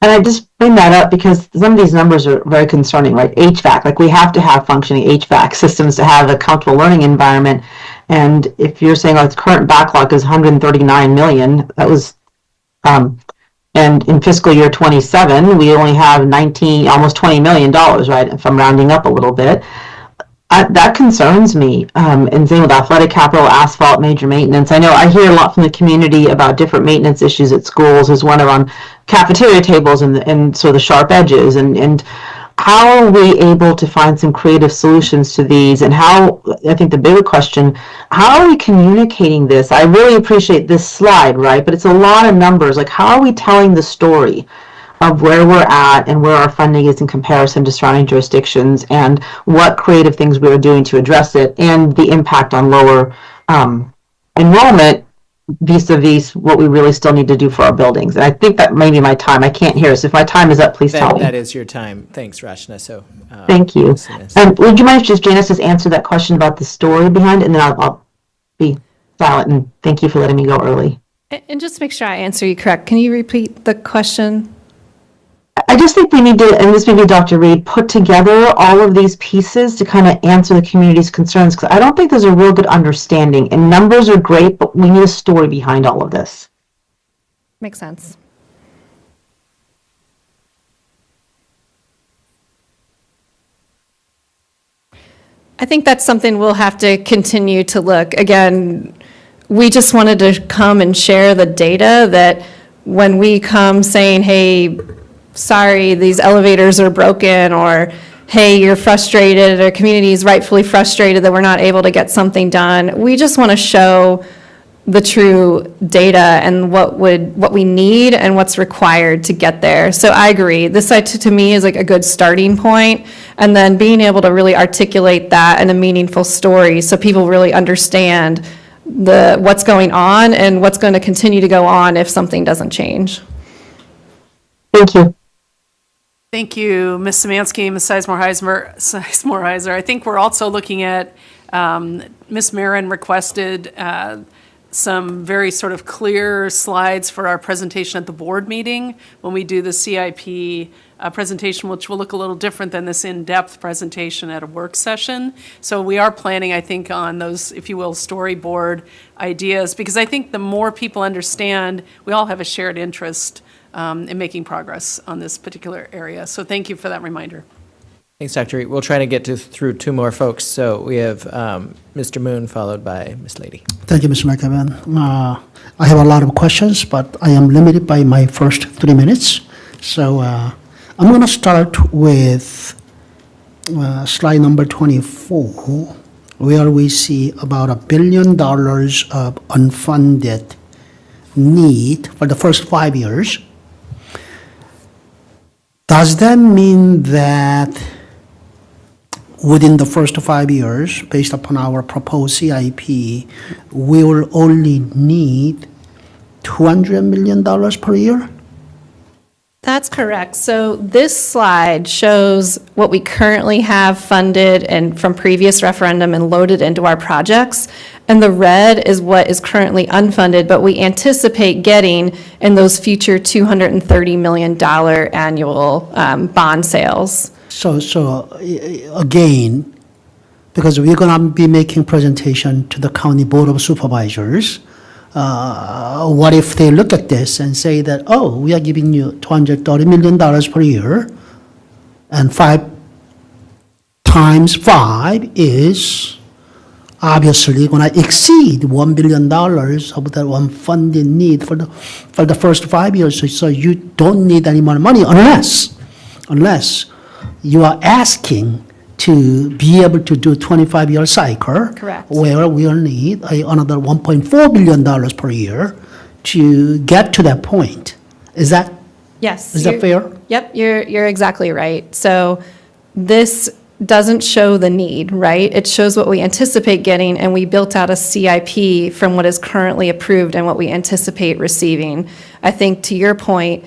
And I just bring that up because some of these numbers are very concerning, right? HVAC, like we have to have functioning HVAC systems to have a comfortable learning environment. And if you're saying its current backlog is $139 million, that was, and in fiscal year 27, we only have almost $20 million, right? If I'm rounding up a little bit. That concerns me. And same with athletic capital, asphalt, major maintenance. I know I hear a lot from the community about different maintenance issues at schools. There's one around cafeteria tables and so the sharp edges. And how are we able to find some creative solutions to these? And how, I think the bigger question, how are we communicating this? I really appreciate this slide, right? But it's a lot of numbers. Like, how are we telling the story of where we're at and where our funding is in comparison to surrounding jurisdictions, and what creative things we are doing to address it, and the impact on lower enrollment vis-a-vis what we really still need to do for our buildings? And I think that may be my time. I can't hear. So if my time is up, please tell me. That is your time. Thanks, Rachna. So thank you. Would you mind if Janice just answer that question about the story behind it, and then I'll be silent, and thank you for letting me go early. And just to make sure I answer you correct, can you repeat the question? I just think we need to, and this may be Dr. Reed, put together all of these pieces to kind of answer the community's concerns, because I don't think there's a real good understanding. And numbers are great, but we need a story behind all of this. Makes sense. I think that's something we'll have to continue to look. Again, we just wanted to come and share the data that when we come saying, hey, sorry, these elevators are broken, or hey, you're frustrated, or community is rightfully frustrated that we're not able to get something done. We just want to show the true data and what we need and what's required to get there. So I agree. This to me is like a good starting point, and then being able to really articulate that in a meaningful story so people really understand what's going on and what's going to continue to go on if something doesn't change. Thank you. Thank you, Ms. Szymanski, Ms. Sizemore-Heiser. I think we're also looking at, Ms. Marin requested some very sort of clear slides for our presentation at the board meeting when we do the CIP presentation, which will look a little different than this in-depth presentation at a work session. So we are planning, I think, on those, if you will, storyboard ideas, because I think the more people understand, we all have a shared interest in making progress on this particular area. So thank you for that reminder. Thanks, Dr. Reed. We'll try to get through two more folks. So we have Mr. Moon followed by Ms. Lady. Thank you, Mr. McEwen. I have a lot of questions, but I am limited by my first 3 minutes. So I'm going to start with slide number 24, where we see about $1 billion of unfunded need for the first 5 years. Does that mean that within the first 5 years, based upon our proposed CIP, we will only need $200 million per year? That's correct. So this slide shows what we currently have funded and from previous referendum and loaded into our projects. And the red is what is currently unfunded, but we anticipate getting in those future $230 million annual bond sales. So again, because we're going to be making presentation to the County Board of Supervisors, what if they look at this and say that, oh, we are giving you $230 million per year, and 5 times 5 is obviously going to exceed $1 billion of the unfunded need for the first 5 years. So you don't need any more money unless you are asking to be able to do a 25-year cycle. Correct. Where we'll need another $1.4 billion per year to get to that point. Is that Yes. Is that fair? Yep, you're exactly right. So this doesn't show the need, right? It shows what we anticipate getting, and we built out a CIP from what is currently approved and what we anticipate receiving. I think to your point,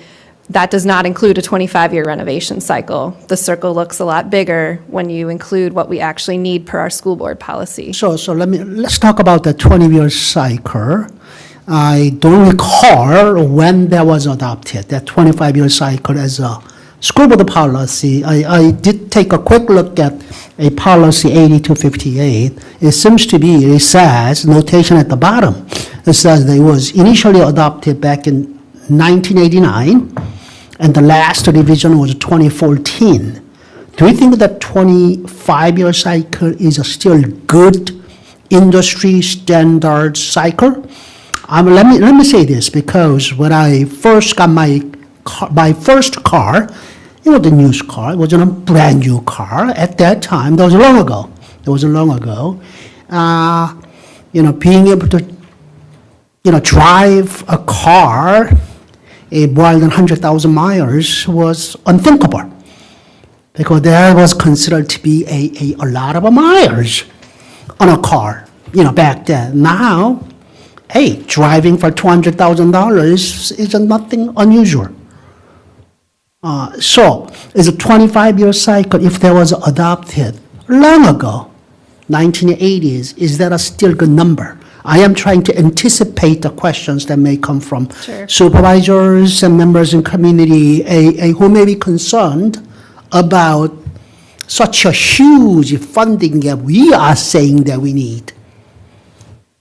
that does not include a 25-year renovation cycle. The circle looks a lot bigger when you include what we actually need per our school board policy. So let's talk about the 20-year cycle. I don't recall when that was adopted, that 25-year cycle as a school board policy. I did take a quick look at a policy 8258. It seems to be, it says, notation at the bottom, it says that it was initially adopted back in 1989, and the last revision was 2014. Do you think that 25-year cycle is a still good industry standard cycle? Let me say this, because when I first got my first car, it was a used car. It wasn't a brand new car at that time. That was long ago. Being able to, drive a car more than 100,000 miles was unthinkable, because that was considered to be a lot of miles on a car, back then. Now, hey, driving for $200,000 is nothing unusual. So, is a 25-year cycle, if that was adopted long ago, 1980s, is that a still good number? I am trying to anticipate the questions that may come from Sure. supervisors and members in community who may be concerned about such a huge funding that we are saying that we need.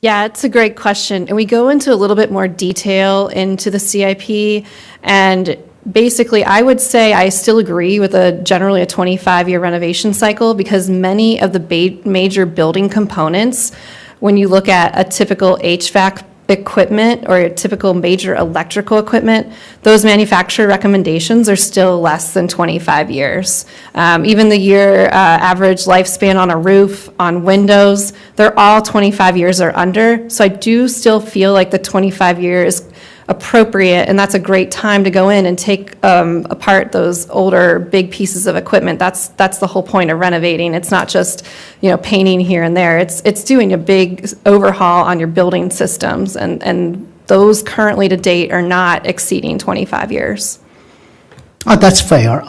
Yeah, it's a great question. And we go into a little bit more detail into the CIP. And basically, I would say I still agree with generally a 25-year renovation cycle, because many of the major building components, when you look at a typical HVAC equipment or a typical major electrical equipment, those manufacturer recommendations are still less than 25 years. Even the year average lifespan on a roof, on windows, they're all 25 years or under. So I do still feel like the 25 year is appropriate, and that's a great time to go in and take apart those older big pieces of equipment. That's the whole point of renovating. It's not just, painting here and there. It's doing a big overhaul on your building systems, and those currently to date are not exceeding 25 years. That's fair.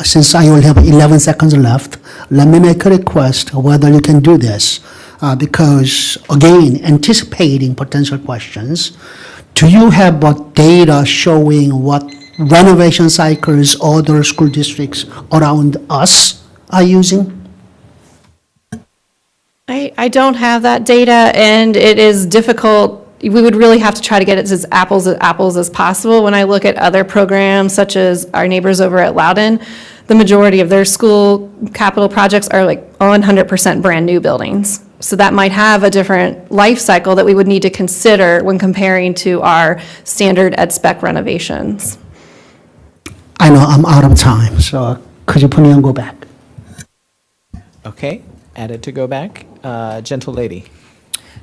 Since I only have 11 seconds left, let me make a request whether you can do this. Because, again, anticipating potential questions, do you have data showing what renovation cycles other school districts around us are using? I don't have that data, and it is difficult. We would really have to try to get it as apples as possible. When I look at other programs, such as our neighbors over at Loudon, the majority of their school capital projects are like 100% brand new buildings. So that might have a different life cycle that we would need to consider when comparing to our standard ed spec renovations. I know I'm out of time, so could you put me on go back? Okay, added to go back. Gentle lady.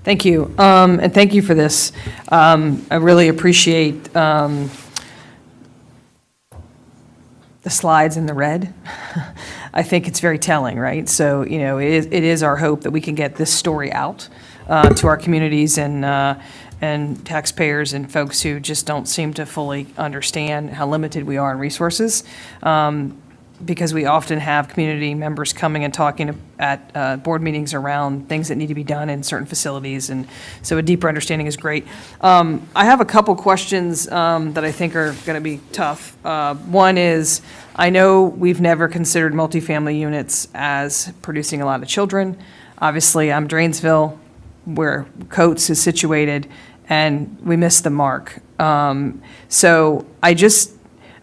Thank you, and thank you for this. I really appreciate the slides in the red. I think it's very telling, right? So, it is our hope that we can get this story out to our communities and taxpayers and folks who just don't seem to fully understand how limited we are in resources. Because we often have community members coming and talking at board meetings around things that need to be done in certain facilities, and so a deeper understanding is great. I have a couple questions that I think are going to be tough. One is, I know we've never considered multifamily units as producing a lot of children. Obviously, I'm Drainsville, where Coates is situated, and we missed the mark. So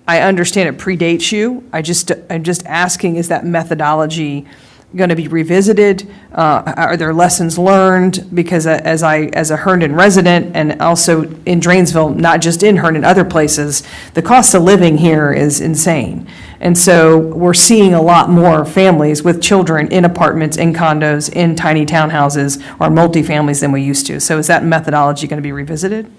I understand it predates you. I'm just asking, is that methodology going to be revisited? Are there lessons learned? Because as a Herndon resident, and also in Drainsville, not just in Herndon, other places, the cost of living here is insane. And so we're seeing a lot more families with children in apartments, in condos, in tiny townhouses, or multifamilies than we used to. So is that methodology going to be revisited?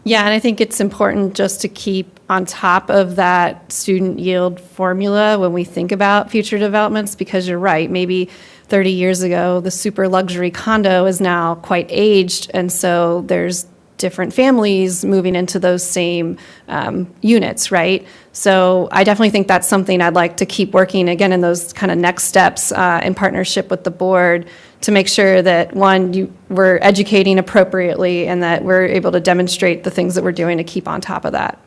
Yeah, and I think it's important just to keep on top of that student yield formula when we think about future developments, because you're right, maybe 30 years ago, the super luxury condo is now quite aged, and so there's different families moving into those same units, right? So I definitely think that's something I'd like to keep working, again, in those kind of next steps in partnership with the board, to make sure that, one, we're educating appropriately, and that we're able to demonstrate the things that we're doing to keep on top of that.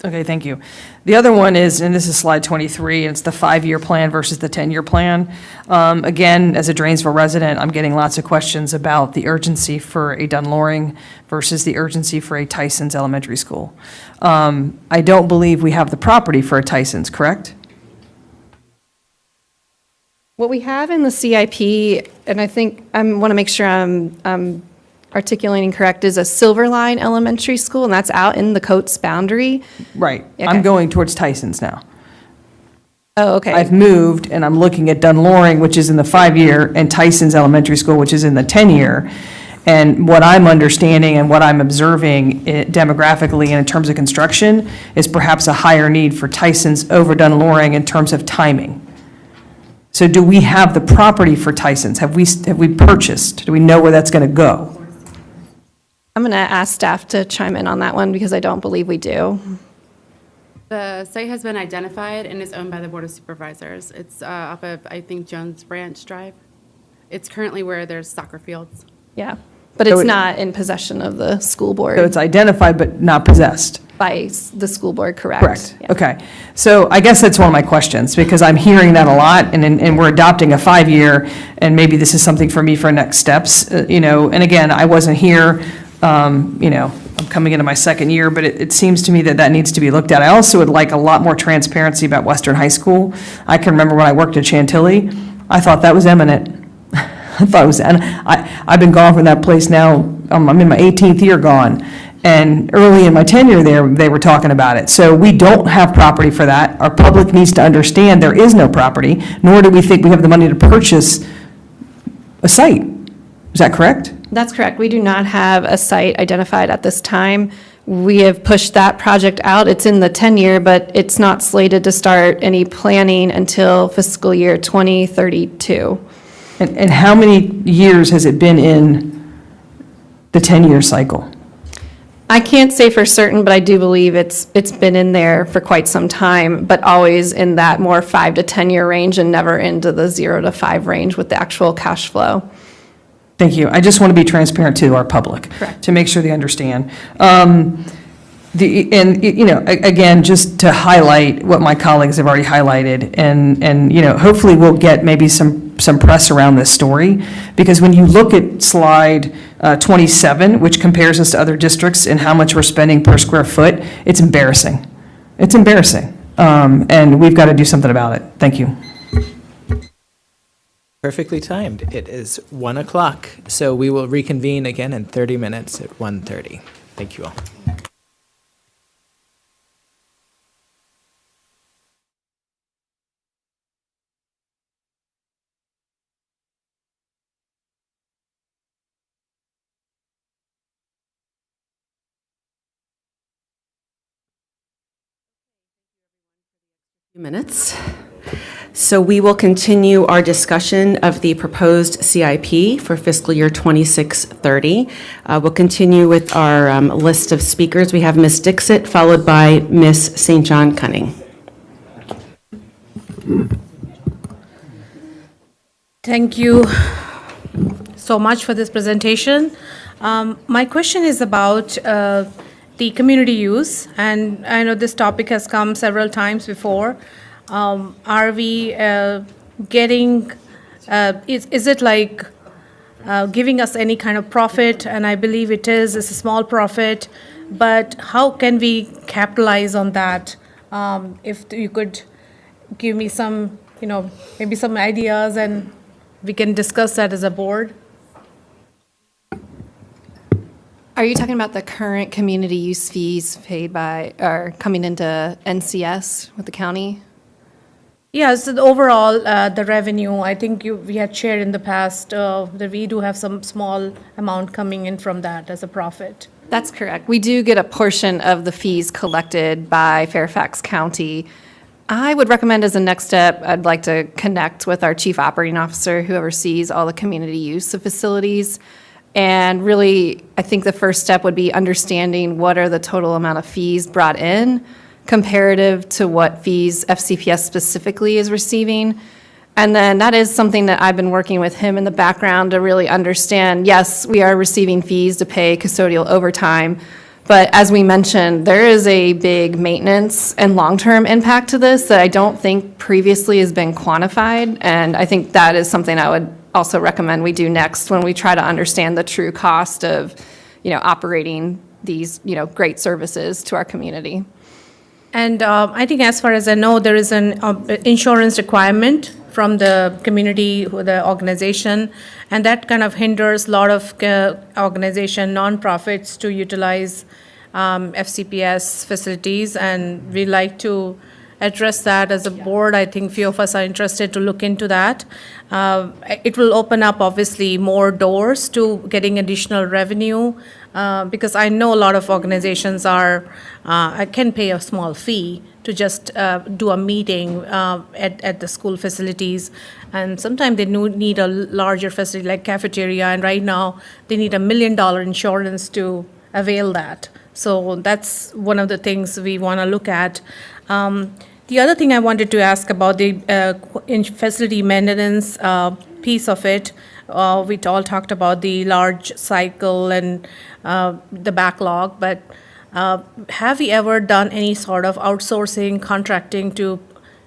Okay, thank you. The other one is, and this is slide 23, and it's the 5-year plan versus the 10-year plan. Again, as a Drainsville resident, I'm getting lots of questions about the urgency for a Dunloring versus the urgency for a Tyson's Elementary School. I don't believe we have the property for a Tyson's, correct? What we have in the CIP, and I think I want to make sure I'm articulating correct, is a Silver Line Elementary School, and that's out in the Coates boundary. Right. Okay. I'm going towards Tyson's now. Oh, okay. I've moved, and I'm looking at Dunloring, which is in the 5-year, and Tyson's Elementary School, which is in the 10-year. And what I'm understanding and what I'm observing demographically and in terms of construction is perhaps a higher need for Tyson's over Dunloring in terms of timing. So do we have the property for Tyson's? Have we purchased? Do we know where that's going to go? I'm going to ask staff to chime in on that one, because I don't believe we do. The site has been identified and is owned by the Board of Supervisors. It's off of, I think, Jones Branch Drive. It's currently where there's soccer fields. Yeah. But So it's it- not in possession of the school board. So it's identified but not possessed? By the school board, correct? Correct, Yeah. okay. So I guess that's one of my questions, because I'm hearing that a lot, and we're adopting a 5-year, and maybe this is something for me for next steps, and again, I wasn't here, I'm coming into my second year, but it seems to me that needs to be looked at. I also would like a lot more transparency about Western High School. I can remember when I worked at Chantilly, I thought that was eminent. I thought it was, and I've been gone from that place now, I'm in my 18th year gone. And early in my tenure there, they were talking about it. So we don't have property for that. Our public needs to understand there is no property, nor do we think we have the money to purchase a site. Is that correct? That's correct. We do not have a site identified at this time. We have pushed that project out. It's in the 10-year, but it's not slated to start any planning until fiscal year 2032. And how many years has it been in the 10-year cycle? I can't say for certain, but I do believe it's been in there for quite some time, but always in that more 5 to 10-year range and never into the 0 to 5 range with the actual cash flow. Thank you. I just want to be transparent to our public. Correct. To make sure they understand. Again, just to highlight what my colleagues have already highlighted, and hopefully we'll get maybe some press around this story, because when you look at slide 27, which compares us to other districts and how much we're spending per square foot, it's embarrassing. It's embarrassing. And we've got to do something about it. Thank you. Perfectly timed. It is 1 o'clock, so we will reconvene again in 30 minutes at 1:30. Thank you all. Minutes. So we will continue our discussion of the proposed CIP for fiscal year 26-30. We'll continue with our list of speakers. We have Ms. Dixit, followed by Ms. St. John Cunning. Thank you so much for this presentation. My question is about the community use, and I know this topic has come several times before. Are we getting, is it like giving us any kind of profit? And I believe it is, it's a small profit, but how can we capitalize on that? If you could give me some, maybe some ideas, and we can discuss that as a board. Are you talking about the current community use fees paid by, or coming into NCS with the county? Yeah, so the overall, the revenue, I think we had shared in the past, that we do have some small amount coming in from that as a profit. That's correct. We do get a portion of the fees collected by Fairfax County. I would recommend as a next step, I'd like to connect with our chief operating officer who oversees all the community use of facilities. And really, I think the first step would be understanding what are the total amount of fees brought in comparative to what fees FCPS specifically is receiving. And then that is something that I've been working with him in the background to really understand, yes, we are receiving fees to pay custodial overtime, but as we mentioned, there is a big maintenance and long-term impact to this that I don't think previously has been quantified, and I think that is something I would also recommend we do next when we try to understand the true cost of, operating these, great services to our community. And I think as far as I know, there is an insurance requirement from the community, the organization, and that kind of hinders a lot of organization, nonprofits to utilize FCPS facilities, and we like to address that as a board. I think few of us are interested to look into that. It will open up, obviously, more doors to getting additional revenue, because I know a lot of organizations can pay a small fee to just do a meeting at the school facilities, and sometimes they need a larger facility like cafeteria, and right now they need $1 million insurance to avail that. So that's one of the things we want to look at. The other thing I wanted to ask about the facility maintenance piece of it, we all talked about the large cycle and the backlog, but have we ever done any sort of outsourcing, contracting to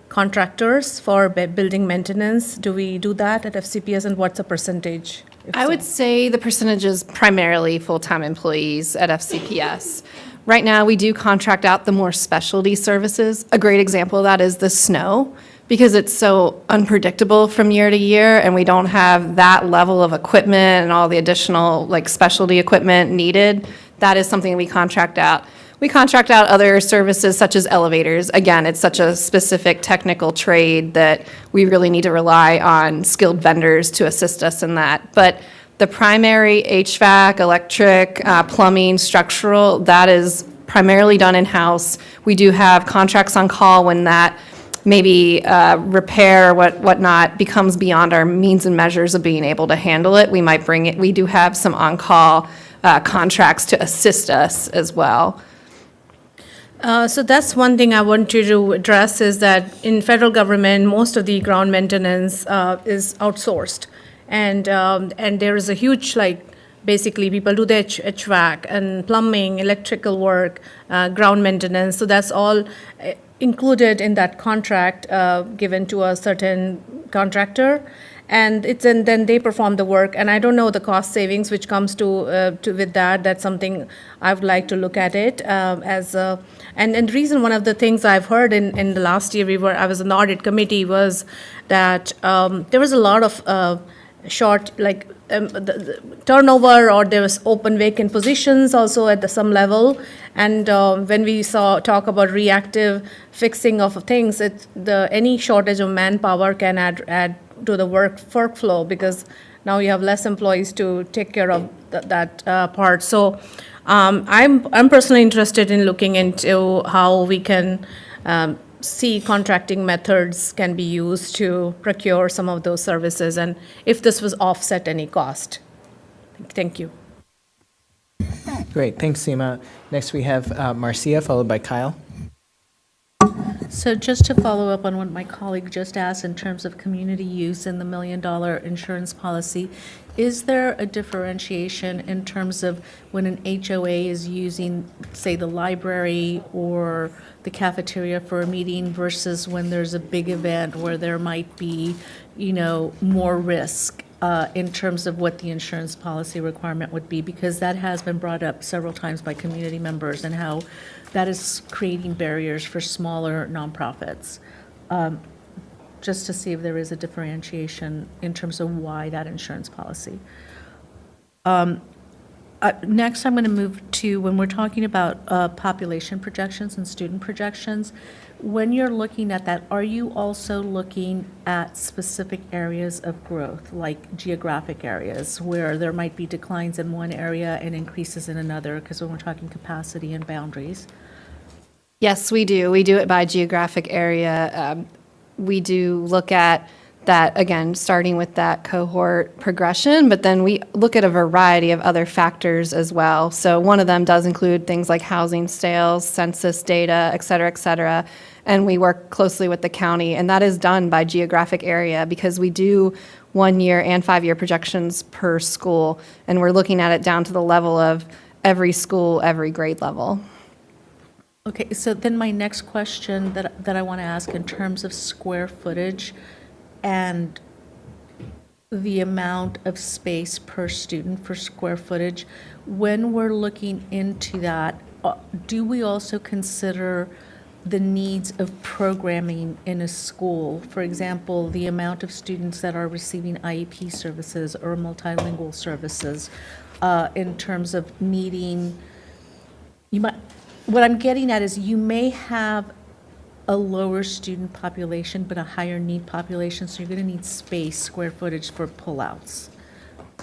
contractors for building maintenance? Do we do that at FCPS, and what's the percentage? I would say the percentage is primarily full-time employees at FCPS. Right now, we do contract out the more specialty services. A great example of that is the snow, because it's so unpredictable from year to year, and we don't have that level of equipment and all the additional like specialty equipment needed. That is something we contract out. We contract out other services such as elevators. Again, it's such a specific technical trade that we really need to rely on skilled vendors to assist us in that. But the primary HVAC, electric, plumbing, structural, that is primarily done in-house. We do have contracts on call when that maybe repair, whatnot, becomes beyond our means and measures of being able to handle it. We might bring it, we do have some on-call contracts to assist us as well. So that's one thing I want you to address, is that in federal government, most of the ground maintenance is outsourced. And there is a huge, like, basically people do the HVAC and plumbing, electrical work, ground maintenance. So that's all included in that contract given to a certain contractor. And then they perform the work. And I don't know the cost savings which comes to with that. That's something I would like to look at it as a. And the reason, one of the things I've heard in the last year I was on the audit committee, was that there was a lot of the turnover, or there was open vacant positions also at some level. And when we talk about reactive fixing of things, any shortage of manpower can add to the workflow, because now you have less employees to take care of that part. So I'm personally interested in looking into how we can see contracting methods can be used to procure some of those services, and if this was offset any cost. Thank you. Great, thanks, Seema. Next we have Marcia, followed by Kyle. So just to follow up on what my colleague just asked in terms of community use in the $1 million insurance policy, is there a differentiation in terms of when an HOA is using, say, the library or the cafeteria for a meeting versus when there's a big event where there might be, more risk in terms of what the insurance policy requirement would be? Because that has been brought up several times by community members, and how that is creating barriers for smaller nonprofits. Just to see if there is a differentiation in terms of why that insurance policy. Next, I'm going to move to when we're talking about population projections and student projections. When you're looking at that, are you also looking at specific areas of growth, like geographic areas, where there might be declines in one area and increases in another? Because when we're talking capacity and boundaries. Yes, we do. We do it by geographic area. We do look at that, again, starting with that cohort progression, but then we look at a variety of other factors as well. So one of them does include things like housing sales, census data, et cetera, and we work closely with the county, and that is done by geographic area, because we do 1-year and 5-year projections per school, and we're looking at it down to the level of every school, every grade level. Okay, so then my next question that I want to ask in terms of square footage and the amount of space per student for square footage, when we're looking into that, do we also consider the needs of programming in a school? For example, the amount of students that are receiving IEP services or multilingual services in terms of needing, what I'm getting at is you may have a lower student population, but a higher need population, so you're going to need space, square footage for pullouts.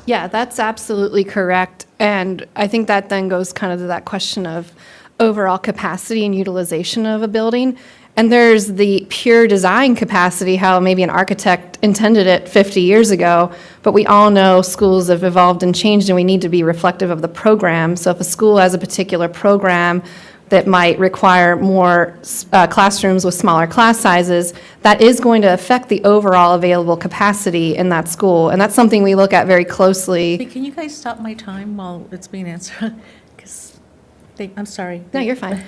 Yeah, that's absolutely correct. And I think that then goes kind of to that question of overall capacity and utilization of a building. And there's the pure design capacity, how maybe an architect intended it 50 years ago, but we all know schools have evolved and changed, and we need to be reflective of the program. So if a school has a particular program that might require more classrooms with smaller class sizes, that is going to affect the overall available capacity in that school. And that's something we look at very closely. Hey, can you guys stop my time while it's being answered? 'Cause I'm sorry. No, you're fine.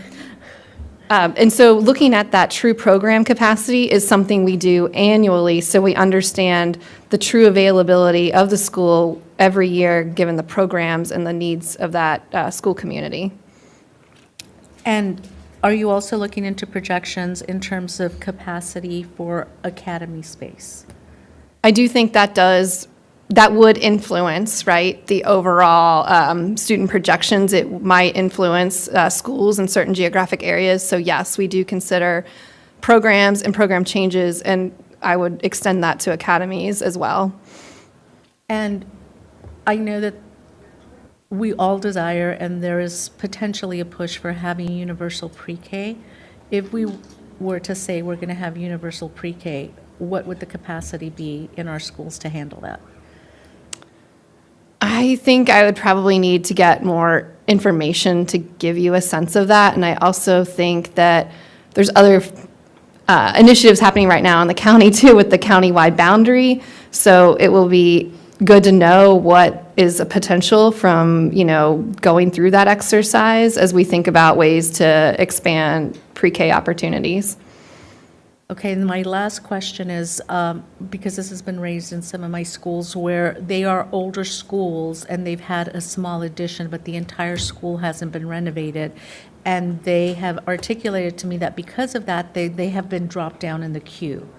And so looking at that true program capacity is something we do annually, so we understand the true availability of the school every year, given the programs and the needs of that school community. And are you also looking into projections in terms of capacity for academy space? I do think that would influence, right, the overall student projections. It might influence schools in certain geographic areas. So yes, we do consider programs and program changes, and I would extend that to academies as well. And I know that we all desire, and there is potentially a push for having universal pre-K. If we were to say we're going to have universal pre-K, what would the capacity be in our schools to handle that? I think I would probably need to get more information to give you a sense of that. And I also think that there's other initiatives happening right now in the county too with the county-wide boundary. So it will be good to know what is a potential from, going through that exercise as we think about ways to expand pre-K opportunities. Okay, and my last question is, because this has been raised in some of my schools where they are older schools and they've had a small addition, but the entire school hasn't been renovated. And they have articulated to me that because of that, they have been dropped down in the queue.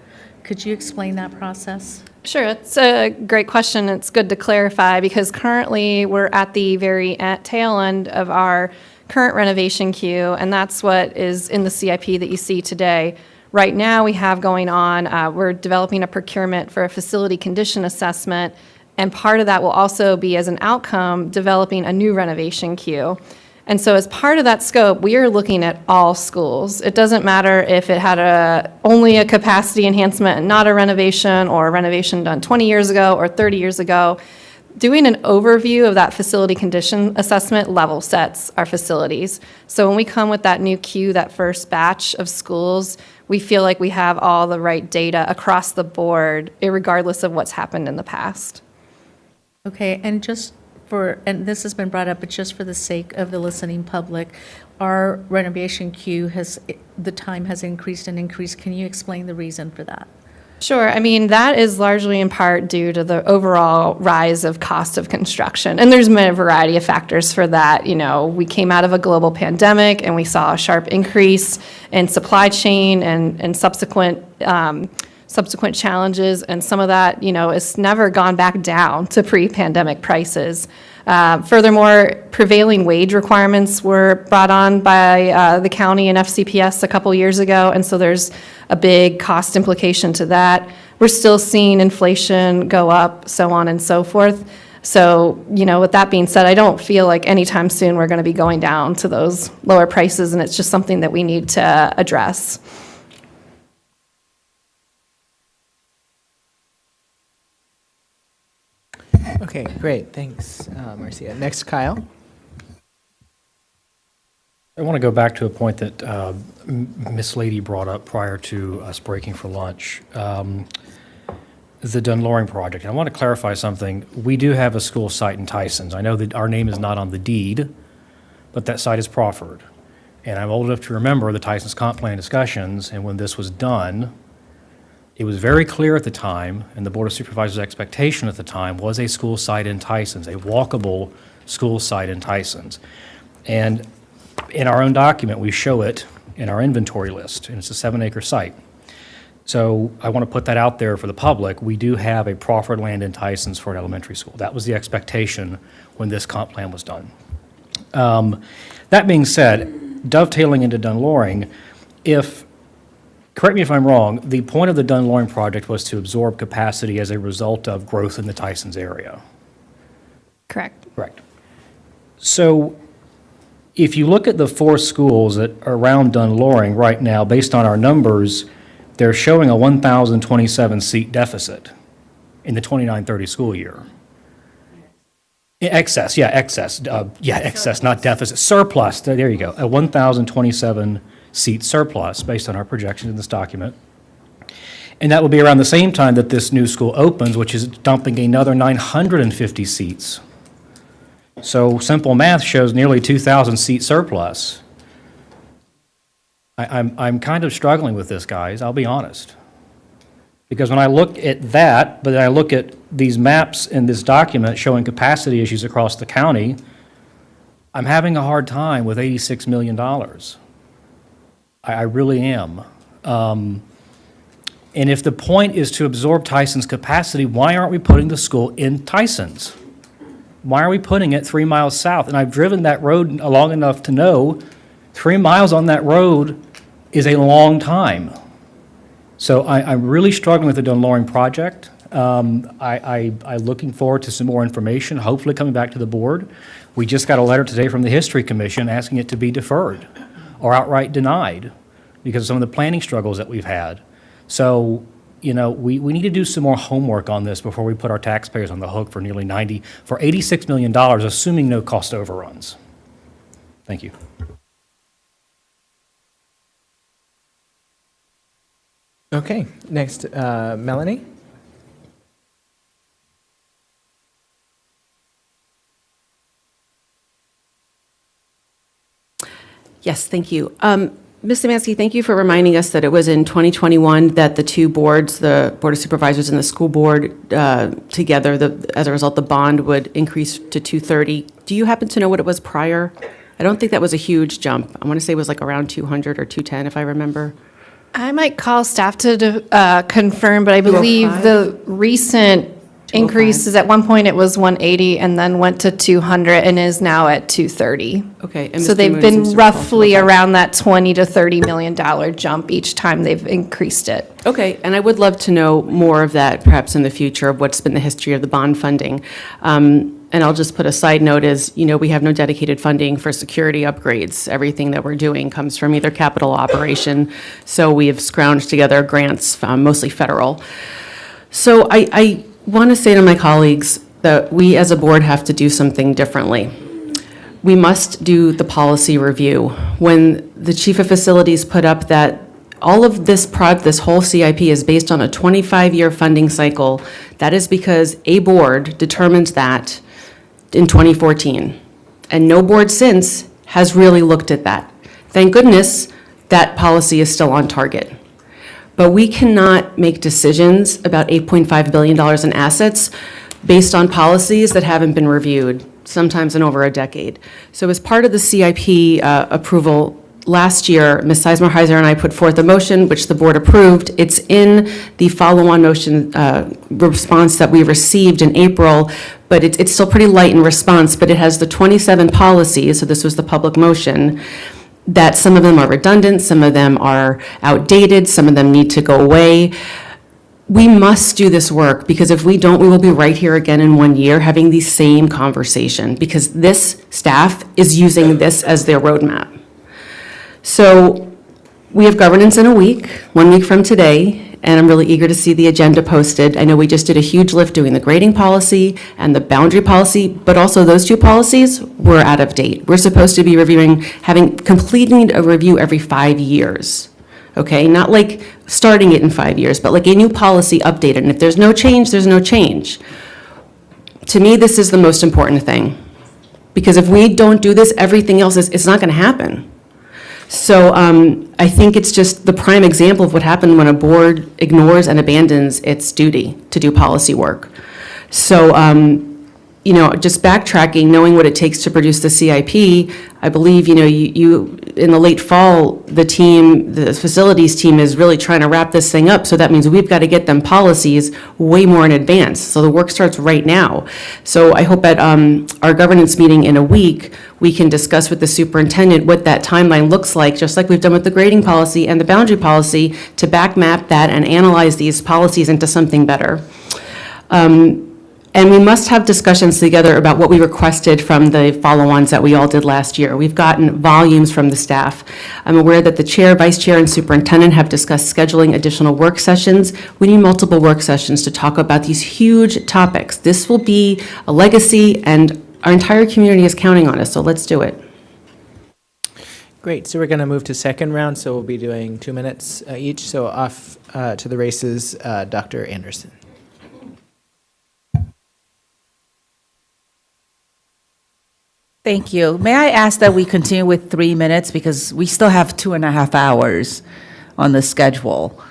Could you explain that process? Sure, it's a great question. It's good to clarify because currently we're at the very tail end of our current renovation queue, and that's what is in the CIP that you see today. Right now, we have going on, we're developing a procurement for a facility condition assessment, and part of that will also be, as an outcome, developing a new renovation queue. And so as part of that scope, we are looking at all schools. It doesn't matter if it had only a capacity enhancement and not a renovation, or a renovation done 20 years ago or 30 years ago. Doing an overview of that facility condition assessment level sets our facilities. So when we come with that new queue, that first batch of schools, we feel like we have all the right data across the board, regardless of what's happened in the past. Okay, and and this has been brought up, but just for the sake of the listening public, our renovation queue the time has increased and increased. Can you explain the reason for that? Sure. I mean, that is largely in part due to the overall rise of cost of construction. And there's been a variety of factors for that. We came out of a global pandemic and we saw a sharp increase in supply chain and subsequent challenges. And some of that, it's never gone back down to pre-pandemic prices. Furthermore, prevailing wage requirements were brought on by the county and FCPS a couple years ago, and so there's a big cost implication to that. We're still seeing inflation go up, so on and so forth. So, with that being said, I don't feel like anytime soon we're going to be going down to those lower prices, and it's just something that we need to address. Okay, great. Thanks, Marcia. Next, Kyle. I want to go back to a point that Miss Lady brought up prior to us breaking for lunch. The Dunloring project. I want to clarify something. We do have a school site in Tysons. I know that our name is not on the deed, but that site is proffered. And I'm old enough to remember the Tysons comp plan discussions, and when this was done, it was very clear at the time, and the Board of Supervisors' expectation at the time was a school site in Tysons, a walkable school site in Tysons. And in our own document, we show it in our inventory list, and it's a 7-acre site. So I want to put that out there for the public. We do have a proffered land in Tysons for an elementary school. That was the expectation when this comp plan was done. That being said, dovetailing into Dunloring, correct me if I'm wrong, the point of the Dunloring project was to absorb capacity as a result of growth in the Tysons area. Correct. Correct. So if you look at the 4 schools that are around Dunloring right now, based on our numbers, they're showing a 1,027 seat deficit in the 29-30 school year. Excess, yeah, excess, excess, not deficit, surplus, there you go, a 1,027 seat surplus based on our projections in this document. And that will be around the same time that this new school opens, which is dumping another 950 seats. So simple math shows nearly 2,000 seat surplus. I'm kind of struggling with this, guys, I'll be honest. Because when I look at that, but then I look at these maps in this document showing capacity issues across the county, I'm having a hard time with $86 million. I really am. And if the point is to absorb Tyson's capacity, why aren't we putting the school in Tyson's? Why are we putting it 3 miles south? And I've driven that road long enough to know 3 miles on that road is a long time. So I'm really struggling with the Dunloring project. I'm looking forward to some more information, hopefully coming back to the board. We just got a letter today from the History Commission asking it to be deferred or outright denied because of some of the planning struggles that we've had. So, you know, we need to do some more homework on this before we put our taxpayers on the hook for nearly $86 million, assuming no cost overruns. Thank you. Okay, next, Melanie? Yes, thank you. Ms. Szymanski, thank you for reminding us that it was in 2021 that the two boards, the Board of Supervisors and the school board, together, as a result, the bond would increase to 230. Do you happen to know what it was prior? I don't think that was a huge jump. I want to say it was like around 200 or 210, if I remember. I might call staff to confirm, but I believe 205? the recent increase is at one point it was 180 and then went to 200 and is now at 230. Okay. And So Mr. they've Moon been seems to roughly recall. around that $20 to $30 million jump each time they've increased it. Okay, and I would love to know more of that, perhaps in the future, of what's been the history of the bond funding. And I'll just put a side note is, you know, we have no dedicated funding for security upgrades. Everything that we're doing comes from either capital operation, so we have scrounged together grants, mostly federal. So I want to say to my colleagues that we as a board have to do something differently. We must do the policy review. When the chief of facilities put up that all of this whole CIP is based on a 25-year funding cycle, that is because a board determined that in 2014. And no board since has really looked at that. Thank goodness that policy is still on target. But we cannot make decisions about $8.5 billion in assets based on policies that haven't been reviewed, sometimes in over a decade. So as part of the CIP approval last year, Ms. Sizemore-Heiser and I put forth a motion, which the board approved. It's in the follow-on motion response that we received in April, but it's still pretty light in response, but it has the 27 policies, so this was the public motion, that some of them are redundant, some of them are outdated, some of them need to go away. We must do this work, because if we don't, we will be right here again in 1 year having the same conversation, because this staff is using this as their roadmap. So we have governance in a week, 1 week from today, and I'm really eager to see the agenda posted. I know we just did a huge lift doing the grading policy and the boundary policy, but also those two policies were out of date. We're supposed to be completing a review every 5 years. Okay, not like starting it in 5 years, but like a new policy updated. And if there's no change, there's no change. To me, this is the most important thing. Because if we don't do this, everything else it's not going to happen. So I think it's just the prime example of what happened when a board ignores and abandons its duty to do policy work. So, you know, just backtracking, knowing what it takes to produce the CIP, I believe, you know, you in the late fall, the facilities team is really trying to wrap this thing up. So that means we've got to get them policies way more in advance. So the work starts right now. So I hope at our governance meeting in a week, we can discuss with the superintendent what that timeline looks like, just like we've done with the grading policy and the boundary policy, to back map that and analyze these policies into something better. And we must have discussions together about what we requested from the follow-ons that we all did last year. We've gotten volumes from the staff. I'm aware that the chair, vice chair, and superintendent have discussed scheduling additional work sessions. We need multiple work sessions to talk about these huge topics. This will be a legacy and our entire community is counting on us, so let's do it. Great, so we're going to move to second round, so we'll be doing 2 minutes each. So off to the races, Dr. Anderson. Thank you. May I ask that we continue with 3 minutes because we still have 2.5 hours on the schedule.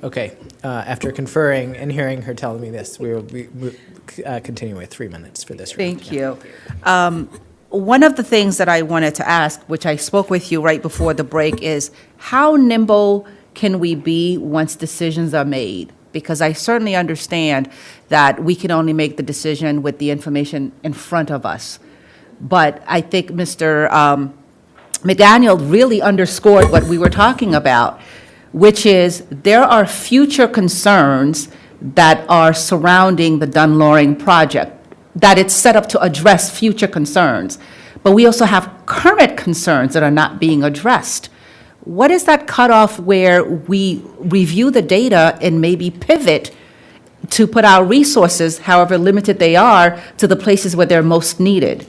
Okay, after conferring and hearing her telling me this, we will be continue with 3 minutes for this round. Thank you. One of the things that I wanted to ask, which I spoke with you right before the break, is how nimble can we be once decisions are made? Because I certainly understand that we can only make the decision with the information in front of us. But I think Mr. McDaniel really underscored what we were talking about, which is there are future concerns that are surrounding the Dunn-Loring project, that it's set up to address future concerns. But we also have current concerns that are not being addressed. What is that cutoff where we review the data and maybe pivot to put our resources, however limited they are, to the places where they're most needed?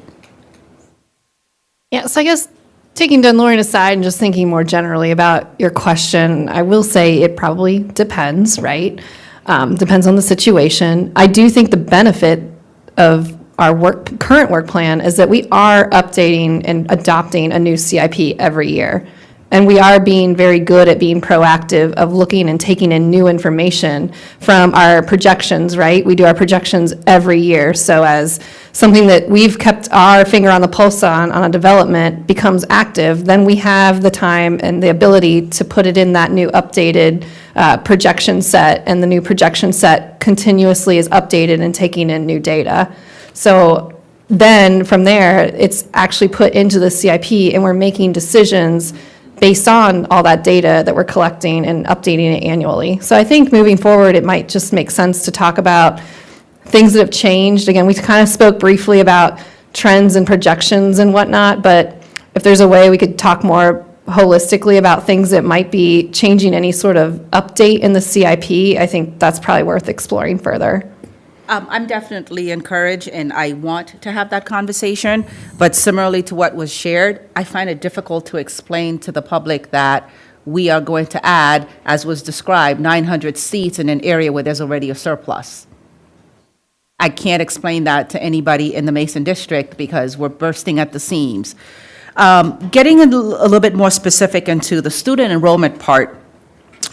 Yeah, so I guess taking Dunn-Loring aside and just thinking more generally about your question, I will say it probably depends, right? Depends on the situation. I do think the benefit of our current work plan is that we are updating and adopting a new CIP every year. And we are being very good at being proactive of looking and taking in new information from our projections, right? We do our projections every year. So as something that we've kept our finger on the pulse on a development becomes active, then we have the time and the ability to put it in that new updated projection set, and the new projection set continuously is updated and taking in new data. So then from there, it's actually put into the CIP, and we're making decisions based on all that data that we're collecting and updating it annually. So I think moving forward, it might just make sense to talk about things that have changed. Again, we kind of spoke briefly about trends and projections and whatnot, but if there's a way we could talk more holistically about things that might be changing any sort of update in the CIP, I think that's probably worth exploring further. I'm definitely encouraged, and I want to have that conversation, but similarly to what was shared, I find it difficult to explain to the public that we are going to add, as was described, 900 seats in an area where there's already a surplus. I can't explain that to anybody in the Mason District because we're bursting at the seams. Getting a little bit more specific into the student enrollment part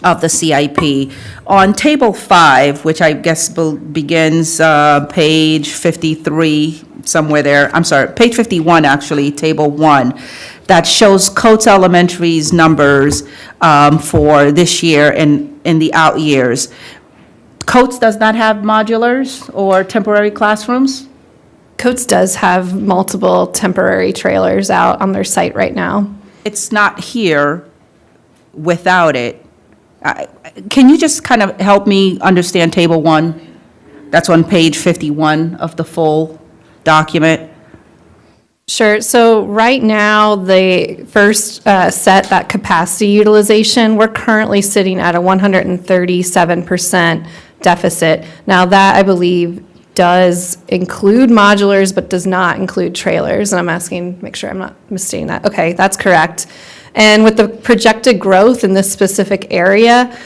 of the CIP, on Table 5, which I guess begins page 53, somewhere there, I'm sorry, page 51, actually, Table 1, that shows Coates Elementary's numbers for this year and in the out years. Coates does not have modulars or temporary classrooms? Coates does have multiple temporary trailers out on their site right now. It's not here without it. Can you just kind of help me understand Table 1? That's on page 51 of the full document. Sure. So right now, the first set, that capacity utilization, we're currently sitting at a 137% deficit. Now that, I believe, does include modulars, but does not include trailers. And I'm asking, make sure I'm not misstating that. Okay, that's correct. And with the projected growth in this specific area,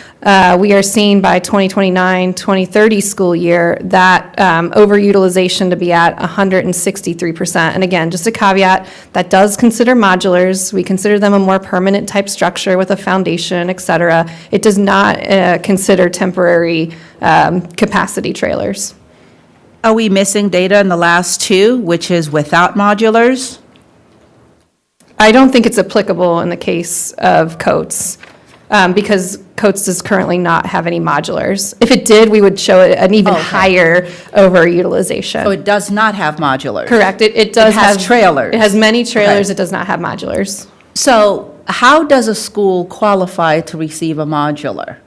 we are seeing by 2029-2030 school year that overutilization to be at 163%. And again, just a caveat, that does consider modulars. We consider them a more permanent type structure with a foundation, et cetera. It does not consider temporary capacity trailers. Are we missing data in the last two, which is without modulars? I don't think it's applicable in the case of Coates, because Coates does currently not have any modulars. If it did, we would show an even higher overutilization. So it does not have modulars? Correct. It does have trailers? It has many trailers. Okay. It does not have modulars. So how does a school qualify to receive a modular?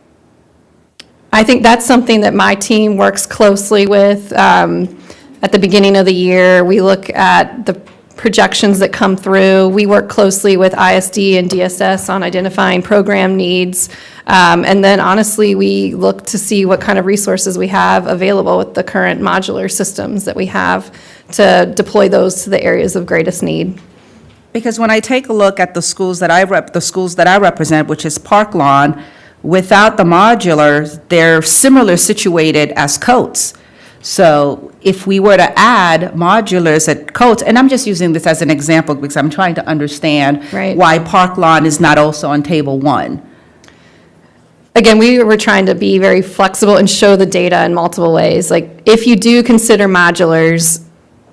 I think that's something that my team works closely with. At the beginning of the year, we look at the projections that come through. We work closely with ISD and DSS on identifying program needs. And then honestly, we look to see what kind of resources we have available with the current modular systems that we have to deploy those to the areas of greatest need. Because when I take a look at the schools that I represent, which is Park Lawn, without the modulars, they're similar situated as Coates. So if we were to add modulars at Coates, and I'm just using this as an example because I'm trying to understand why Park Lawn is not also on table 1. Again, we were trying to be very flexible and show the data in multiple ways. Like, if you do consider modulars,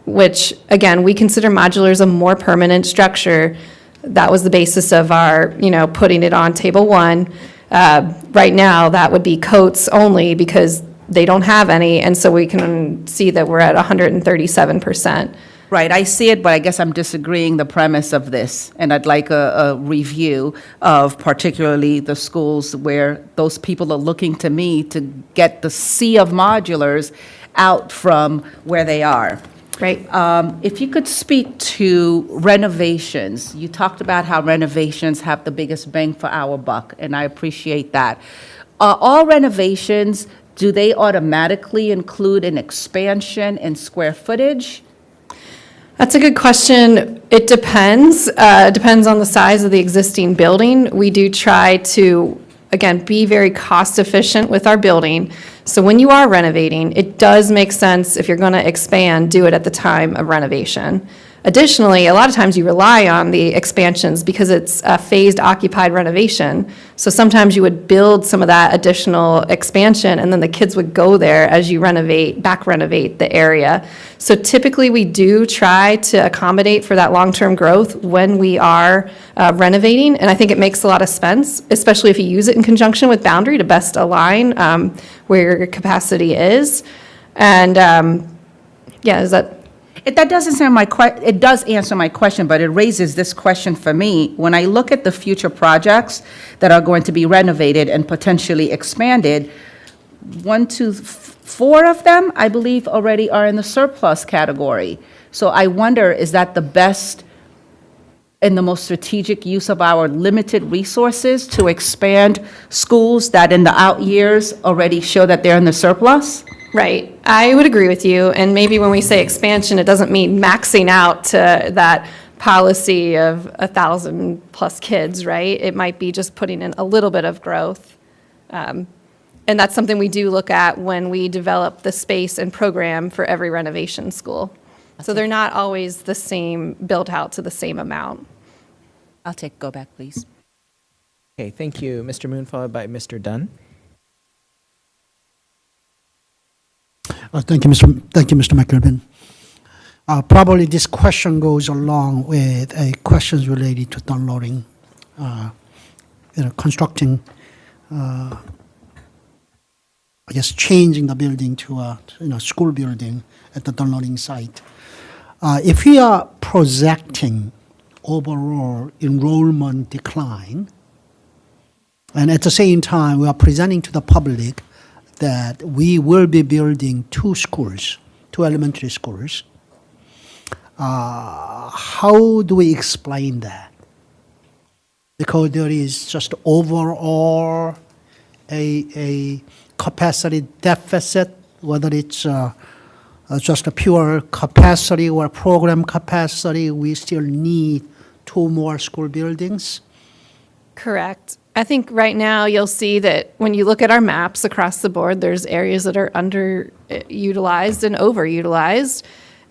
which, again, we consider modulars a more permanent structure, that was the basis of our, putting it on table 1. Right now, that would be Coates only because they don't have any, and so we can see that we're at 137%. Right, I see it, but I guess I'm disagreeing the premise of this, and I'd like a review of particularly the schools where those people are looking to me to get the sea of modulars out from where they are. Right. If you could speak to renovations, you talked about how renovations have the biggest bang for our buck, and I appreciate that. All renovations, do they automatically include an expansion in square footage? That's a good question. It depends. It depends on the size of the existing building. We do try to, again, be very cost efficient with our building. So when you are renovating, it does make sense, if you're going to expand, do it at the time of renovation. Additionally, a lot of times you rely on the expansions because it's a phased occupied renovation. So sometimes you would build some of that additional expansion and then the kids would go there as you back renovate the area. So typically we do try to accommodate for that long-term growth when we are renovating. And I think it makes a lot of sense, especially if you use it in conjunction with boundary to best align where your capacity is. And is that... That does answer it does answer my question, but it raises this question for me. When I look at the future projects that are going to be renovated and potentially expanded, 1, 2, 4 of them, I believe, already are in the surplus category. So I wonder, is that the best and the most strategic use of our limited resources to expand schools that in the out years already show that they're in the surplus? Right. I would agree with you. And maybe when we say expansion, it doesn't mean maxing out to that policy of 1,000 plus kids, right? It might be just putting in a little bit of growth. And that's something we do look at when we develop the space and program for every renovation school. So they're not always the same, built out to the same amount. Go back, please. Okay, thank you, Mr. Moon, followed by Mr. Dunn. Thank you, Mr. McKelvin. Probably this question goes along with questions related to downloading, constructing, changing the building to a school building at the downloading site. If we are projecting overall enrollment decline, and at the same time we are presenting to the public that we will be building 2 elementary schools. How do we explain that? Because there is just overall a capacity deficit, whether it's just a pure capacity or program capacity, we still need 2 more school buildings? Correct. I think right now you'll see that when you look at our maps across the board, there's areas that are underutilized and overutilized.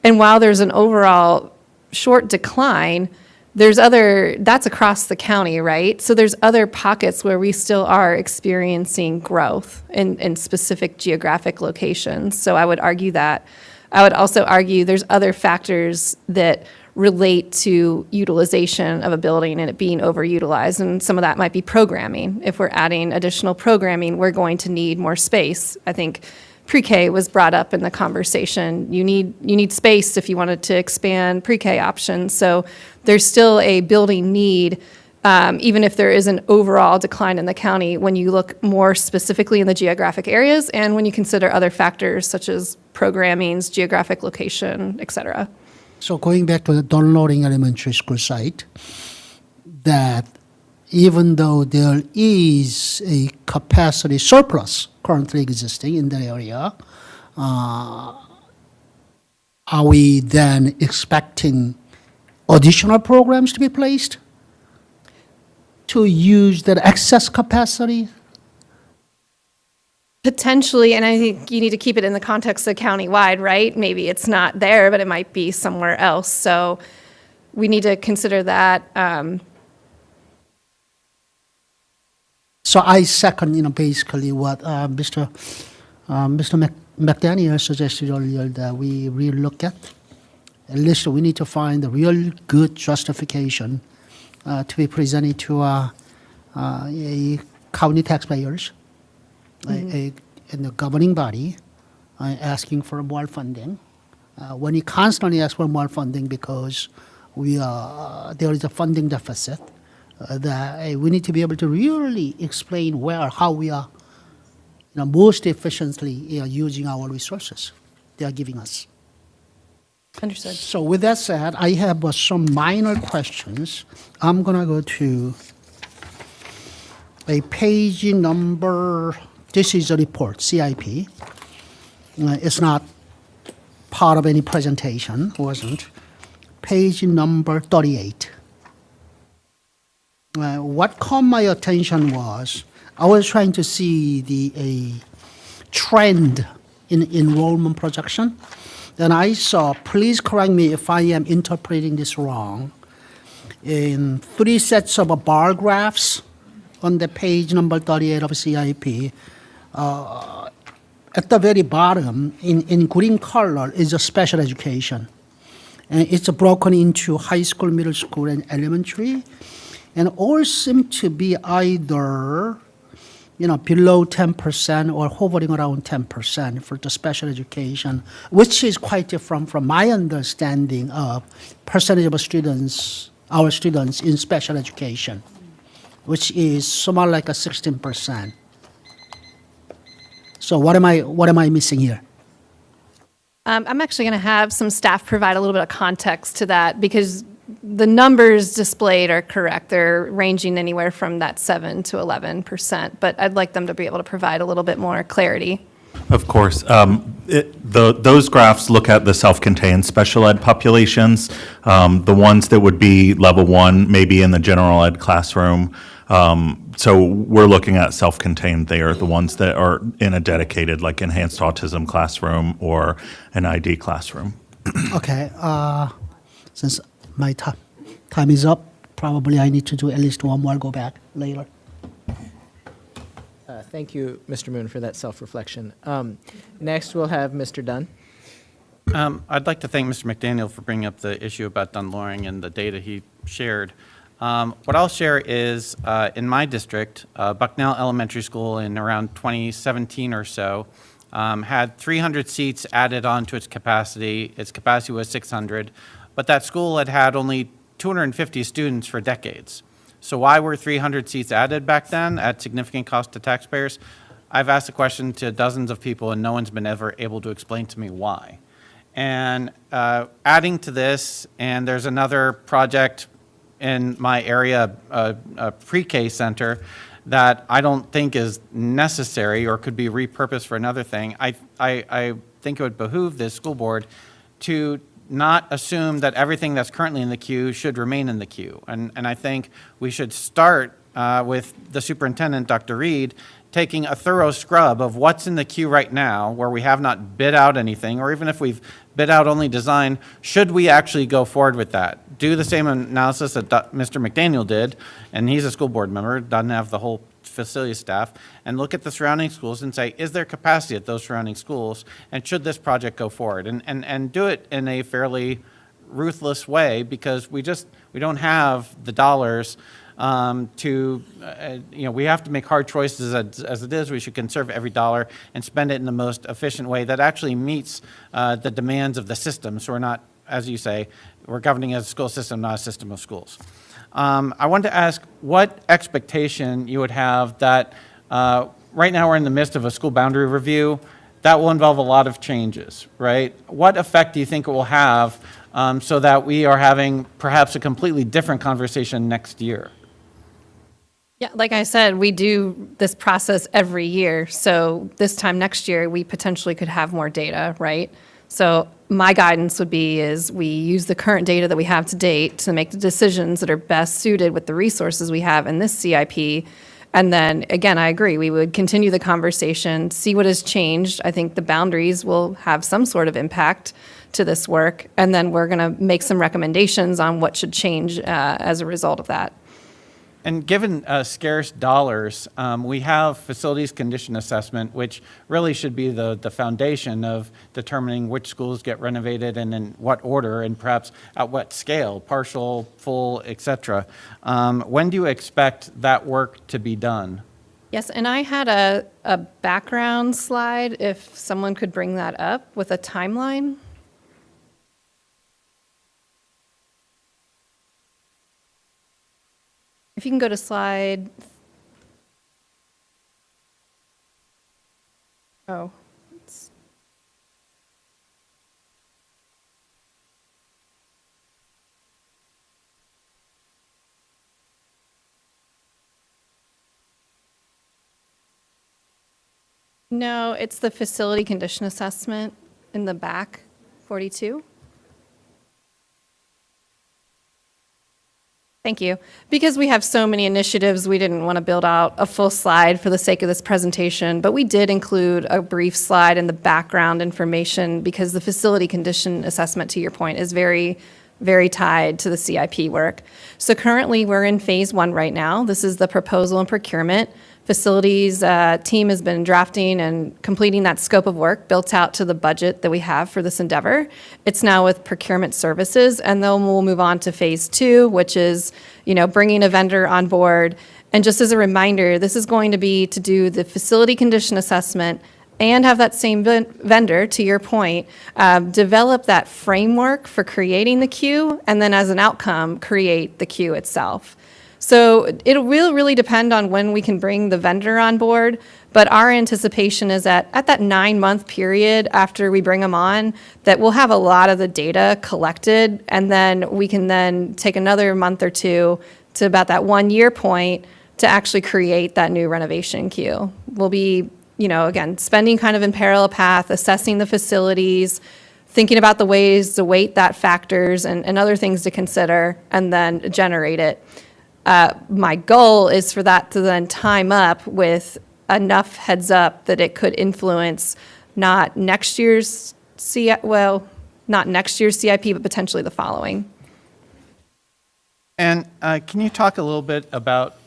And while there's an overall short decline, that's across the county, right? So there's other pockets where we still are experiencing growth in specific geographic locations. So I would argue that. I would also argue there's other factors that relate to utilization of a building and it being overutilized, and some of that might be programming. If we're adding additional programming, we're going to need more space. I think pre-K was brought up in the conversation. You need space if you wanted to expand pre-K options. So there's still a building need, even if there is an overall decline in the county, when you look more specifically in the geographic areas and when you consider other factors such as programming's geographic location, et cetera. So going back to the downloading elementary school site, that even though there is a capacity surplus currently existing in that area, are we then expecting additional programs to be placed to use that excess capacity? Potentially, and I think you need to keep it in the context of countywide, right? Maybe it's not there, but it might be somewhere else. So we need to consider that. So I second, basically what Mr. McDaniel suggested earlier, that we relook at least we need to find a real good justification to be presented to a county taxpayers, and the governing body asking for more funding. When we constantly ask for more funding because there is a funding deficit, that we need to be able to really explain how we are most efficiently using our resources they are giving us. Understood. So with that said, I have some minor questions. I'm going to go to a page number, this is a report, CIP. It's not part of any presentation, wasn't. Page number 38. What caught my attention was, I was trying to see a trend in enrollment projection. Then I saw, please correct me if I am interpreting this wrong, in 3 sets of bar graphs on the page number 38 of CIP. At the very bottom, in green color, is a special education. And it's broken into high school, middle school, and elementary. And all seem to be either below 10% or hovering around 10% for the special education, which is quite different from my understanding of percentage of students, our students in special education, which is somewhat like a 16%. So what am I missing here? I'm actually going to have some staff provide a little bit of context to that, because the numbers displayed are correct. They're ranging anywhere from that 7 to 11%, but I'd like them to be able to provide a little bit more clarity. Of course. Those graphs look at the self-contained special ed populations, the ones that would be level 1, maybe in the general ed classroom. So we're looking at self-contained there, the ones that are in a dedicated, like enhanced autism classroom or an ID classroom. Okay, since my time is up, probably I need to do at least one more go back later. Thank you, Mr. Moon, for that self-reflection. Next, we'll have Mr. Dunn. I'd like to thank Mr. McDaniel for bringing up the issue about Dunn Loring and the data he shared. What I'll share is, in my district, Bucknell Elementary School in around 2017 or so had 300 seats added onto its capacity. Its capacity was 600, but that school had had only 250 students for decades. So why were 300 seats added back then at significant cost to taxpayers? I've asked the question to dozens of people, and no one's been ever able to explain to me why. And adding to this, and there's another project in my area, a pre-K center, that I don't think is necessary or could be repurposed for another thing. I think it would behoove this school board to not assume that everything that's currently in the queue should remain in the queue. And I think we should start with the superintendent, Dr. Reed, taking a thorough scrub of what's in the queue right now where we have not bid out anything, or even if we've bid out only design, should we actually go forward with that? Do the same analysis that Mr. McDaniel did, and he's a school board member, doesn't have the whole facility staff, and look at the surrounding schools and say, is there capacity at those surrounding schools, and should this project go forward? And do it in a fairly ruthless way, because we don't have the dollars we have to make hard choices as it is. We should conserve every dollar and spend it in the most efficient way that actually meets the demands of the system. So we're not, as you say, we're governing as a school system, not a system of schools. I wanted to ask what expectation you would have that right now we're in the midst of a school boundary review. That will involve a lot of changes, right? What effect do you think it will have so that we are having perhaps a completely different conversation next year? Yeah, like I said, we do this process every year. So this time next year, we potentially could have more data, right? So my guidance would be is we use the current data that we have to date to make the decisions that are best suited with the resources we have in this CIP. And then, again, I agree, we would continue the conversation, see what has changed. I think the boundaries will have some sort of impact to this work. And then we're going to make some recommendations on what should change as a result of that. And given scarce dollars, we have facilities condition assessment, which really should be the foundation of determining which schools get renovated and in what order and perhaps at what scale, partial, full, et cetera. When do you expect that work to be done? Yes, and I had a background slide, if someone could bring that up with a timeline. If you can go to slide. Oh. No, it's the facility condition assessment in the back, 42. Thank you. Because we have so many initiatives, we didn't want to build out a full slide for the sake of this presentation, but we did include a brief slide in the background information because the facility condition assessment, to your point, is very, very tied to the CIP work. So currently, we're in phase 1 right now. This is the proposal and procurement. Facilities team has been drafting and completing that scope of work built out to the budget that we have for this endeavor. It's now with procurement services, and then we'll move on to phase 2, which is, bringing a vendor on board. And just as a reminder, this is going to be to do the facility condition assessment and have that same vendor, to your point, develop that framework for creating the queue, and then as an outcome, create the queue itself. So it will really depend on when we can bring the vendor on board, but our anticipation is that at that 9-month period after we bring them on, that we'll have a lot of the data collected, and then we can then take another month or two to about that 1-year point to actually create that new renovation queue. We'll be, again, spending kind of in parallel path, assessing the facilities, thinking about the ways to weight that factors and other things to consider, and then generate it. My goal is for that to then time up with enough heads up that it could influence not next year's CIP, but potentially the following. And can you talk a little bit about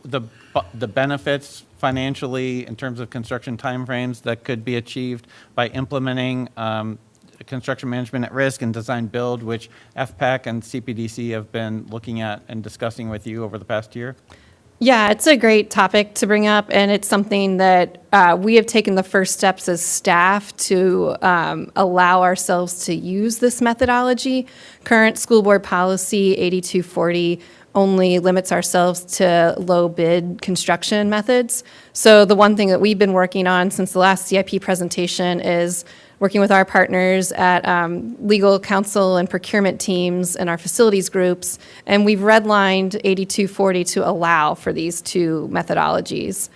the benefits financially in terms of construction timeframes that could be achieved by implementing construction management at risk and design build, which FPAC and CPDC have been looking at and discussing with you over the past year? Yeah, it's a great topic to bring up, and it's something that we have taken the first steps as staff to allow ourselves to use this methodology. Current school board policy 8240 only limits ourselves to low bid construction methods. So the one thing that we've been working on since the last CIP presentation is working with our partners at legal counsel and procurement teams and our facilities groups, and we've redlined 8240 to allow for these two methodologies.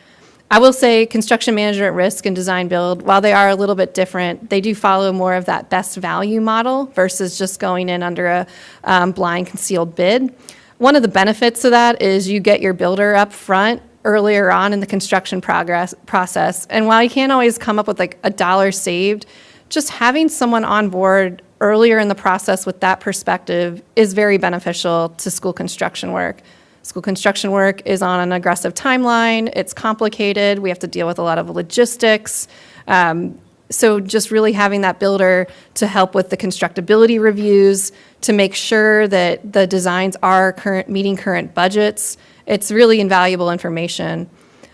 I will say construction management risk and design build, while they are a little bit different, they do follow more of that best value model versus just going in under a blind concealed bid. One of the benefits of that is you get your builder up front earlier on in the construction process, and while you can't always come up with like a dollar saved, just having someone on board earlier in the process with that perspective is very beneficial to school construction work. School construction work is on an aggressive timeline. It's complicated. We have to deal with a lot of logistics. So just really having that builder to help with the constructability reviews, to make sure that the designs are meeting current budgets, it's really invaluable information.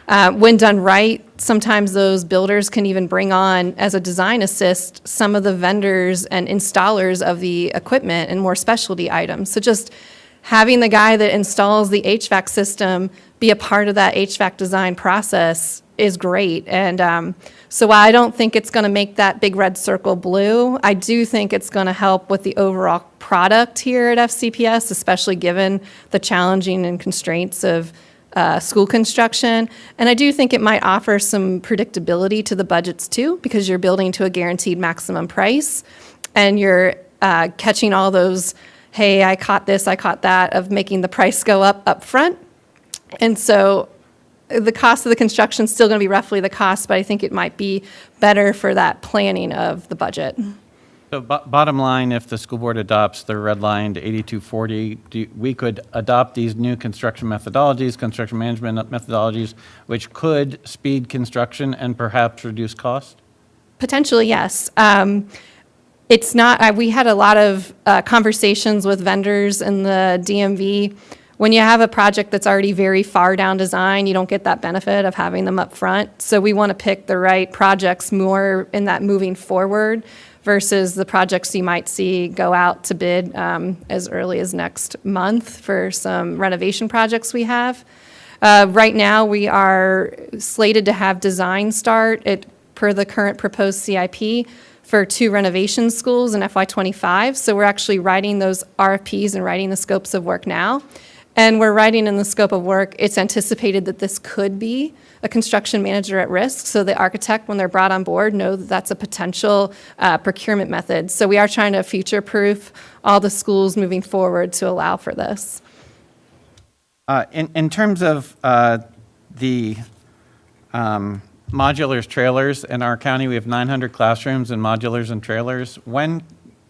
When done right, sometimes those builders can even bring on, as a design assist, some of the vendors and installers of the equipment and more specialty items. So just having the guy that installs the HVAC system be a part of that HVAC design process is great. And so while I don't think it's going to make that big red circle blue, I do think it's going to help with the overall product here at FCPS, especially given the challenging and constraints of school construction. And I do think it might offer some predictability to the budgets too, because you're building to a guaranteed maximum price, and you're catching all those, hey, I caught this, I caught that, of making the price go up front. And so the cost of the construction is still going to be roughly the cost, but I think it might be better for that planning of the budget. So bottom line, if the school board adopts the red line to 8240, we could adopt these new construction methodologies, construction management methodologies, which could speed construction and perhaps reduce cost? Potentially, yes. It's not, we had a lot of conversations with vendors in the DMV. When you have a project that's already very far down design, you don't get that benefit of having them up front. So we want to pick the right projects more in that moving forward versus the projects you might see go out to bid as early as next month for some renovation projects we have. Right now, we are slated to have design start per the current proposed CIP for 2 renovation schools in FY25. So we're actually writing those RFPs and writing the scopes of work now. And we're writing in the scope of work, it's anticipated that this could be a construction manager at risk. So the architect, when they're brought on board, know that that's a potential procurement method. So we are trying to future-proof all the schools moving forward to allow for this. In terms of the modulars, trailers, in our county, we have 900 classrooms in modulars and trailers. When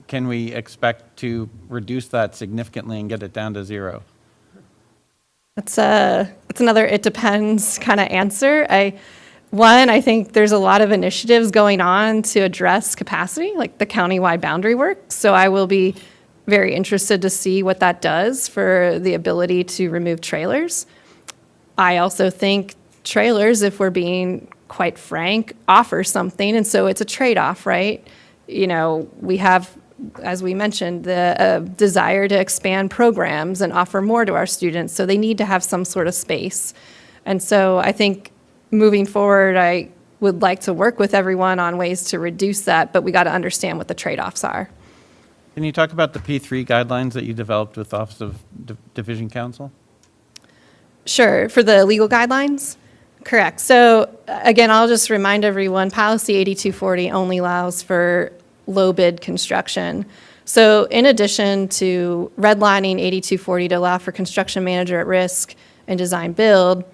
can we expect to reduce that significantly and get it down to 0? That's another it depends kind of answer. I think there's a lot of initiatives going on to address capacity, like the countywide boundary work. So I will be very interested to see what that does for the ability to remove trailers. I also think trailers, if we're being quite frank, offer something, and so it's a trade-off, right? You know, we have, as we mentioned, the desire to expand programs and offer more to our students, so they need to have some sort of space. And so I think moving forward, I would like to work with everyone on ways to reduce that, but we got to understand what the trade-offs are. Can you talk about the P3 guidelines that you developed with Office of Division Counsel? Sure, for the legal guidelines? Correct. So again, I'll just remind everyone, policy 8240 only allows for low bid construction. So in addition to redlining 8240 to allow for construction manager at risk and design build,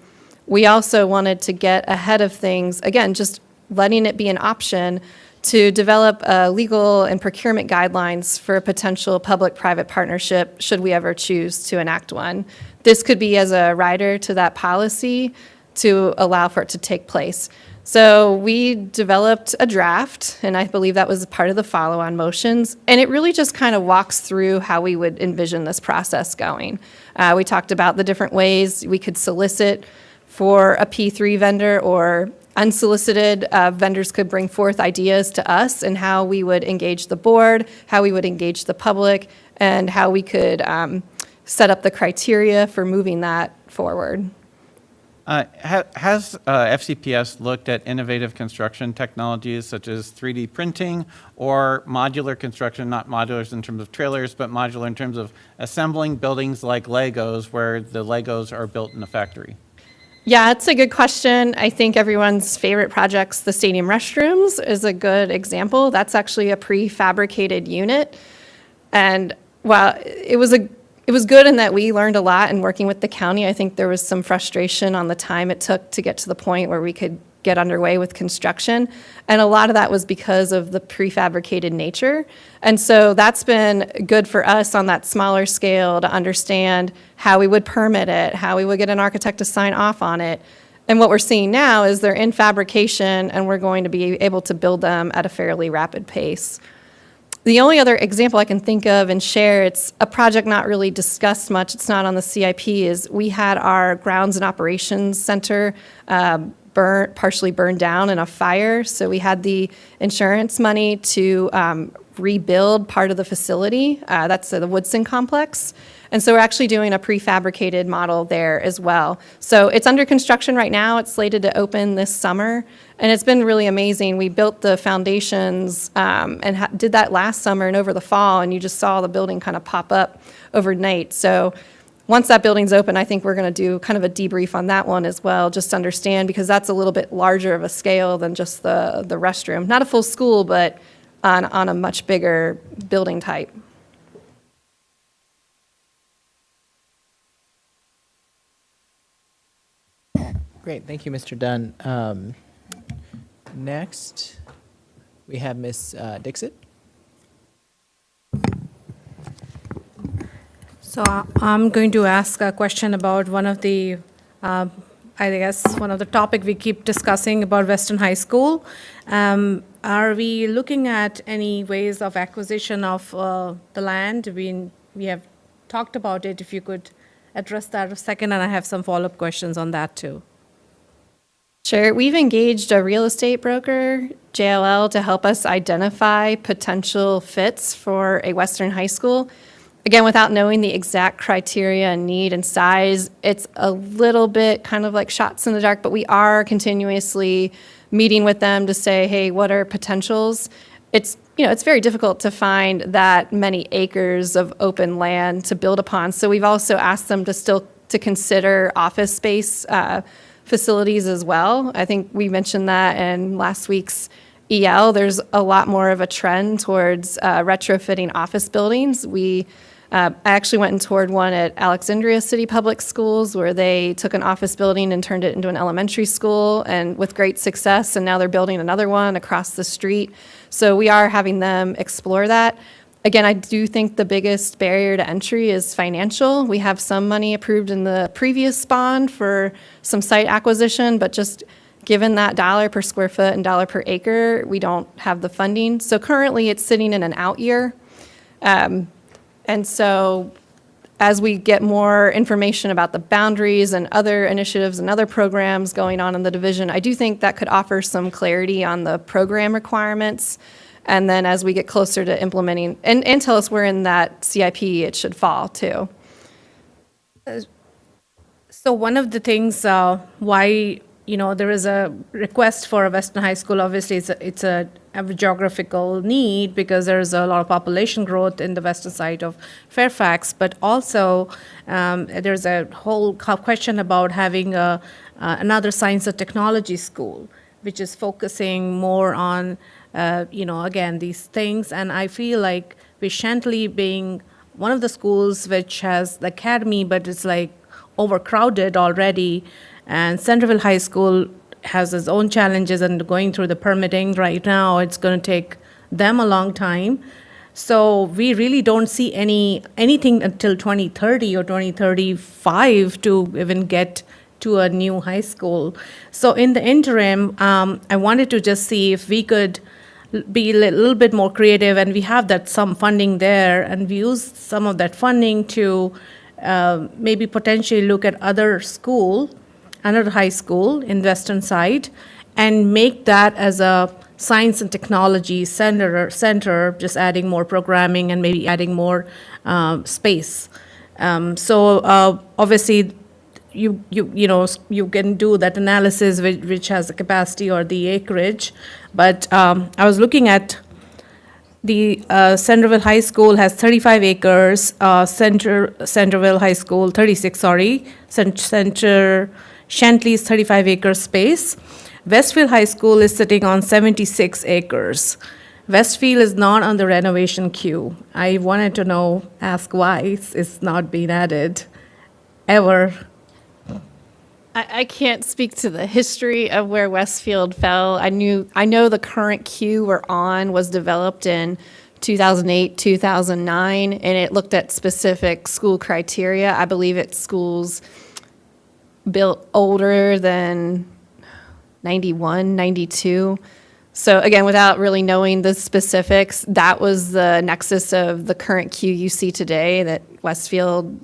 we also wanted to get ahead of things, again, just letting it be an option to develop legal and procurement guidelines for a potential public-private partnership should we ever choose to enact one. This could be as a rider to that policy to allow for it to take place. So we developed a draft, and I believe that was part of the follow-on motions, and it really just kind of walks through how we would envision this process going. We talked about the different ways we could solicit for a P3 vendor, or unsolicited vendors could bring forth ideas to us, and how we would engage the board, how we would engage the public, and how we could set up the criteria for moving that forward. Has FCPS looked at innovative construction technologies such as 3D printing or modular construction, not modulars in terms of trailers, but modular in terms of assembling buildings like Legos, where the Legos are built in a factory? Yeah, it's a good question. I think everyone's favorite projects, the stadium restrooms, is a good example. That's actually a prefabricated unit. And while it was good in that we learned a lot in working with the county, I think there was some frustration on the time it took to get to the point where we could get underway with construction. And a lot of that was because of the prefabricated nature. And so that's been good for us on that smaller scale to understand how we would permit it, how we would get an architect to sign off on it. And what we're seeing now is they're in fabrication, and we're going to be able to build them at a fairly rapid pace. The only other example I can think of and share, it's a project not really discussed much, it's not on the CIP, is we had our grounds and operations center partially burned down in a fire. So we had the insurance money to rebuild part of the facility. That's the Woodson complex. And so we're actually doing a prefabricated model there as well. So it's under construction right now. It's slated to open this summer. And it's been really amazing. We built the foundations and did that last summer and over the fall, and you just saw the building kind of pop up overnight. So once that building's open, I think we're going to do kind of a debrief on that one as well, just to understand, because that's a little bit larger of a scale than just the restroom. Not a full school, but on a much bigger building type. Great, thank you, Mr. Dunn. Next, we have Ms. Dixit. So I'm going to ask a question about one of the, I guess, one of the topic we keep discussing about Western High School. Are we looking at any ways of acquisition of the land? We have talked about it. If you could address that a second, and I have some follow-up questions on that too. Sure. We've engaged a real estate broker, JLL, to help us identify potential fits for a Western high school. Again, without knowing the exact criteria and need and size, it's a little bit kind of like shots in the dark, but we are continuously meeting with them to say, hey, what are potentials? It's very difficult to find that many acres of open land to build upon. So we've also asked them to consider office space facilities as well. I think we mentioned that in last week's EL. There's a lot more of a trend towards retrofitting office buildings. I actually went and toured one at Alexandria City Public Schools, where they took an office building and turned it into an elementary school, and with great success, and now they're building another one across the street. So we are having them explore that. Again, I do think the biggest barrier to entry is financial. We have some money approved in the previous bond for some site acquisition, but just given that $1 per square foot and $1 per acre, we don't have the funding. So currently, it's sitting in an out year. And so as we get more information about the boundaries and other initiatives and other programs going on in the division, I do think that could offer some clarity on the program requirements. And then as we get closer to implementing, and tell us where in that CIP it should fall too. So one of the things why there is a request for a Western high school, obviously it's a geographical need because there's a lot of population growth in the western side of Fairfax, but also there's a whole question about having another science and technology school, which is focusing more on, again, these things. And I feel like Chantilly being one of the schools which has the academy, but it's like overcrowded already, and Centerville High School has its own challenges and going through the permitting right now. It's going to take them a long time. So we really don't see anything until 2030 or 2035 to even get to a new high school. So in the interim, I wanted to just see if we could be a little bit more creative, and we have that some funding there, and we use some of that funding to maybe potentially look at another high school in western side, and make that as a science and technology center, just adding more programming and maybe adding more space. So obviously, you can do that analysis which has the capacity or the acreage, but I was looking at the Centerville High School has 35 acres. Centerville High School 36. Chantilly is 35 acres space. Westfield High School is sitting on 76 acres. Westfield is not on the renovation queue. I wanted to ask why it's not being added ever. I can't speak to the history of where Westfield fell. I know the current queue we're on was developed in 2008, 2009, and it looked at specific school criteria. I believe it's schools built older than 91, 92. So again, without really knowing the specifics, that was the nexus of the current queue you see today that Westfield's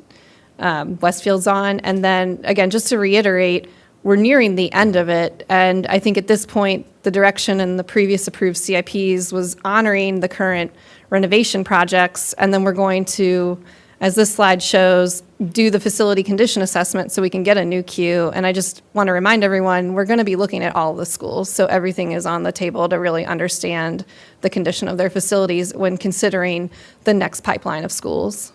on. And then again, just to reiterate, we're nearing the end of it. And I think at this point, the direction in the previous approved CIPs was honoring the current renovation projects. And then we're going to, as this slide shows, do the facility condition assessment so we can get a new queue. And I just want to remind everyone, we're going to be looking at all the schools. So everything is on the table to really understand the condition of their facilities when considering the next pipeline of schools.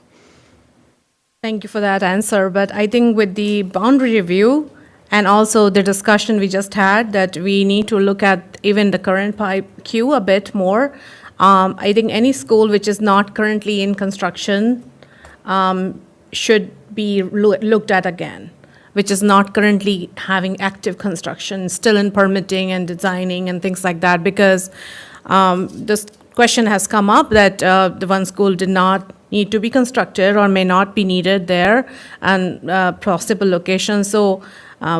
Thank you for that answer, but I think with the boundary review and also the discussion we just had, that we need to look at even the current pipe queue a bit more. I think any school which is not currently in construction should be looked at again, which is not currently having active construction, still in permitting and designing and things like that, because this question has come up that the one school did not need to be constructed or may not be needed there, and possible locations. So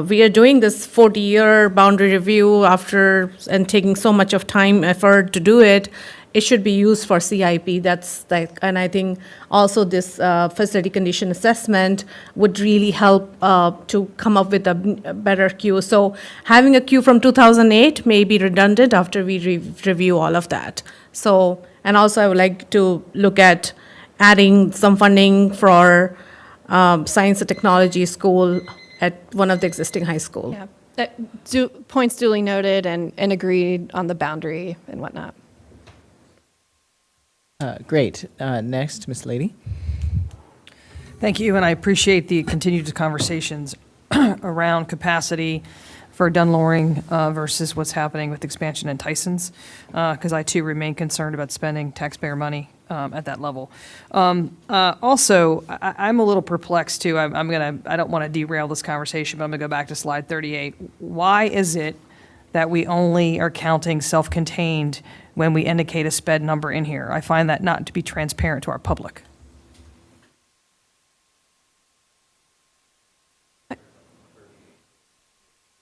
we are doing this 40-year boundary review after, and taking so much of time, effort to do it. It should be used for CIP. That's like, and I think also this facility condition assessment would really help to come up with a better queue. So having a queue from 2008 may be redundant after we review all of that. So, and also I would like to look at adding some funding for science and technology school at one of the existing high school. Yeah, points duly noted and agreed on the boundary and whatnot. Great. Next, Ms. Lady. Thank you, and I appreciate the continued conversations around capacity for Dunloring versus what's happening with expansion in Tyson's, because I too remain concerned about spending taxpayer money at that level. Also, I'm a little perplexed too. I don't want to derail this conversation, but I'm gonna go back to slide 38. Why is it that we only are counting self-contained when we indicate a sped number in here? I find that not to be transparent to our public.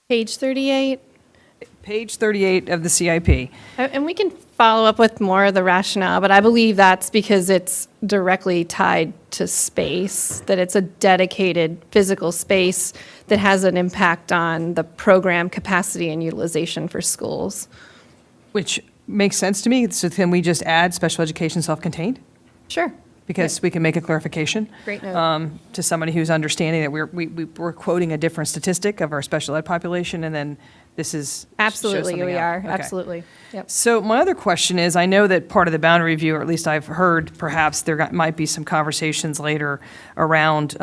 Page 38. Page 38 of the CIP. And we can follow up with more of the rationale, but I believe that's because it's directly tied to space, that it's a dedicated physical space that has an impact on the program capacity and utilization for schools. Which makes sense to me. So can we just add special education self-contained? Sure. Because we can make a clarification. Great note. To somebody who's understanding that we're quoting a different statistic of our special ed population, and then this is. Absolutely, we are. Okay. Absolutely. Yep. So my other question is, I know that part of the boundary review, or at least I've heard perhaps might be some conversations later around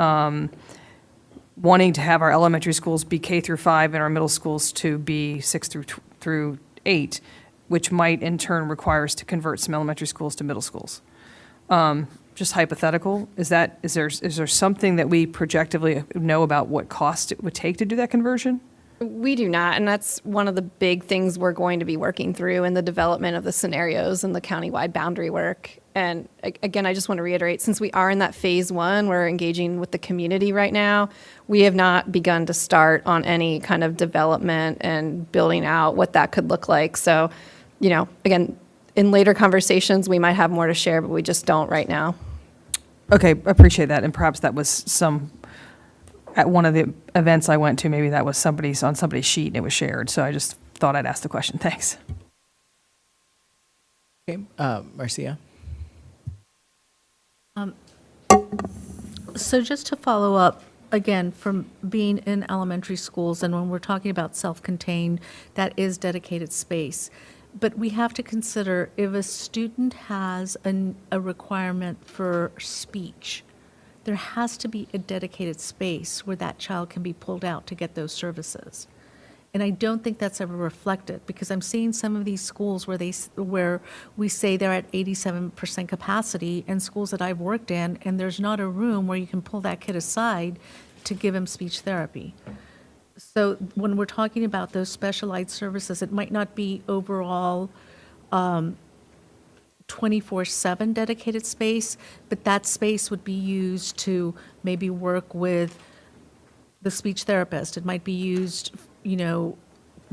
wanting to have our elementary schools be K through 5 and our middle schools to be 6 through 8, which might in turn require us to convert some elementary schools to middle schools. Just hypothetical, is there something that we projectively know about what cost it would take to do that conversion? We do not, and that's one of the big things we're going to be working through in the development of the scenarios and the countywide boundary work. And again, I just want to reiterate, since we are in that phase one, we're engaging with the community right now, we have not begun to start on any kind of development and building out what that could look like. So, again, in later conversations, we might have more to share, but we just don't right now. Okay, appreciate that, and perhaps that was at one of the events I went to, maybe that was on somebody's sheet and it was shared, so I just thought I'd ask the question. Thanks. Okay, Marcia. So just to follow up, again, from being in elementary schools, and when we're talking about self-contained, that is dedicated space. But we have to consider if a student has a requirement for speech, there has to be a dedicated space where that child can be pulled out to get those services. And I don't think that's ever reflected, because I'm seeing some of these schools where we say they're at 87% capacity, and schools that I've worked in, and there's not a room where you can pull that kid aside to give him speech therapy. So when we're talking about those specialized services, it might not be overall 24/7 dedicated space, but that space would be used to maybe work with the speech therapist. It might be used,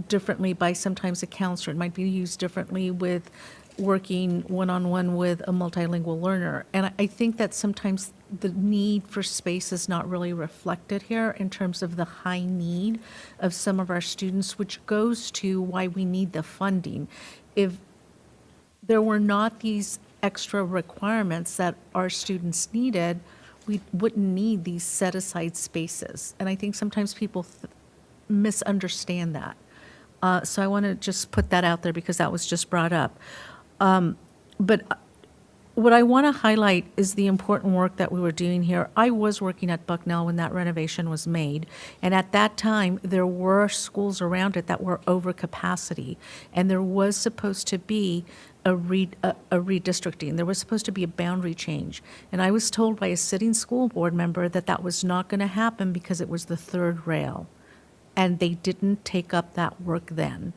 differently by sometimes a counselor. It might be used differently with working one-on-one with a multilingual learner. And I think that sometimes the need for space is not really reflected here in terms of the high need of some of our students, which goes to why we need the funding. If there were not these extra requirements that our students needed, we wouldn't need these set-aside spaces. And I think sometimes people misunderstand that. So I want to just put that out there because that was just brought up. But what I want to highlight is the important work that we were doing here. I was working at Bucknell when that renovation was made, and at that time, there were schools around it that were over capacity, and there was supposed to be a redistricting. There was supposed to be a boundary change. And I was told by a sitting school board member that that was not going to happen because it was the third rail, and they didn't take up that work then.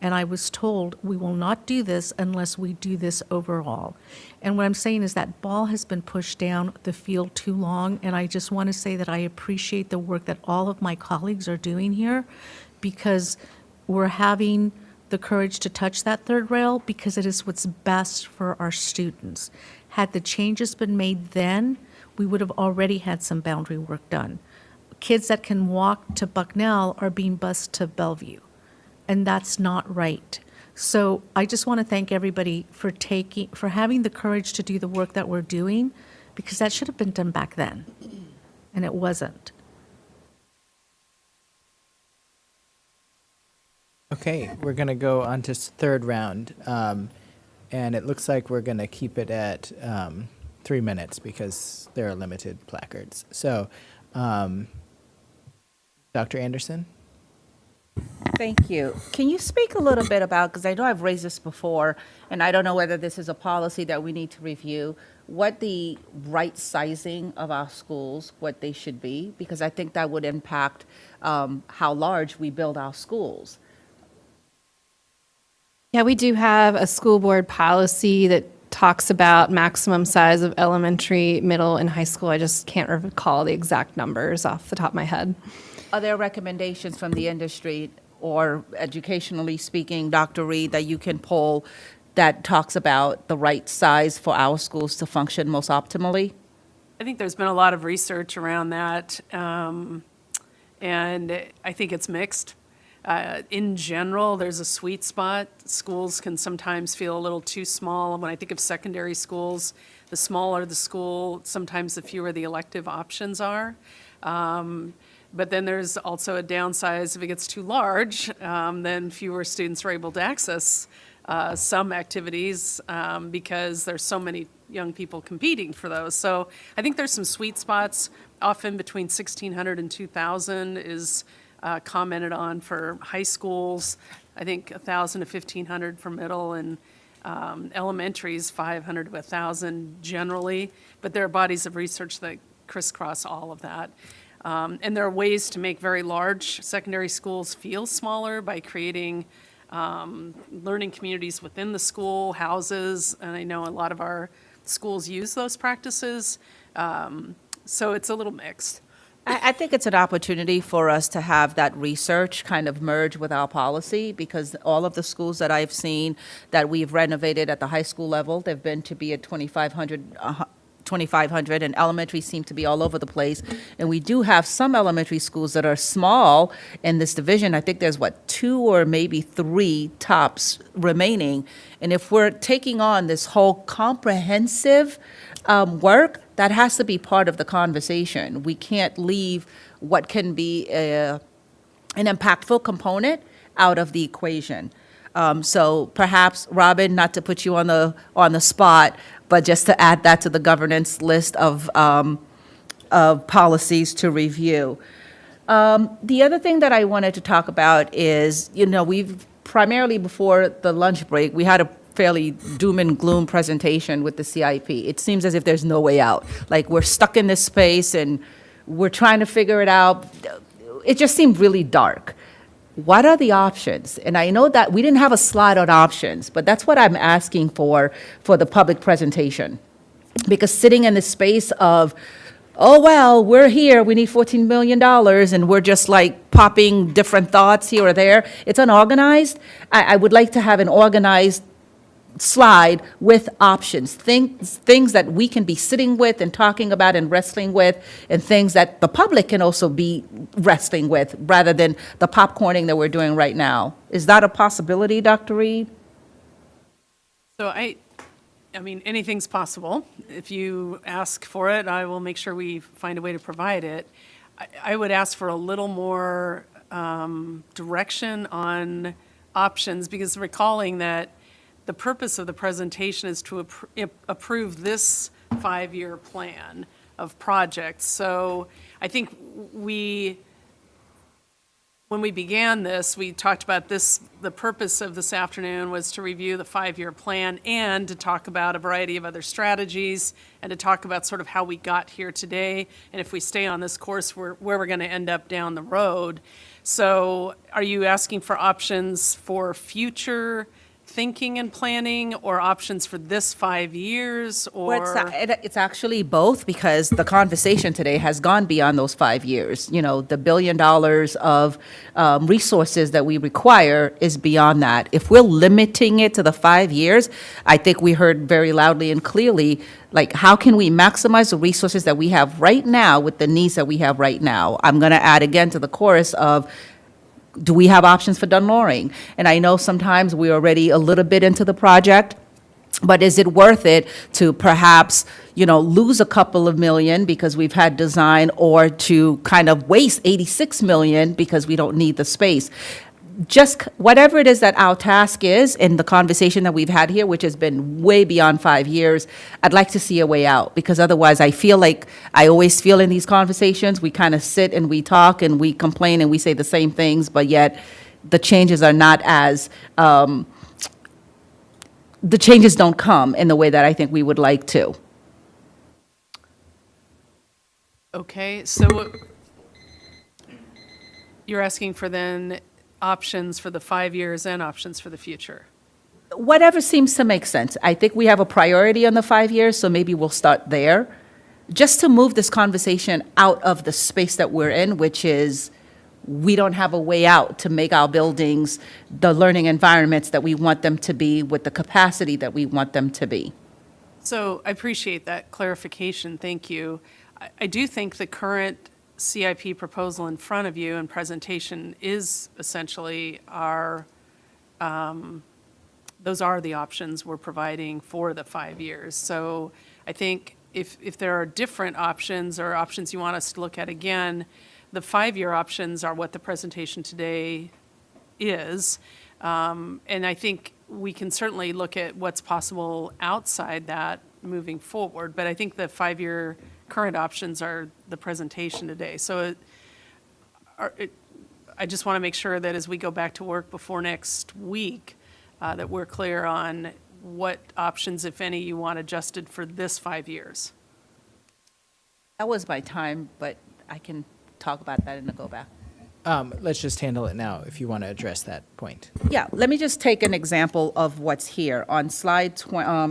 And I was told, we will not do this unless we do this overall. And what I'm saying is that ball has been pushed down the field too long, and I just want to say that I appreciate the work that all of my colleagues are doing here, because we're having the courage to touch that third rail because it is what's best for our students. Had the changes been made then, we would have already had some boundary work done. Kids that can walk to Bucknell are being bused to Bellevue, and that's not right. So I just want to thank everybody for having the courage to do the work that we're doing, because that should have been done back then, and it wasn't. Okay, we're going to go on to third round. And it looks like we're going to keep it at 3 minutes because there are limited placards. So, Dr. Anderson? Thank you. Can you speak a little bit about, because I know I've raised this before, and I don't know whether this is a policy that we need to review, what the right sizing of our schools, what they should be, because I think that would impact how large we build our schools. Yeah, we do have a school board policy that talks about maximum size of elementary, middle, and high school. I just can't recall the exact numbers off the top of my head. Are there recommendations from the industry or educationally speaking, Dr. Reed, that you can pull that talks about the right size for our schools to function most optimally? I think there's been a lot of research around that, and I think it's mixed. In general, there's a sweet spot. Schools can sometimes feel a little too small. When I think of secondary schools, the smaller the school, sometimes the fewer the elective options are. But then there's also a downside. If it gets too large, then fewer students are able to access some activities because there's so many young people competing for those. So I think there's some sweet spots. Often between 1,600 and 2,000 is commented on for high schools. I think 1,000 to 1,500 for middle, and elementary is 500 to 1,000 generally. But there are bodies of research that crisscross all of that. And there are ways to make very large secondary schools feel smaller by creating learning communities within the school, houses, and I know a lot of our schools use those practices. So it's a little mixed. I think it's an opportunity for us to have that research kind of merge with our policy, because all of the schools that I've seen that we've renovated at the high school level, they've been to be at 2,500, and elementary seem to be all over the place. And we do have some elementary schools that are small in this division. I think there's, 2 or maybe 3 tops remaining. And if we're taking on this whole comprehensive work, that has to be part of the conversation. We can't leave what can be an impactful component out of the equation. So perhaps, Robin, not to put you on the spot, but just to add that to the governance list of policies to review. The other thing that I wanted to talk about is, we've primarily before the lunch break, we had a fairly doom and gloom presentation with the CIP. It seems as if there's no way out. Like, we're stuck in this space and we're trying to figure it out. It just seemed really dark. What are the options? And I know that we didn't have a slide on options, but that's what I'm asking for the public presentation. Because sitting in the space of, oh, well, we're here, we need $14 million, and we're just like popping different thoughts here or there, it's unorganized. I would like to have an organized slide with options, things that we can be sitting with and talking about and wrestling with, and things that the public can also be wrestling with, rather than the popcorning that we're doing right now. Is that a possibility, Dr. Reed? So I mean, anything's possible. If you ask for it, I will make sure we find a way to provide it. I would ask for a little more direction on options, because recalling that the purpose of the presentation is to approve this 5-year plan of projects. So I think when we began this, we talked about this, the purpose of this afternoon was to review the 5-year plan and to talk about a variety of other strategies and to talk about sort of how we got here today and if we stay on this course, where we're going to end up down the road. So are you asking for options for future thinking and planning or options for this 5 years or? Well, it's actually both because the conversation today has gone beyond those 5 years. You know, the $1 billion of resources that we require is beyond that. If we're limiting it to the 5 years, I think we heard very loudly and clearly, like, how can we maximize the resources that we have right now with the needs that we have right now? I'm going to add again to the chorus of, do we have options for Dunloring? And I know sometimes we're already a little bit into the project, but is it worth it to perhaps, you know, lose a couple of million because we've had design, or to kind of waste 86 million because we don't need the space? Just whatever it is that our task is in the conversation that we've had here, which has been way beyond 5 years, I'd like to see a way out, because otherwise I feel like I always feel in these conversations, we kind of sit and we talk and we complain and we say the same things, but yet the changes are not as, the changes don't come in the way that I think we would like to. Okay, so you're asking for then options for the 5 years and options for the future? Whatever seems to make sense. I think we have a priority on the 5 years, so maybe we'll start there, just to move this conversation out of the space that we're in, which is we don't have a way out to make our buildings the learning environments that we want them to be with the capacity that we want them to be. So I appreciate that clarification, thank you. I do think the current CIP proposal in front of you and presentation is essentially those are the options we're providing for the 5 years. So I think if there are different options or options you want us to look at again, the 5-year options are what the presentation today is. And I think we can certainly look at what's possible outside that moving forward. But I think the 5-year current options are the presentation today. So I just want to make sure that as we go back to work before next week, that we're clear on what options, if any, you want adjusted for this 5 years. That was my time, but I can talk about that in the go back. Let's just handle it now if you want to address that point. Yeah, let me just take an example of what's here. On slide,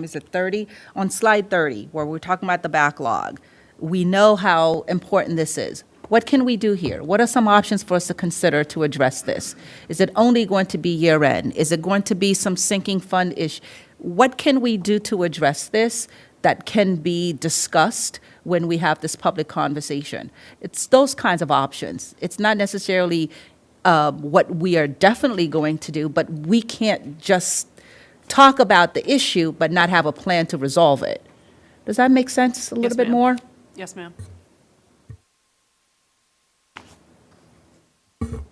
is it 30? On slide 30, where we're talking about the backlog, we know how important this is. What can we do here? What are some options for us to consider to address this? Is it only going to be year end? Is it going to be some sinking fund issue? What can we do to address this that can be discussed when we have this public conversation? It's those kinds of options. It's not necessarily what we are definitely going to do, but we can't just talk about the issue but not have a plan to resolve it. Does that make sense a little bit more? Yes, ma'am.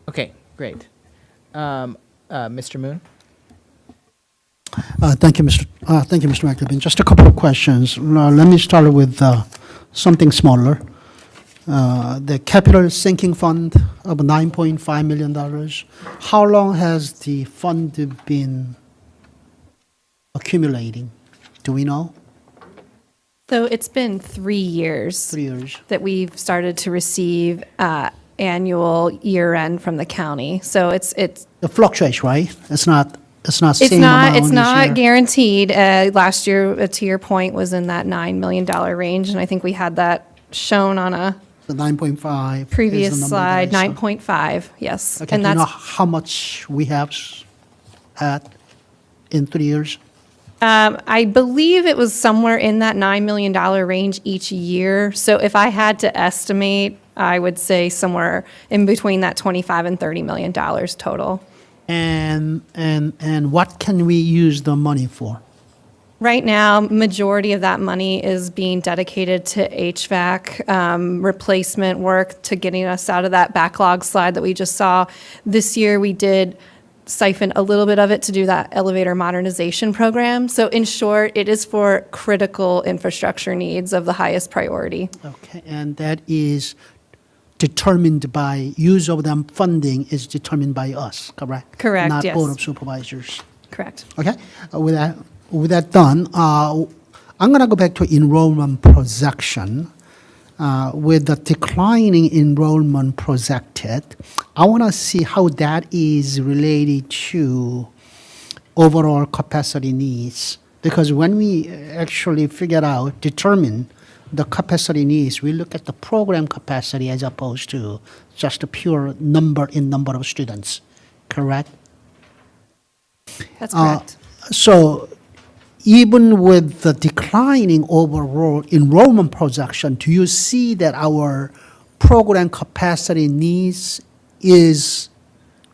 Okay, great. Mr. Moon? Thank you, Mr. McLean. Just a couple of questions. Let me start with something smaller. The capital sinking fund of $9.5 million. How long has the fund been accumulating? Do we know? So it's been 3 years. 3 years. That we've started to receive annual year-end from the county. So it's It fluctuates, right? It's not same amount it's each not year. guaranteed. Last year, to your point, was in that $9 million range, and I think we had that shown on a The 9.5. is the previous number slide. that I saw. 9.5, yes. Okay, And do you know that's how much we have had in 3 years? I believe it was somewhere in that $9 million range each year. So if I had to estimate, I would say somewhere in between that $25 and $30 million total. And what can we use the money for? Right now, majority of that money is being dedicated to HVAC replacement work, to getting us out of that backlog slide that we just saw. This year, we did siphon a little bit of it to do that elevator modernization program. So in short, it is for critical infrastructure needs of the highest priority. Okay, and that is determined by, use of them funding is determined by us, correct? Correct, Not yes. Board of Supervisors. Correct. Okay, with that done, I'm going to go back to enrollment projection. With the declining enrollment projected, I want to see how that is related to overall capacity needs. Because when we actually determine the capacity needs, we look at the program capacity as opposed to just a pure number of students, correct? That's correct. So even with the declining overall enrollment projection, do you see that our program capacity needs is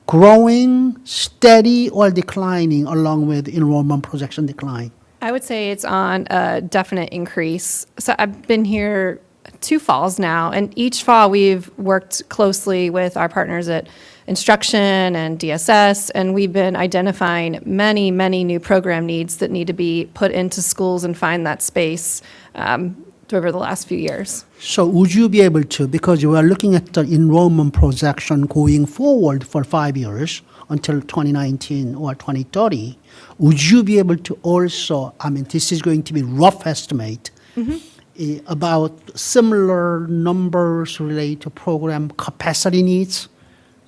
growing, steady, or declining along with enrollment projection decline? I would say it's on a definite increase. So I've been here 2 falls now, and each fall we've worked closely with our partners at Instruction and DSS, and we've been identifying many, many new program needs that need to be put into schools and find that space over the last few years. So would you be able to, because you are looking at the enrollment projection going forward for 5 years until 2019 or 2030, would you be able to also, this is going to be rough estimate, about similar numbers related to program capacity needs?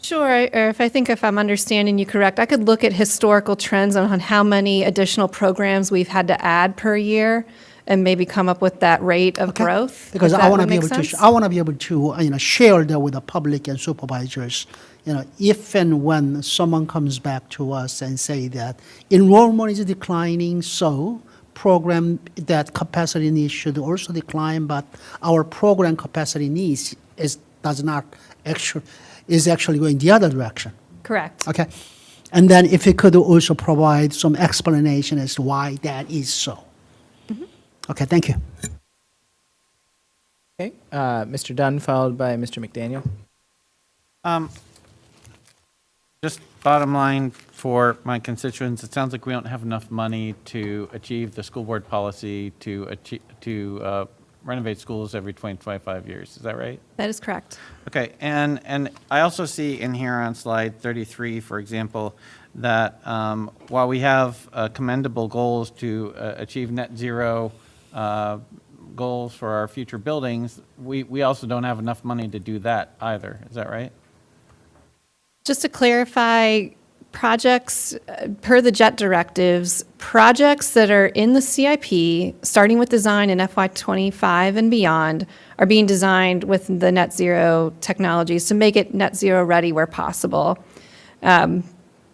Sure, or if I'm understanding you correct, I could look at historical trends on how many additional programs we've had to add per year and maybe come up with that rate of growth. Because if I that want to would be make able to, sense. I want to be able to, share that with the public and supervisors. If and when someone comes back to us and say that enrollment is declining, so program that capacity needs should also decline, but our program capacity needs is actually going the other direction. Correct. Okay, and then if you could also provide some explanation as to why that is so. Okay, thank you. Okay, Mr. Dunn, followed by Mr. McDaniel. Just bottom line for my constituents, it sounds like we don't have enough money to achieve the school board policy to renovate schools every 25 years. Is that right? That is correct. Okay, and I also see in here on slide 33, for example, that while we have commendable goals to achieve net zero goals for our future buildings, we also don't have enough money to do that either. Is that right? Just to clarify, projects, per the JET directives, projects that are in the CIP, starting with design in FY25 and beyond, are being designed with the net zero technologies to make it net zero ready where possible.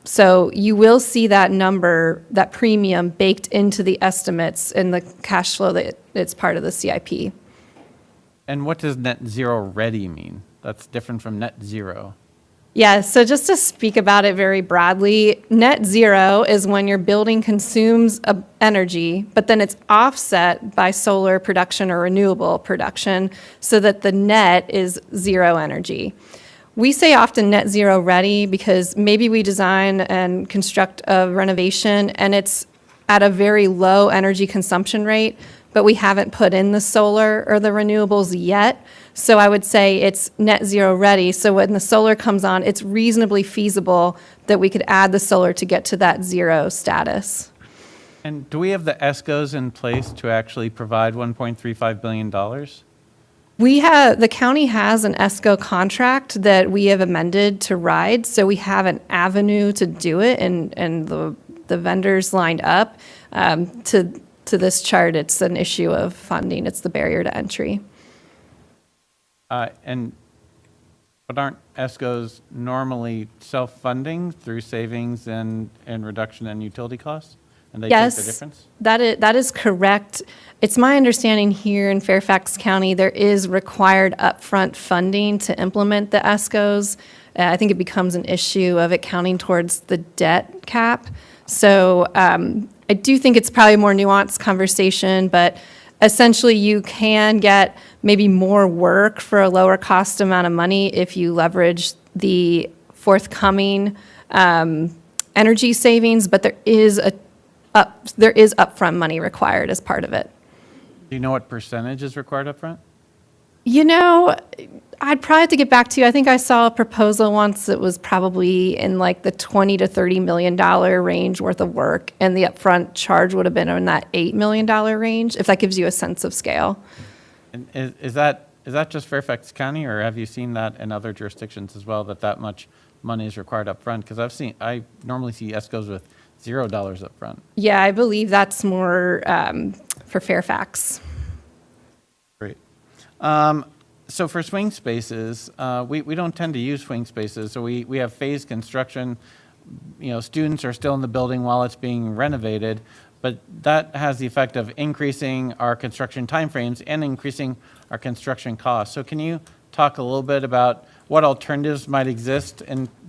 So you will see that number, that premium baked into the estimates in the cash flow that it's part of the CIP. And what does net zero ready mean? That's different from net zero. Yeah, so just to speak about it very broadly, net zero is when your building consumes energy, but then it's offset by solar production or renewable production so that the net is zero energy. We say often net zero ready because maybe we design and construct a renovation and it's at a very low energy consumption rate, but we haven't put in the solar or the renewables yet. So I would say it's net zero ready. So when the solar comes on, it's reasonably feasible that we could add the solar to get to that zero status. And do we have the ESCOs in place to actually provide $1.35 billion? The county has an ESCO contract that we have amended to ride, so we have an avenue to do it, and the vendors lined up. To this chart, it's an issue of funding. It's the barrier to entry. But aren't ESCOs normally self-funding through savings and reduction in utility costs? And they take the difference? That is correct. It's my understanding here in Fairfax County, there is required upfront funding to implement the ESCOs. I think it becomes an issue of it counting towards the debt cap. So I do think it's probably a more nuanced conversation, but essentially you can get maybe more work for a lower cost amount of money if you leverage the forthcoming energy savings, but there is upfront money required as part of it. Do you know what percentage is required upfront? You know, I'd probably have to get back to you. I think I saw a proposal once that was probably in like the $20 to $30 million range worth of work, and the upfront charge would have been in that $8 million range, if that gives you a sense of scale. And is that just Fairfax County, or have you seen that in other jurisdictions as well, that much money is required upfront? Because I normally see ESCOs with $0 upfront. Yeah, I believe that's more for Fairfax. Great. So for swing spaces, we don't tend to use swing spaces, so we have phased construction. You know, students are still in the building while it's being renovated, but that has the effect of increasing our construction timeframes and increasing our construction costs. So can you talk a little bit about what alternatives might exist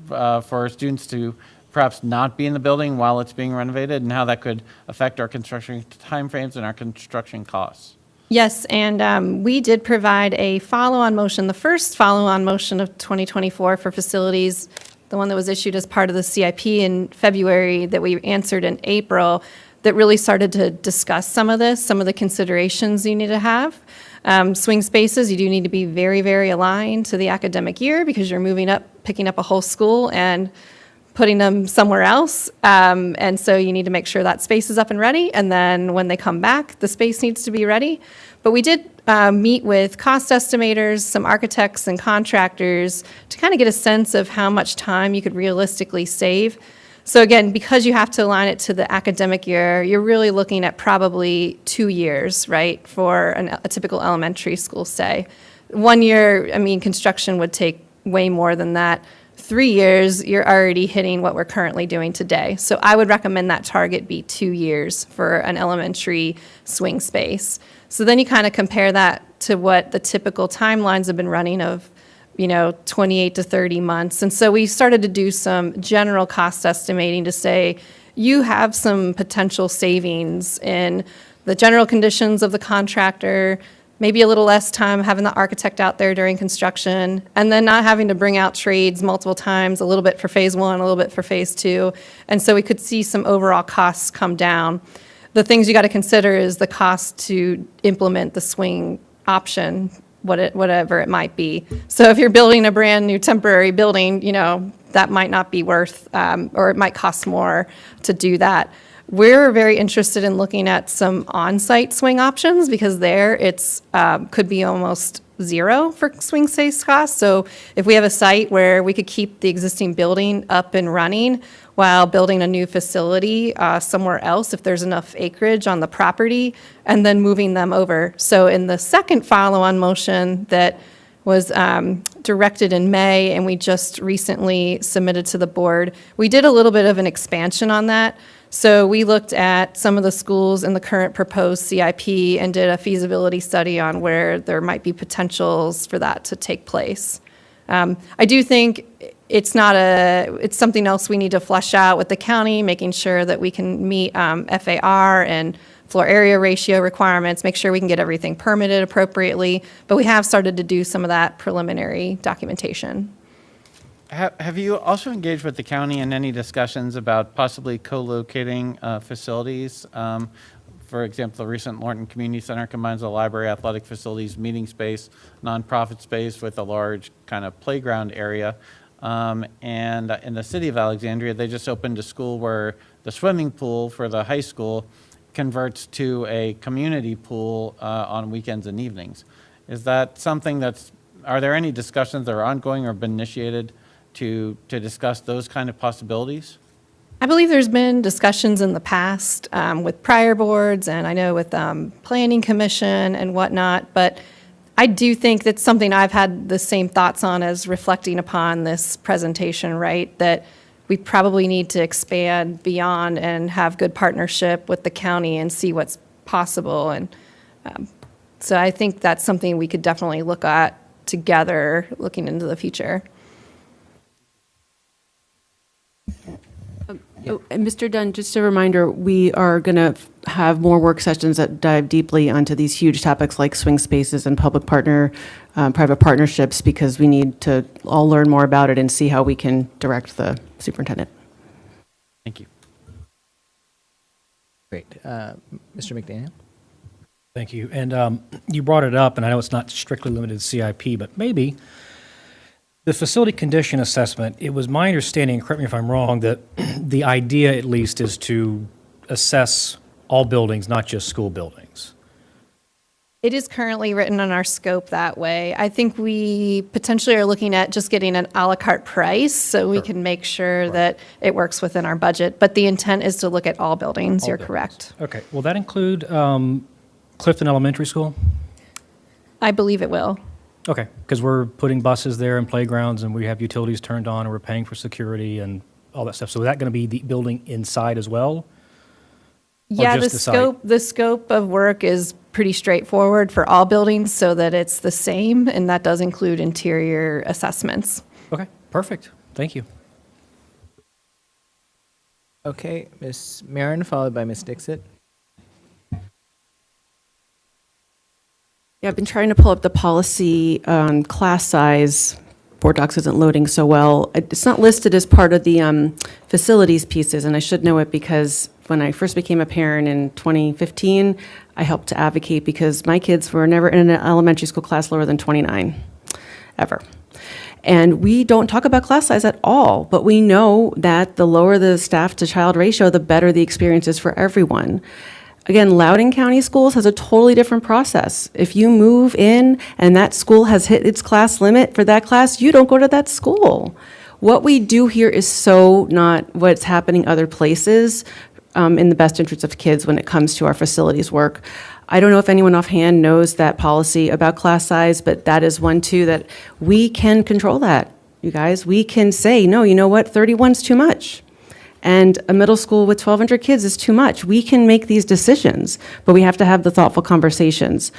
for students to perhaps not be in the building while it's being renovated, and how that could affect our construction timeframes and our construction costs? Yes, and we did provide a follow-on motion, the first follow-on motion of 2024 for facilities, the one that was issued as part of the CIP in February that we answered in April, that really started to discuss some of this, some of the considerations you need to have. Swing spaces, you do need to be very, very aligned to the academic year because you're moving up, picking up a whole school and putting them somewhere else. And so you need to make sure that space is up and ready. And then when they come back, the space needs to be ready. But we did meet with cost estimators, some architects and contractors to kind of get a sense of how much time you could realistically save. So again, because you have to align it to the academic year, you're really looking at probably 2 years, right, for a typical elementary school, say. 1 year, I mean, construction would take way more than that. 3 years, you're already hitting what we're currently doing today. So I would recommend that target be 2 years for an elementary swing space. So then you kind of compare that to what the typical timelines have been running of, 28 to 30 months. And so we started to do some general cost estimating to say, you have some potential savings in the general conditions of the contractor, maybe a little less time having the architect out there during construction, and then not having to bring out trades multiple times, a little bit for phase one, a little bit for phase two. And so we could see some overall costs come down. The things you got to consider is the cost to implement the swing option, whatever it might be. So if you're building a brand new temporary building, that might not be worth, or it might cost more to do that. We're very interested in looking at some on-site swing options because there it's could be almost zero for swing space costs. So if we have a site where we could keep the existing building up and running while building a new facility somewhere else, if there's enough acreage on the property, and then moving them over. So in the second follow-on motion that was directed in May and we just recently submitted to the board, we did a little bit of an expansion on that. So we looked at some of the schools in the current proposed CIP and did a feasibility study on where there might be potentials for that to take place. I do think it's something else we need to flesh out with the county, making sure that we can meet FAR and floor area ratio requirements, make sure we can get everything permitted appropriately. But we have started to do some of that preliminary documentation. Have you also engaged with the county in any discussions about possibly co-locating facilities? For example, the recent Lorton Community Center combines a library, athletic facilities, meeting space, nonprofit space with a large kind of playground area. And in the city of Alexandria, they just opened a school where the swimming pool for the high school converts to a community pool on weekends and evenings. Is that something are there any discussions that are ongoing or been initiated to discuss those kind of possibilities? I believe there's been discussions in the past with prior boards, and I know with Planning Commission and whatnot, but I do think that's something I've had the same thoughts on as reflecting upon this presentation, right? That we probably need to expand beyond and have good partnership with the county and see what's possible. And so I think that's something we could definitely look at together looking into the future. And Mr. Dunn, just a reminder, we are going to have more work sessions that dive deeply onto these huge topics like swing spaces and private partnerships, because we need to all learn more about it and see how we can direct the superintendent. Thank you. Great. Mr. McDaniel? Thank you. And you brought it up, and I know it's not strictly limited to CIP, but maybe the facility condition assessment, it was my understanding, correct me if I'm wrong, that the idea at least is to assess all buildings, not just school buildings. It is currently written on our scope that way. I think we potentially are looking at just getting an à la carte price so we can make sure that it works within our budget. But the intent is to look at all buildings. You're correct. Okay. Will that include Clifton Elementary School? I believe it will. Okay, because we're putting buses there and playgrounds, and we have utilities turned on, and we're paying for security and all that stuff. So is that going to be the building inside as well? Yeah, just the site? the scope of work is pretty straightforward for all buildings so that it's the same, and that does include interior assessments. Okay, perfect. Thank you. Okay, Ms. Marin, followed by Ms. Dixit. Yeah, I've been trying to pull up the policy on class size. Board Docs isn't loading so well. It's not listed as part of the facilities pieces, and I should know it because when I first became a parent in 2015, I helped to advocate because my kids were never in an elementary school class lower than 29, ever. And we don't talk about class size at all, but we know that the lower the staff to child ratio, the better the experience is for everyone. Again, Loudoun County Schools has a totally different process. If you move in and that school has hit its class limit for that class, you don't go to that school. What we do here is so not what's happening other places in the best interest of kids when it comes to our facilities work. I don't know if anyone offhand knows that policy about class size, but that is one too that we can control that, you guys. We can say, no, you know what, 31's too much. And a middle school with 1,200 kids is too much. We can make these decisions, but we have to have the thoughtful conversations.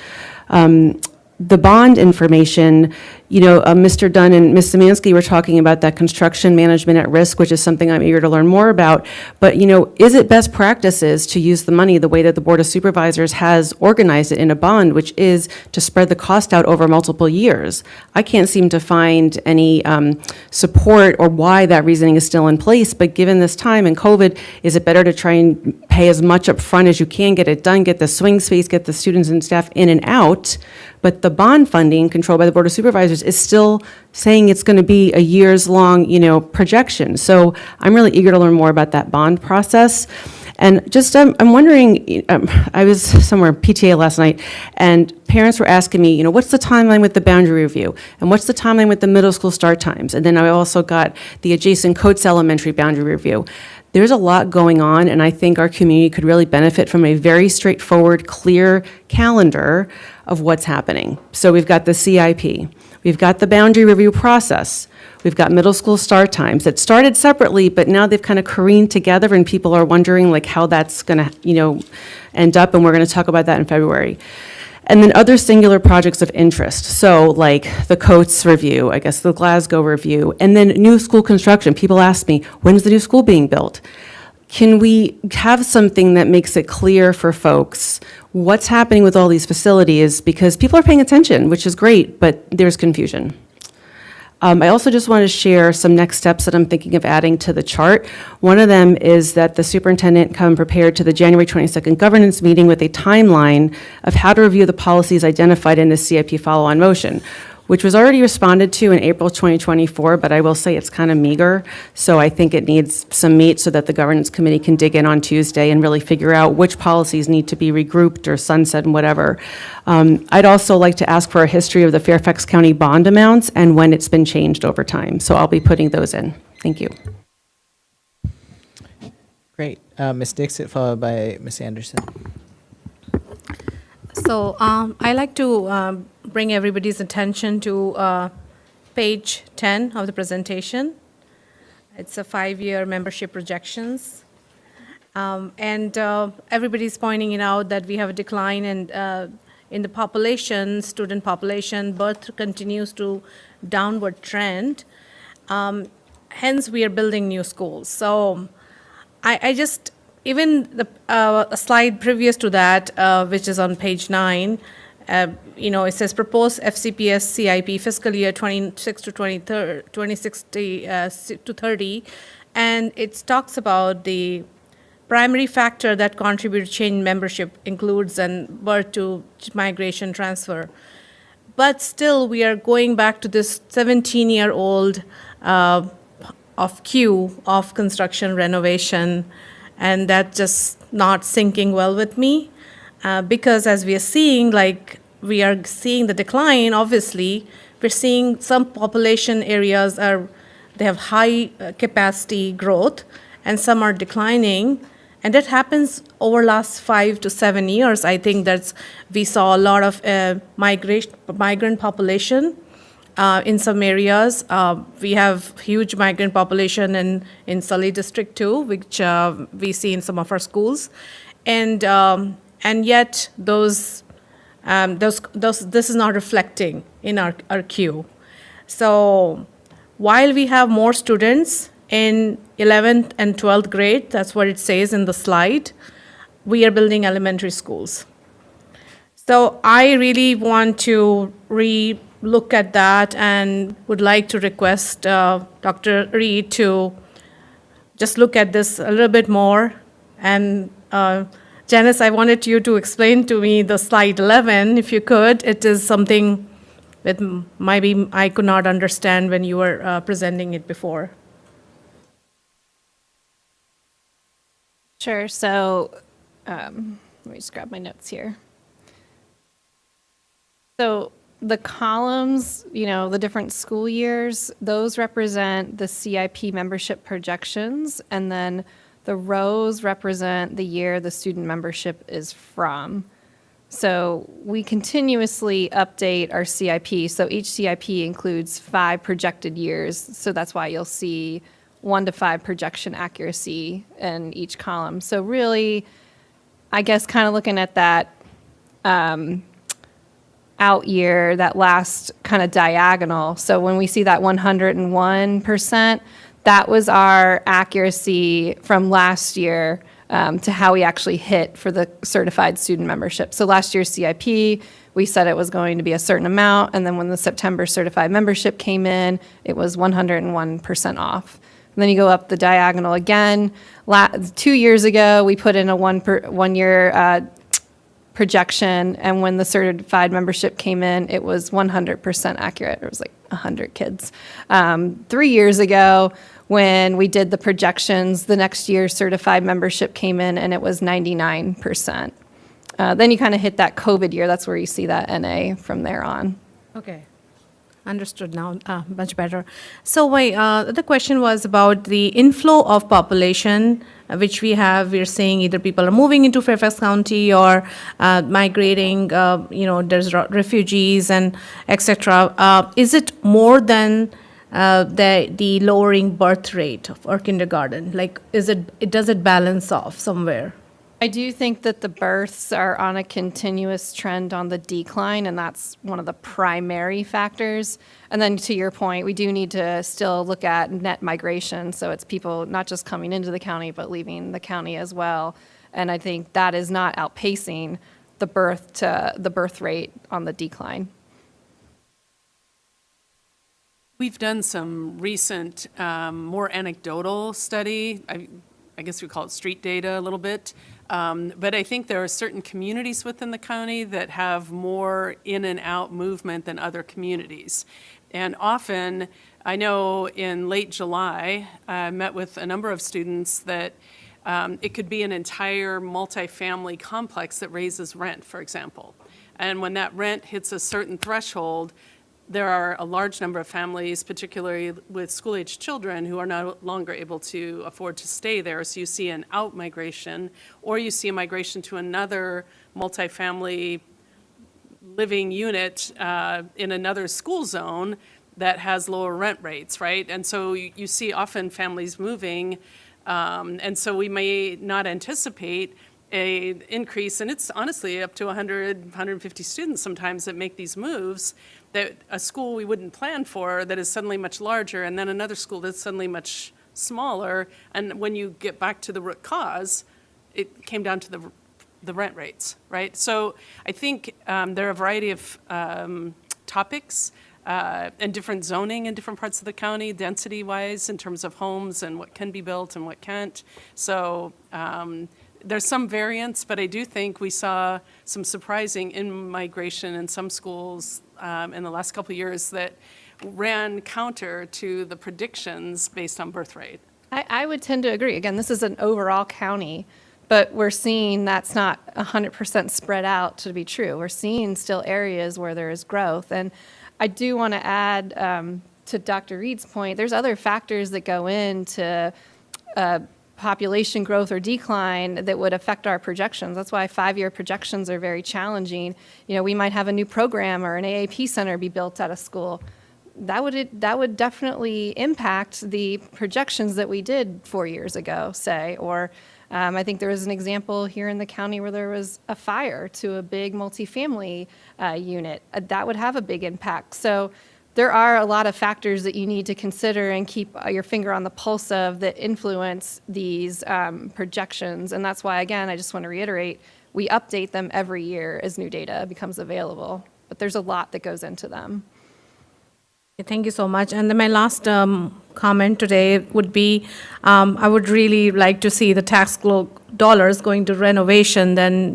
The bond information, Mr. Dunn and Ms. Szymanski were talking about that construction management at risk, which is something I'm eager to learn more about. But, is it best practices to use the money the way that the Board of Supervisors has organized it in a bond, which is to spread the cost out over multiple years? I can't seem to find any support or why that reasoning is still in place. But given this time and COVID, is it better to try and pay as much up front as you can, get it done, get the swing space, get the students and staff in and out? But the bond funding controlled by the Board of Supervisors is still saying it's going to be a years-long, projection. So I'm really eager to learn more about that bond process. And just, I'm wondering, I was somewhere PTA last night, and parents were asking me, what's the timeline with the boundary review? And what's the timeline with the middle school start times? And then I also got the adjacent Coates Elementary boundary review. There's a lot going on, and I think our community could really benefit from a very straightforward, clear calendar of what's happening. So we've got the CIP, we've got the boundary review process, we've got middle school start times that started separately, but now they've kind of careened together, and people are wondering how that's going to, end up, and we're going to talk about that in February. And then other singular projects of interest, so like the Coates review, I guess the Glasgow review, and then new school construction. People ask me, when's the new school being built? Can we have something that makes it clear for folks what's happening with all these facilities? Because people are paying attention, which is great, but there's confusion. I also just want to share some next steps that I'm thinking of adding to the chart. One of them is that the superintendent come prepared to the January 22nd governance meeting with a timeline of how to review the policies identified in the CIP follow-on motion, which was already responded to in April 2024, but I will say it's kind of meager. So I think it needs some meat so that the governance committee can dig in on Tuesday and really figure out which policies need to be regrouped or sunset and whatever. I'd also like to ask for a history of the Fairfax County bond amounts and when it's been changed over time. So I'll be putting those in. Thank you. Great. Ms. Dixit, followed by Ms. Anderson. So I like to bring everybody's attention to page 10 of the presentation. It's a 5-year membership projections. And everybody's pointing it out that we have a decline in the population, student population. Birth continues to downward trend. Hence, we are building new schools. So I just, even a slide previous to that, which is on page 9, it says proposed FCPS CIP fiscal year 26 to 30 And it talks about the primary factor that contribute to change in membership includes and birth to migration transfer. But still, we are going back to this 17-year-old of queue of construction renovation, and that just not syncing well with me. Because as we are seeing, we are seeing the decline, obviously, we're seeing some population areas they have high capacity growth, and some are declining. And that happens over last 5 to 7 years. I think we saw a lot of migrant population in some areas. We have huge migrant population in Sully District too, which we see in some of our schools. And yet this is not reflecting in our queue. So while we have more students in 11th and 12th grade, that's what it says in the slide, we are building elementary schools. So I really want to look at that and would like to request Dr. Reed to just look at this a little bit more. And Janice, I wanted you to explain to me the slide 11, if you could. It is something that maybe I could not understand when you were presenting it before. Sure. So let me just grab my notes here. So the columns, the different school years, those represent the CIP membership projections, and then the rows represent the year the student membership is from. So we continuously update our CIP. So each CIP includes 5 projected years. So that's why you'll see 1 to 5 projection accuracy in each column. So really, I guess kind of looking at that out year, that last kind of diagonal. So when we see that 101%, that was our accuracy from last year to how we actually hit for the certified student membership. So last year's CIP, we said it was going to be a certain amount, and then when the September certified membership came in, it was 101% off. And then you go up the diagonal again. 2 years ago, we put in a 1 year projection, and when the certified membership came in, it was 100% accurate. It was like 100 kids. 3 years ago, when we did the projections, the next year certified membership came in, and it was 99%. Then you kind of hit that COVID year. That's where you see that NA from there on. Okay. Understood now, much better. So my other question was about the inflow of population, which we're seeing either people are moving into Fairfax County or migrating, there's refugees and et cetera. Is it more than the lowering birth rate for kindergarten? Does it balance off somewhere? I do think that the births are on a continuous trend on the decline, and that's one of the primary factors. And then to your point, we do need to still look at net migration. So it's people not just coming into the county, but leaving the county as well. And I think that is not outpacing the birth rate on the decline. We've done some recent, more anecdotal study. I guess we call it street data a little bit. But I think there are certain communities within the county that have more in and out movement than other communities. And often, I know in late July, I met with a number of students that it could be an entire multifamily complex that raises rent, for example. And when that rent hits a certain threshold, there are a large number of families, particularly with school-aged children, who are no longer able to afford to stay there. So you see an out-migration, or you see a migration to another multifamily living unit in another school zone that has lower rent rates, right? And so you see often families moving, and so we may not anticipate an increase, and it's honestly up to 100, 150 students sometimes that make these moves, that a school we wouldn't plan for that is suddenly much larger, and then another school that's suddenly much smaller. And when you get back to the root cause, it came down to the rent rates, right? So I think there are a variety of topics and different zoning in different parts of the county, density-wise, in terms of homes and what can be built and what can't. So there's some variance, but I do think we saw some surprising in-migration in some schools in the last couple of years that ran counter to the predictions based on birth rate. I would tend to agree. Again, this is an overall county, but we're seeing that's not 100% spread out to be true. We're seeing still areas where there is growth. And I do want to add to Dr. Reed's point, there's other factors that go into population growth or decline that would affect our projections. That's why 5-year projections are very challenging. You know, we might have a new program or an AAP center be built at a school. That would definitely impact the projections that we did 4 years ago, say, or I think there was an example here in the county where there was a fire to a big multifamily unit. That would have a big impact. So there are a lot of factors that you need to consider and keep your finger on the pulse of that influence these projections. And that's why, again, I just want to reiterate, we update them every year as new data becomes available. But there's a lot that goes into them. Thank you so much. And then my last comment today would be, I would really like to see the tax dollars going to renovation than,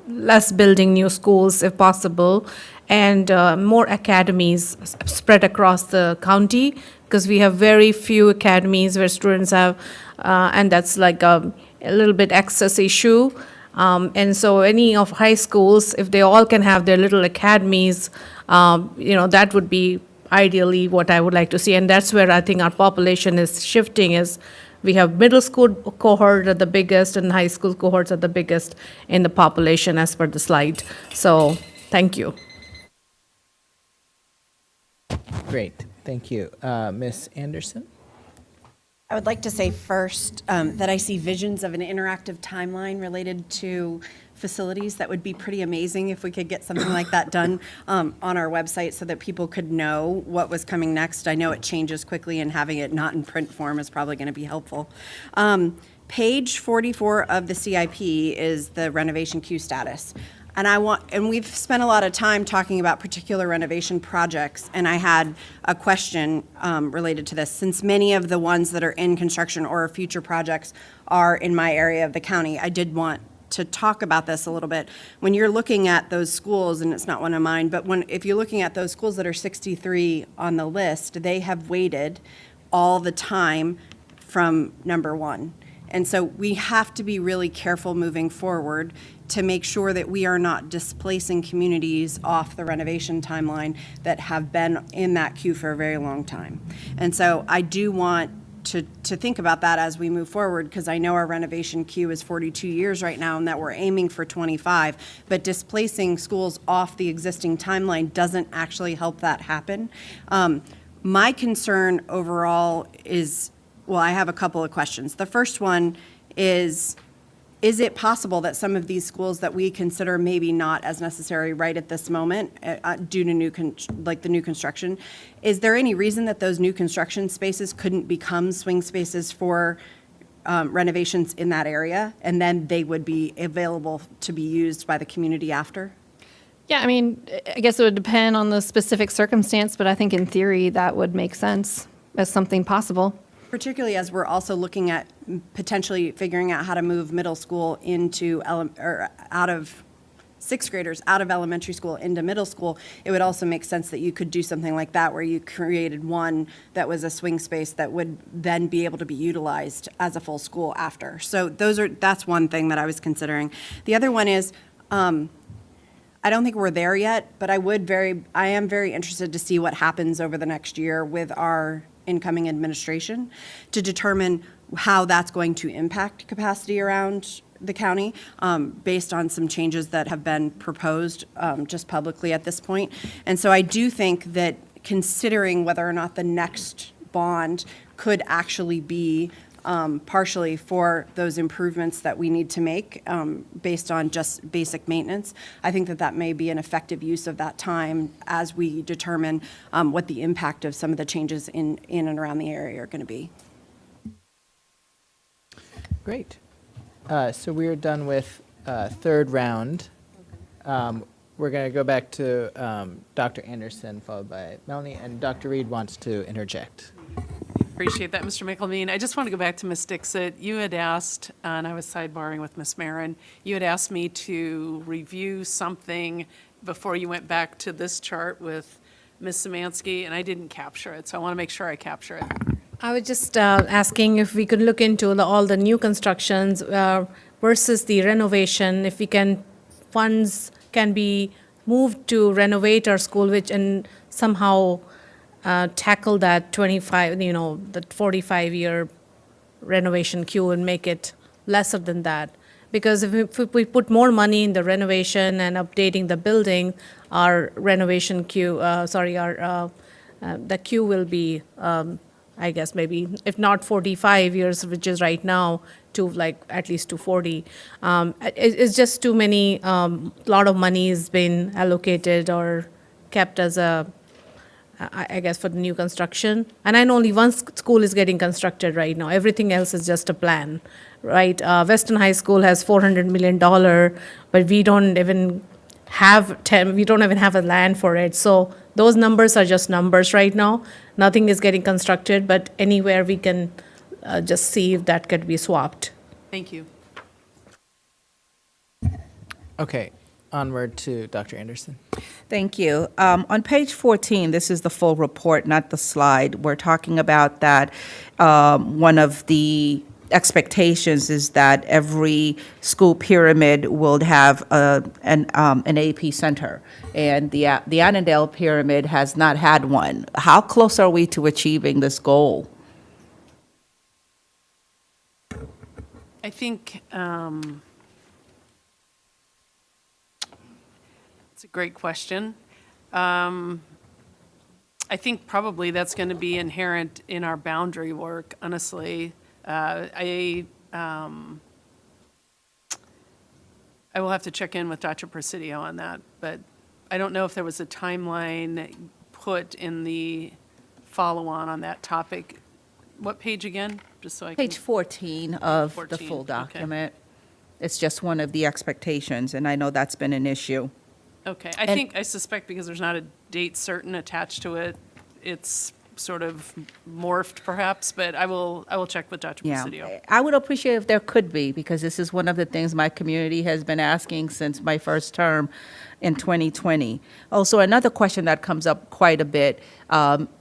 less building new schools if possible, and more academies spread across the county, because we have very few academies where students have, and that's like a little bit excess issue. And so any of high schools, if they all can have their little academies, that would be ideally what I would like to see. And that's where I think our population is shifting, is we have middle school cohort are the biggest and high school cohorts are the biggest in the population as per the slide. So thank you. Great, thank you. Ms. Anderson? I would like to say first that I see visions of an interactive timeline related to facilities. That would be pretty amazing if we could get something like that done on our website so that people could know what was coming next. I know it changes quickly, and having it not in print form is probably going to be helpful. Page 44 of the CIP is the renovation queue status. And we've spent a lot of time talking about particular renovation projects, and I had a question related to this. Since many of the ones that are in construction or future projects are in my area of the county, I did want to talk about this a little bit. When you're looking at those schools, and it's not one of mine, but if you're looking at those schools that are 63 on the list, they have waited all the time from number one. And so we have to be really careful moving forward to make sure that we are not displacing communities off the renovation timeline that have been in that queue for a very long time. And so I do want to think about that as we move forward, because I know our renovation queue is 42 years right now and that we're aiming for 25, but displacing schools off the existing timeline doesn't actually help that happen. My concern overall is, well, I have a couple of questions. The first one is it possible that some of these schools that we consider maybe not as necessary right at this moment due to the new construction, is there any reason that those new construction spaces couldn't become swing spaces for renovations in that area, and then they would be available to be used by the community after? Yeah, I mean, I guess it would depend on the specific circumstance, but I think in theory that would make sense as something possible. Particularly as we're also looking at potentially figuring out how to move middle school into out of sixth graders out of elementary school into middle school, it would also make sense that you could do something like that where you created one that was a swing space that would then be able to be utilized as a full school after. So that's one thing that I was considering. The other one is, I don't think we're there yet, but I am very interested to see what happens over the next year with our incoming administration to determine how that's going to impact capacity around the county based on some changes that have been proposed just publicly at this point. And so I do think that considering whether or not the next bond could actually be partially for those improvements that we need to make based on just basic maintenance, I think that may be an effective use of that time as we determine what the impact of some of the changes in and around the area are going to be. Great. So we are done with third round. we're going to go back to Dr. Anderson, followed by Melanie, and Dr. Reed wants to interject. Appreciate that, Mr. McElveen. I just want to go back to Ms. Dixit. You had asked, and I was sidebarring with Ms. Marin, you had asked me to review something before you went back to this chart with Ms. Szymanski, and I didn't capture it, so I want to make sure I capture it. I was just asking if we could look into all the new constructions versus the renovation, if we can, funds can be moved to renovate our school, which, and somehow tackle that 25, the 45-year renovation queue and make it lesser than that. Because if we put more money in the renovation and updating the building, our renovation queue, the queue will be, I guess, maybe, if not 45 years, which is right now, to at least to 40. It's just too many, lot of money has been allocated or kept as I guess, for the new construction. And I know only one school is getting constructed right now. Everything else is just a plan, right? Western High School has $400 million, but we don't even have a land for it. So those numbers are just numbers right now. Nothing is getting constructed, but anywhere we can just see if that could be swapped. Thank you. Okay, onward to Dr. Anderson. Thank you. On page 14, this is the full report, not the slide. We're talking about that one of the expectations is that every school pyramid will have an AP center, and the Annandale pyramid has not had one. How close are we to achieving this goal? I think it's a great question. I think probably that's going to be inherent in our boundary work, honestly. I will have to check in with Dr. Presidio on that, but I don't know if there was a timeline put in the follow-on on that topic. What page again? Just so I can. Page 14 of the 14, full okay. document. It's just one of the expectations, and I know that's been an issue. Okay, I suspect because there's not a date certain attached to it, it's sort of morphed perhaps, but I will check with Dr. Presidio. Yeah, I would appreciate if there could be, because this is one of the things my community has been asking since my first term in 2020. Also, another question that comes up quite a bit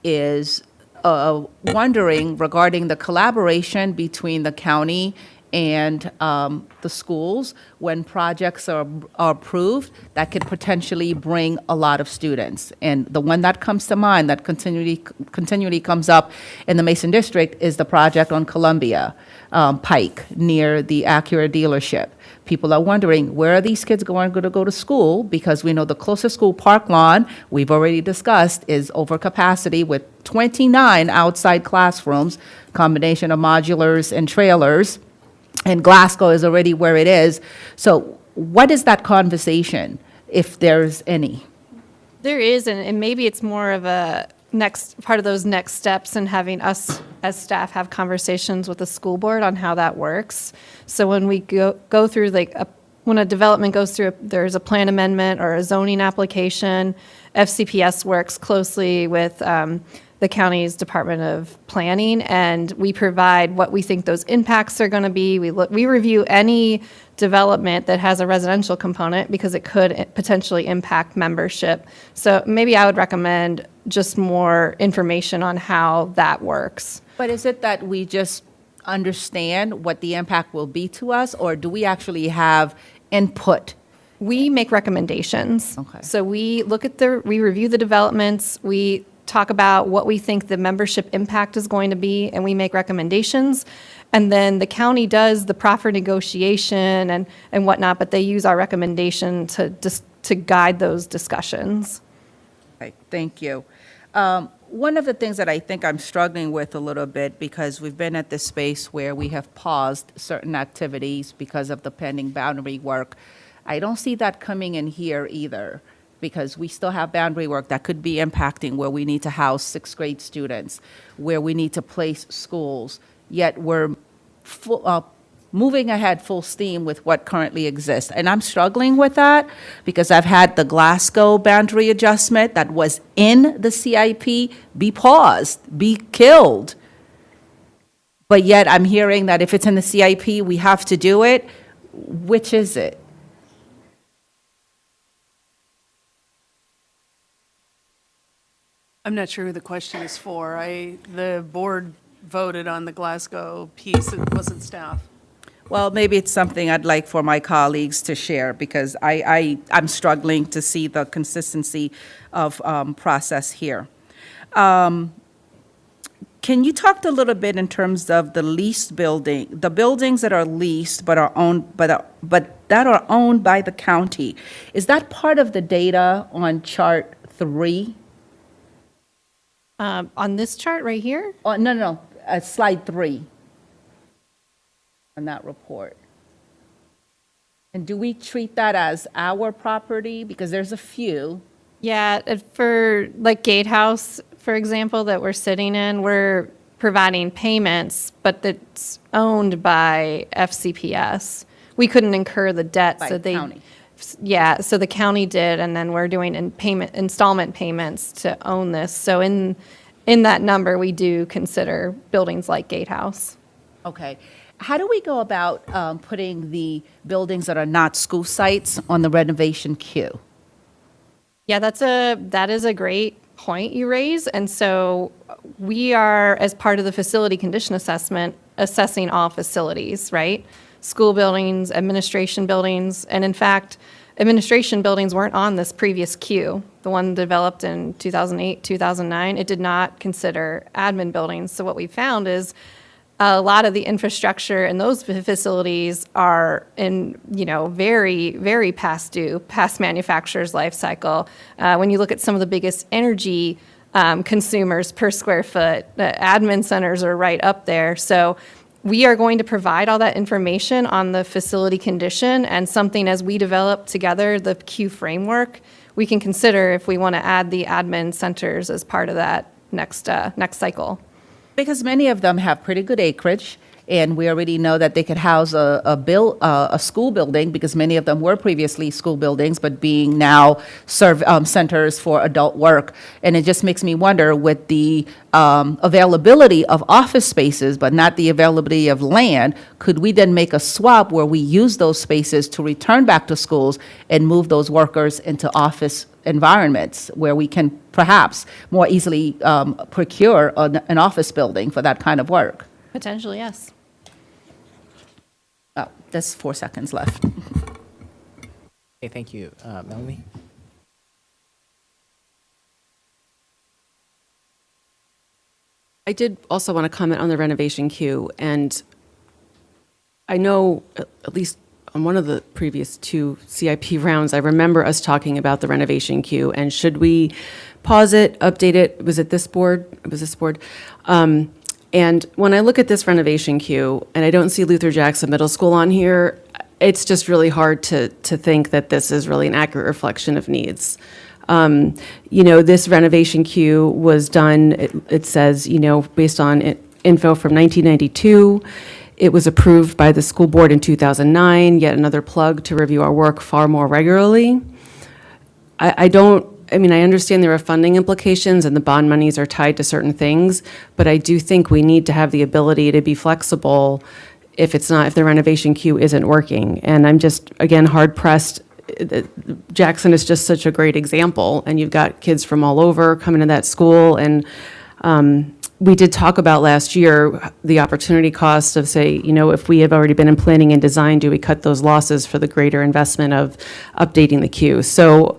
is wondering regarding the collaboration between the county and the schools when projects are approved that could potentially bring a lot of students. And the one that comes to mind that continually comes up in the Mason District is the project on Columbia Pike near the Acura dealership. People are wondering, where are these kids going to go to school? Because we know the closest school, Park Lawn, we've already discussed, is over capacity with 29 outside classrooms, combination of modulars and trailers. And Glasgow is already where it is. So what is that conversation, if there's any? There is, and maybe it's more of a part of those next steps and having us as staff have conversations with the school board on how that works. So when we go through, when a development goes through, there's a plan amendment or a zoning application, FCPS works closely with the county's Department of Planning, and we provide what we think those impacts are going to be. We review any development that has a residential component because it could potentially impact membership. So maybe I would recommend just more information on how that works. But is it that we just understand what the impact will be to us, or do we actually have input? We make recommendations. Okay. So we review the developments, we talk about what we think the membership impact is going to be, and we make recommendations. And then the county does the proffer negotiation and whatnot, but they use our recommendation to guide those discussions. Okay, thank you. One of the things that I think I'm struggling with a little bit, because we've been at this space where we have paused certain activities because of the pending boundary work, I don't see that coming in here either, because we still have boundary work that could be impacting where we need to house sixth grade students, where we need to place schools, yet we're moving ahead full steam with what currently exists. And I'm struggling with that because I've had the Glasgow boundary adjustment that was in the CIP be paused, be killed. But yet I'm hearing that if it's in the CIP, we have to do it. Which is it? I'm not sure who the question is for. The board voted on the Glasgow piece, it wasn't staff. Well, maybe it's something I'd like for my colleagues to share, because I'm struggling to see the consistency of process here. Can you talk a little bit in terms of the leased building, the buildings that are leased but are owned, but that are owned by the county? Is that part of the data on chart 3? On this chart right here? Oh, no, slide 3 on that report. And do we treat that as our property? Because there's a few. Yeah, for like Gatehouse, for example, that we're sitting in, we're providing payments, but it's owned by FCPS. We couldn't incur the debt, By so they. county. Yeah, so the county did, and then we're doing installment payments to own this. So in that number, we do consider buildings like Gatehouse. Okay. How do we go about putting the buildings that are not school sites on the renovation queue? Yeah, that is a great point you raise. And so we are, as part of the facility condition assessment, assessing all facilities, right? School buildings, administration buildings, and in fact, administration buildings weren't on this previous queue. The one developed in 2008, 2009, it did not consider admin buildings. So what we found is a lot of the infrastructure in those facilities are in, very, very past due, past manufacturer's life cycle. When you look at some of the biggest energy consumers per square foot, the admin centers are right up there. So we are going to provide all that information on the facility condition, and something as we develop together the Q framework, we can consider if we want to add the admin centers as part of that next cycle. Because many of them have pretty good acreage, and we already know that they could house a school building, because many of them were previously school buildings, but being now centers for adult work. And it just makes me wonder, with the availability of office spaces, but not the availability of land, could we then make a swap where we use those spaces to return back to schools and move those workers into office environments where we can perhaps more easily procure an office building for that kind of work? Potentially, yes. Oh, there's 4 seconds left. Okay, thank you. Melanie? I did also want to comment on the renovation queue, and I know, at least on one of the previous 2 CIP rounds, I remember us talking about the renovation queue, and should we pause it, update it? Was it this board? It was this board. And when I look at this renovation queue, and I don't see Luther Jackson Middle School on here, it's just really hard to think that this is really an accurate reflection of needs. This renovation queue was done, it says, based on info from 1992. It was approved by the school board in 2009, yet another plug to review our work far more regularly. I understand there are funding implications and the bond monies are tied to certain things, but I do think we need to have the ability to be flexible if the renovation queue isn't working. And I'm just, again, hard pressed. Jackson is just such a great example, and you've got kids from all over coming to that school. And we did talk about last year the opportunity cost of, say, if we have already been in planning and design, do we cut those losses for the greater investment of updating the queue? So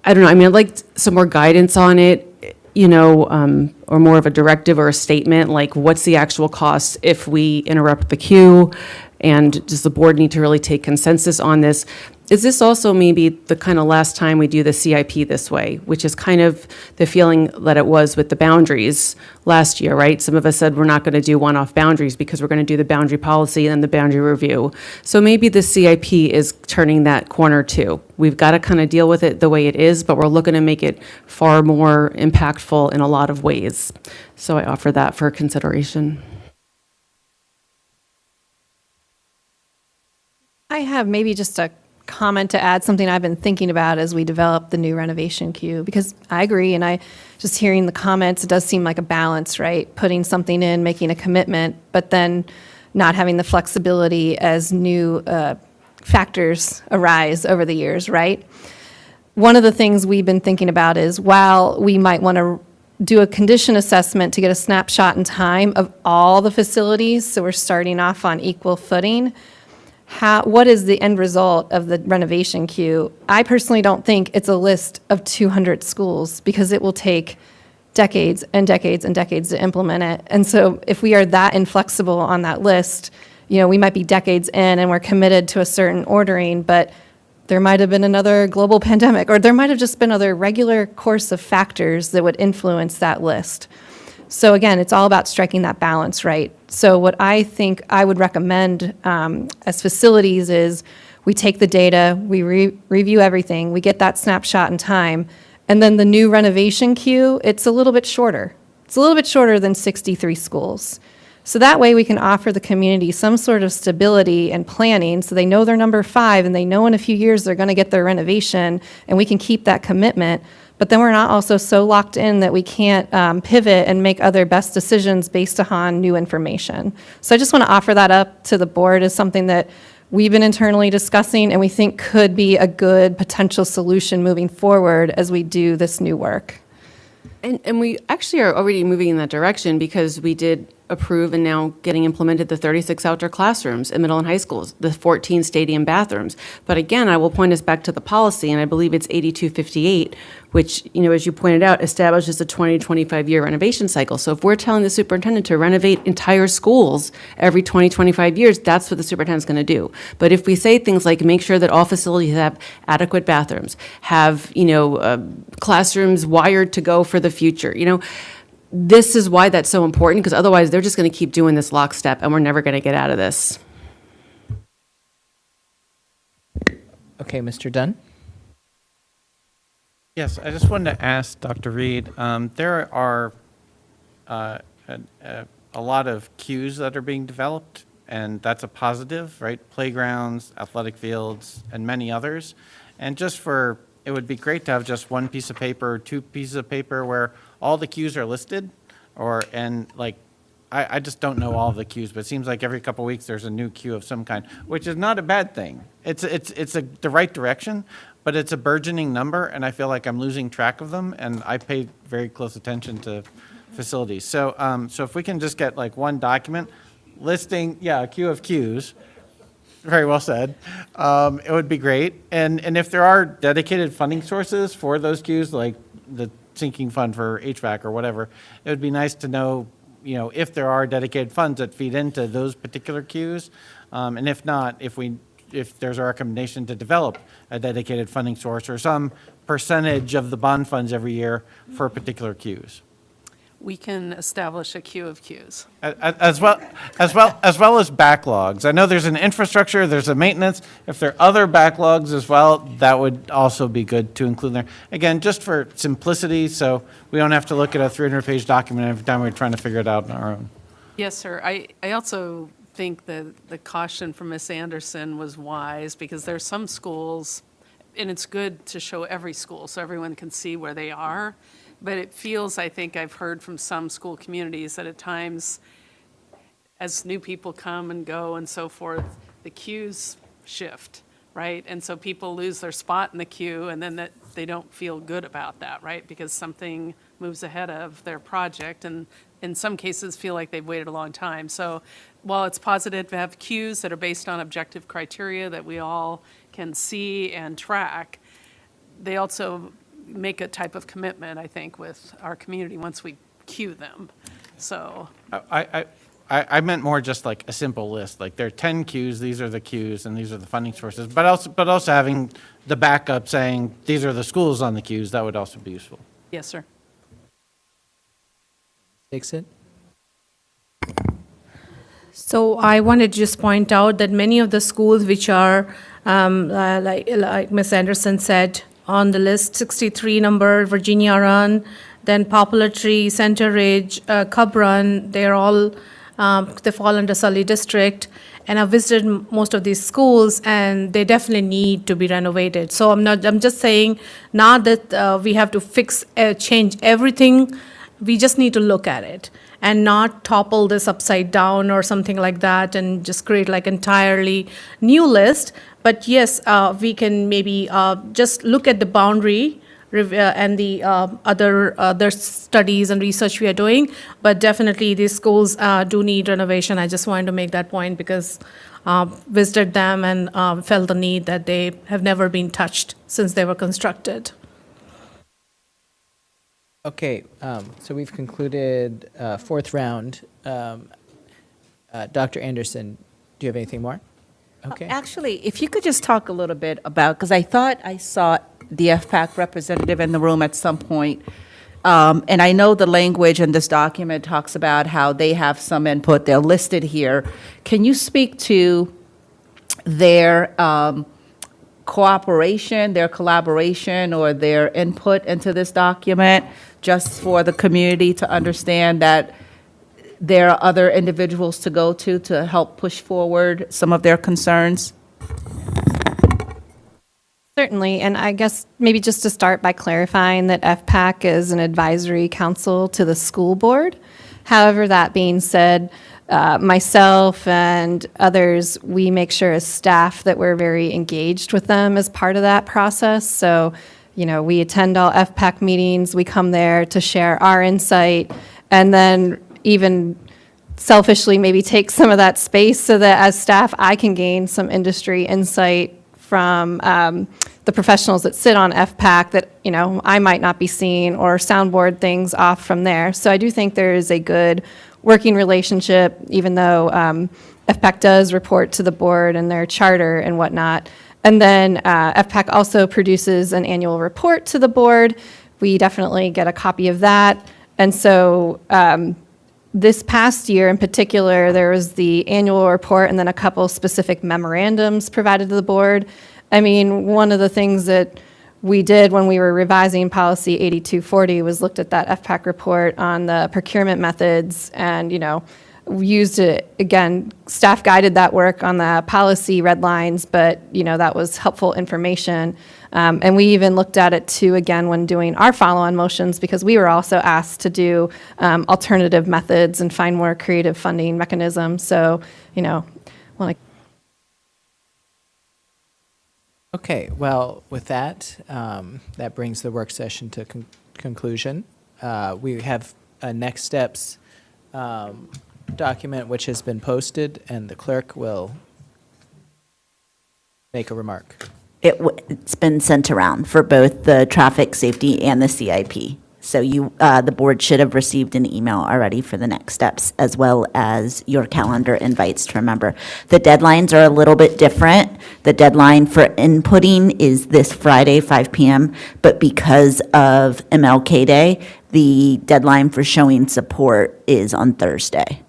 I don't know. I'd like some more guidance on it, or more of a directive or a statement, like what's the actual cost if we interrupt the queue? And does the board need to really take consensus on this? Is this also maybe the kind of last time we do the CIP this way, which is kind of the feeling that it was with the boundaries last year, right? Some of us said we're not going to do one-off boundaries because we're going to do the boundary policy and the boundary review. So maybe the CIP is turning that corner too. We've got to kind of deal with it the way it is, but we're looking to make it far more impactful in a lot of ways. So I offer that for consideration. I have maybe just a comment to add, something I've been thinking about as we develop the new renovation queue, because I agree, and I just hearing the comments, it does seem like a balance, right? Putting something in, making a commitment, but then not having the flexibility as new factors arise over the years, right? One of the things we've been thinking about is, while we might want to do a condition assessment to get a snapshot in time of all the facilities, so we're starting off on equal footing, what is the end result of the renovation queue? I personally don't think it's a list of 200 schools, because it will take decades and decades and decades to implement it. And so if we are that inflexible on that list, we might be decades in and we're committed to a certain ordering, but there might have been another global pandemic, or there might have just been other regular course of factors that would influence that list. So again, it's all about striking that balance, right? So what I think I would recommend as facilities is we take the data, we review everything, we get that snapshot in time, and then the new renovation queue, it's a little bit shorter. It's a little bit shorter than 63 schools. So that way we can offer the community some sort of stability and planning, so they know they're number 5 and they know in a few years they're going to get their renovation, and we can keep that commitment. But then we're not also so locked in that we can't pivot and make other best decisions based upon new information. So I just want to offer that up to the board as something that we've been internally discussing and we think could be a good potential solution moving forward as we do this new work. And we actually are already moving in that direction, because we did approve and now getting implemented the 36 outdoor classrooms in middle and high schools, the 14 stadium bathrooms. But again, I will point us back to the policy, and I believe it's 8258, which, as you pointed out, establishes a 20 to 25-year renovation cycle. So if we're telling the superintendent to renovate entire schools every 20, 25 years, that's what the superintendent's going to do. But if we say things like make sure that all facilities have adequate bathrooms, have, classrooms wired to go for the future, this is why that's so important, because otherwise they're just going to keep doing this lockstep and we're never going to get out of this. Okay, Mr. Dunn? Yes, I just wanted to ask Dr. Reed, there are a lot of cues that are being developed, and that's a positive, right? Playgrounds, athletic fields, and many others. And it would be great to have just one piece of paper or 2 pieces of paper where all the cues are listed, I just don't know all of the cues, but it seems like every couple of weeks there's a new cue of some kind, which is not a bad thing. It's the right direction, but it's a burgeoning number, and I feel like I'm losing track of them, and I pay very close attention to facilities. So if we can just get one document listing, a queue of cues, very well said, it would be great. And if there are dedicated funding sources for those cues, like the sinking fund for HVAC or whatever, it would be nice to know, if there are dedicated funds that feed into those particular cues. And if not, if there's a recommendation to develop a dedicated funding source or some percentage of the bond funds every year for particular cues. We can establish a queue of cues. As well as backlogs. I know there's an infrastructure, there's a maintenance. If there are other backlogs as well, that would also be good to include there. Again, just for simplicity, so we don't have to look at a 300-page document every time we're trying to figure it out on our own. Yes, sir. I also think that the caution from Ms. Anderson was wise, because there are some schools, and it's good to show every school so everyone can see where they are. But it feels, I think I've heard from some school communities that at times, as new people come and go and so forth, the queues shift, right? And so people lose their spot in the queue, and then they don't feel good about that, right? Because something moves ahead of their project, and in some cases feel like they've waited a long time. So while it's positive to have queues that are based on objective criteria that we all can see and track, they also make a type of commitment, I think, with our community once we queue them. So I meant more just like a simple list. Like there are 10 cues, these are the cues, and these are the funding sources. But also having the backup saying these are the schools on the cues, that would also be useful. yes, sir. Dixit? So I wanted to just point out that many of the schools which are, like Ms. Anderson said, on the list, 63 number, Virginia Run, then Poplar Tree, Center Ridge, Cub Run, they're all They fall under Sully District. And I've visited most of these schools, and they definitely need to be renovated. So I'm just saying, not that we have to change everything. We just need to look at it and not topple this upside down or something like that and just create like entirely new list. But yes, we can maybe just look at the boundary and the other studies and research we are doing. But definitely these schools do need renovation. I just wanted to make that point because visited them and felt the need that they have never been touched since they were constructed. Okay, so we've concluded fourth round. Dr. Anderson, do you have anything more? Okay. Actually, if you could just talk a little bit about, because I thought I saw the FPAC representative in the room at some point, and I know the language in this document talks about how they have some input, they're listed here. Can you speak to their cooperation, their collaboration, or their input into this document, just for the community to understand that there are other individuals to go to help push forward some of their concerns? Certainly, and I guess maybe just to start by clarifying that FPAC is an advisory council to the school board. However, that being said, myself and others, we make sure as staff that we're very engaged with them as part of that process. So, you know, we attend all FPAC meetings, we come there to share our insight, and then even selfishly maybe take some of that space so that as staff, I can gain some industry insight from the professionals that sit on FPAC that, you know, I might not be seeing, or soundboard things off from there. So I do think there is a good working relationship, even though FPAC does report to the board and their charter and whatnot. And then FPAC also produces an annual report to the board. We definitely get a copy of that. And so this past year in particular, there was the annual report and then a couple specific memorandums provided to the board. I mean, one of the things that we did when we were revising policy 8240 was looked at that FPAC report on the procurement methods and, you know, we used it, again, staff guided that work on the policy red lines, but, you know, that was helpful information. And we even looked at it too, again, when doing our follow-on motions, because we were also asked to do alternative methods and find more creative funding mechanisms. So, you know, Okay, well, with that, that brings the work session to conclusion. We have a next steps document which has been posted, and the clerk will make a remark. It's been sent around for both the traffic safety and the CIP. So the board should have received an email already for the next steps, as well as your calendar invites to remember. The deadlines are a little bit different. The deadline for inputting is this Friday, 5 p.m., but because of MLK Day, the deadline for showing support is on Thursday.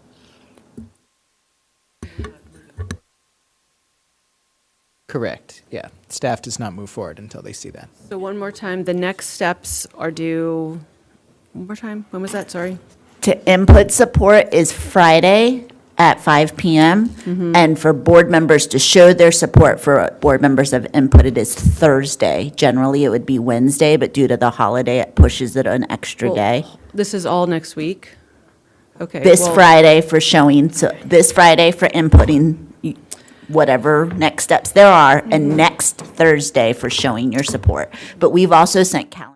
Correct, yeah. Staff does not move forward until they see that. So one more time, the next steps are due, one more time, when was that, sorry? To input support is Friday at 5 p.m. And for board members to show their support for what board members have inputted is Thursday. Generally, it would be Wednesday, but due to the holiday, it pushes it an extra day. This is all next week? Okay. This Friday for showing, so this Friday for inputting whatever next steps there are, and next Thursday for showing your support. But we've also sent calendar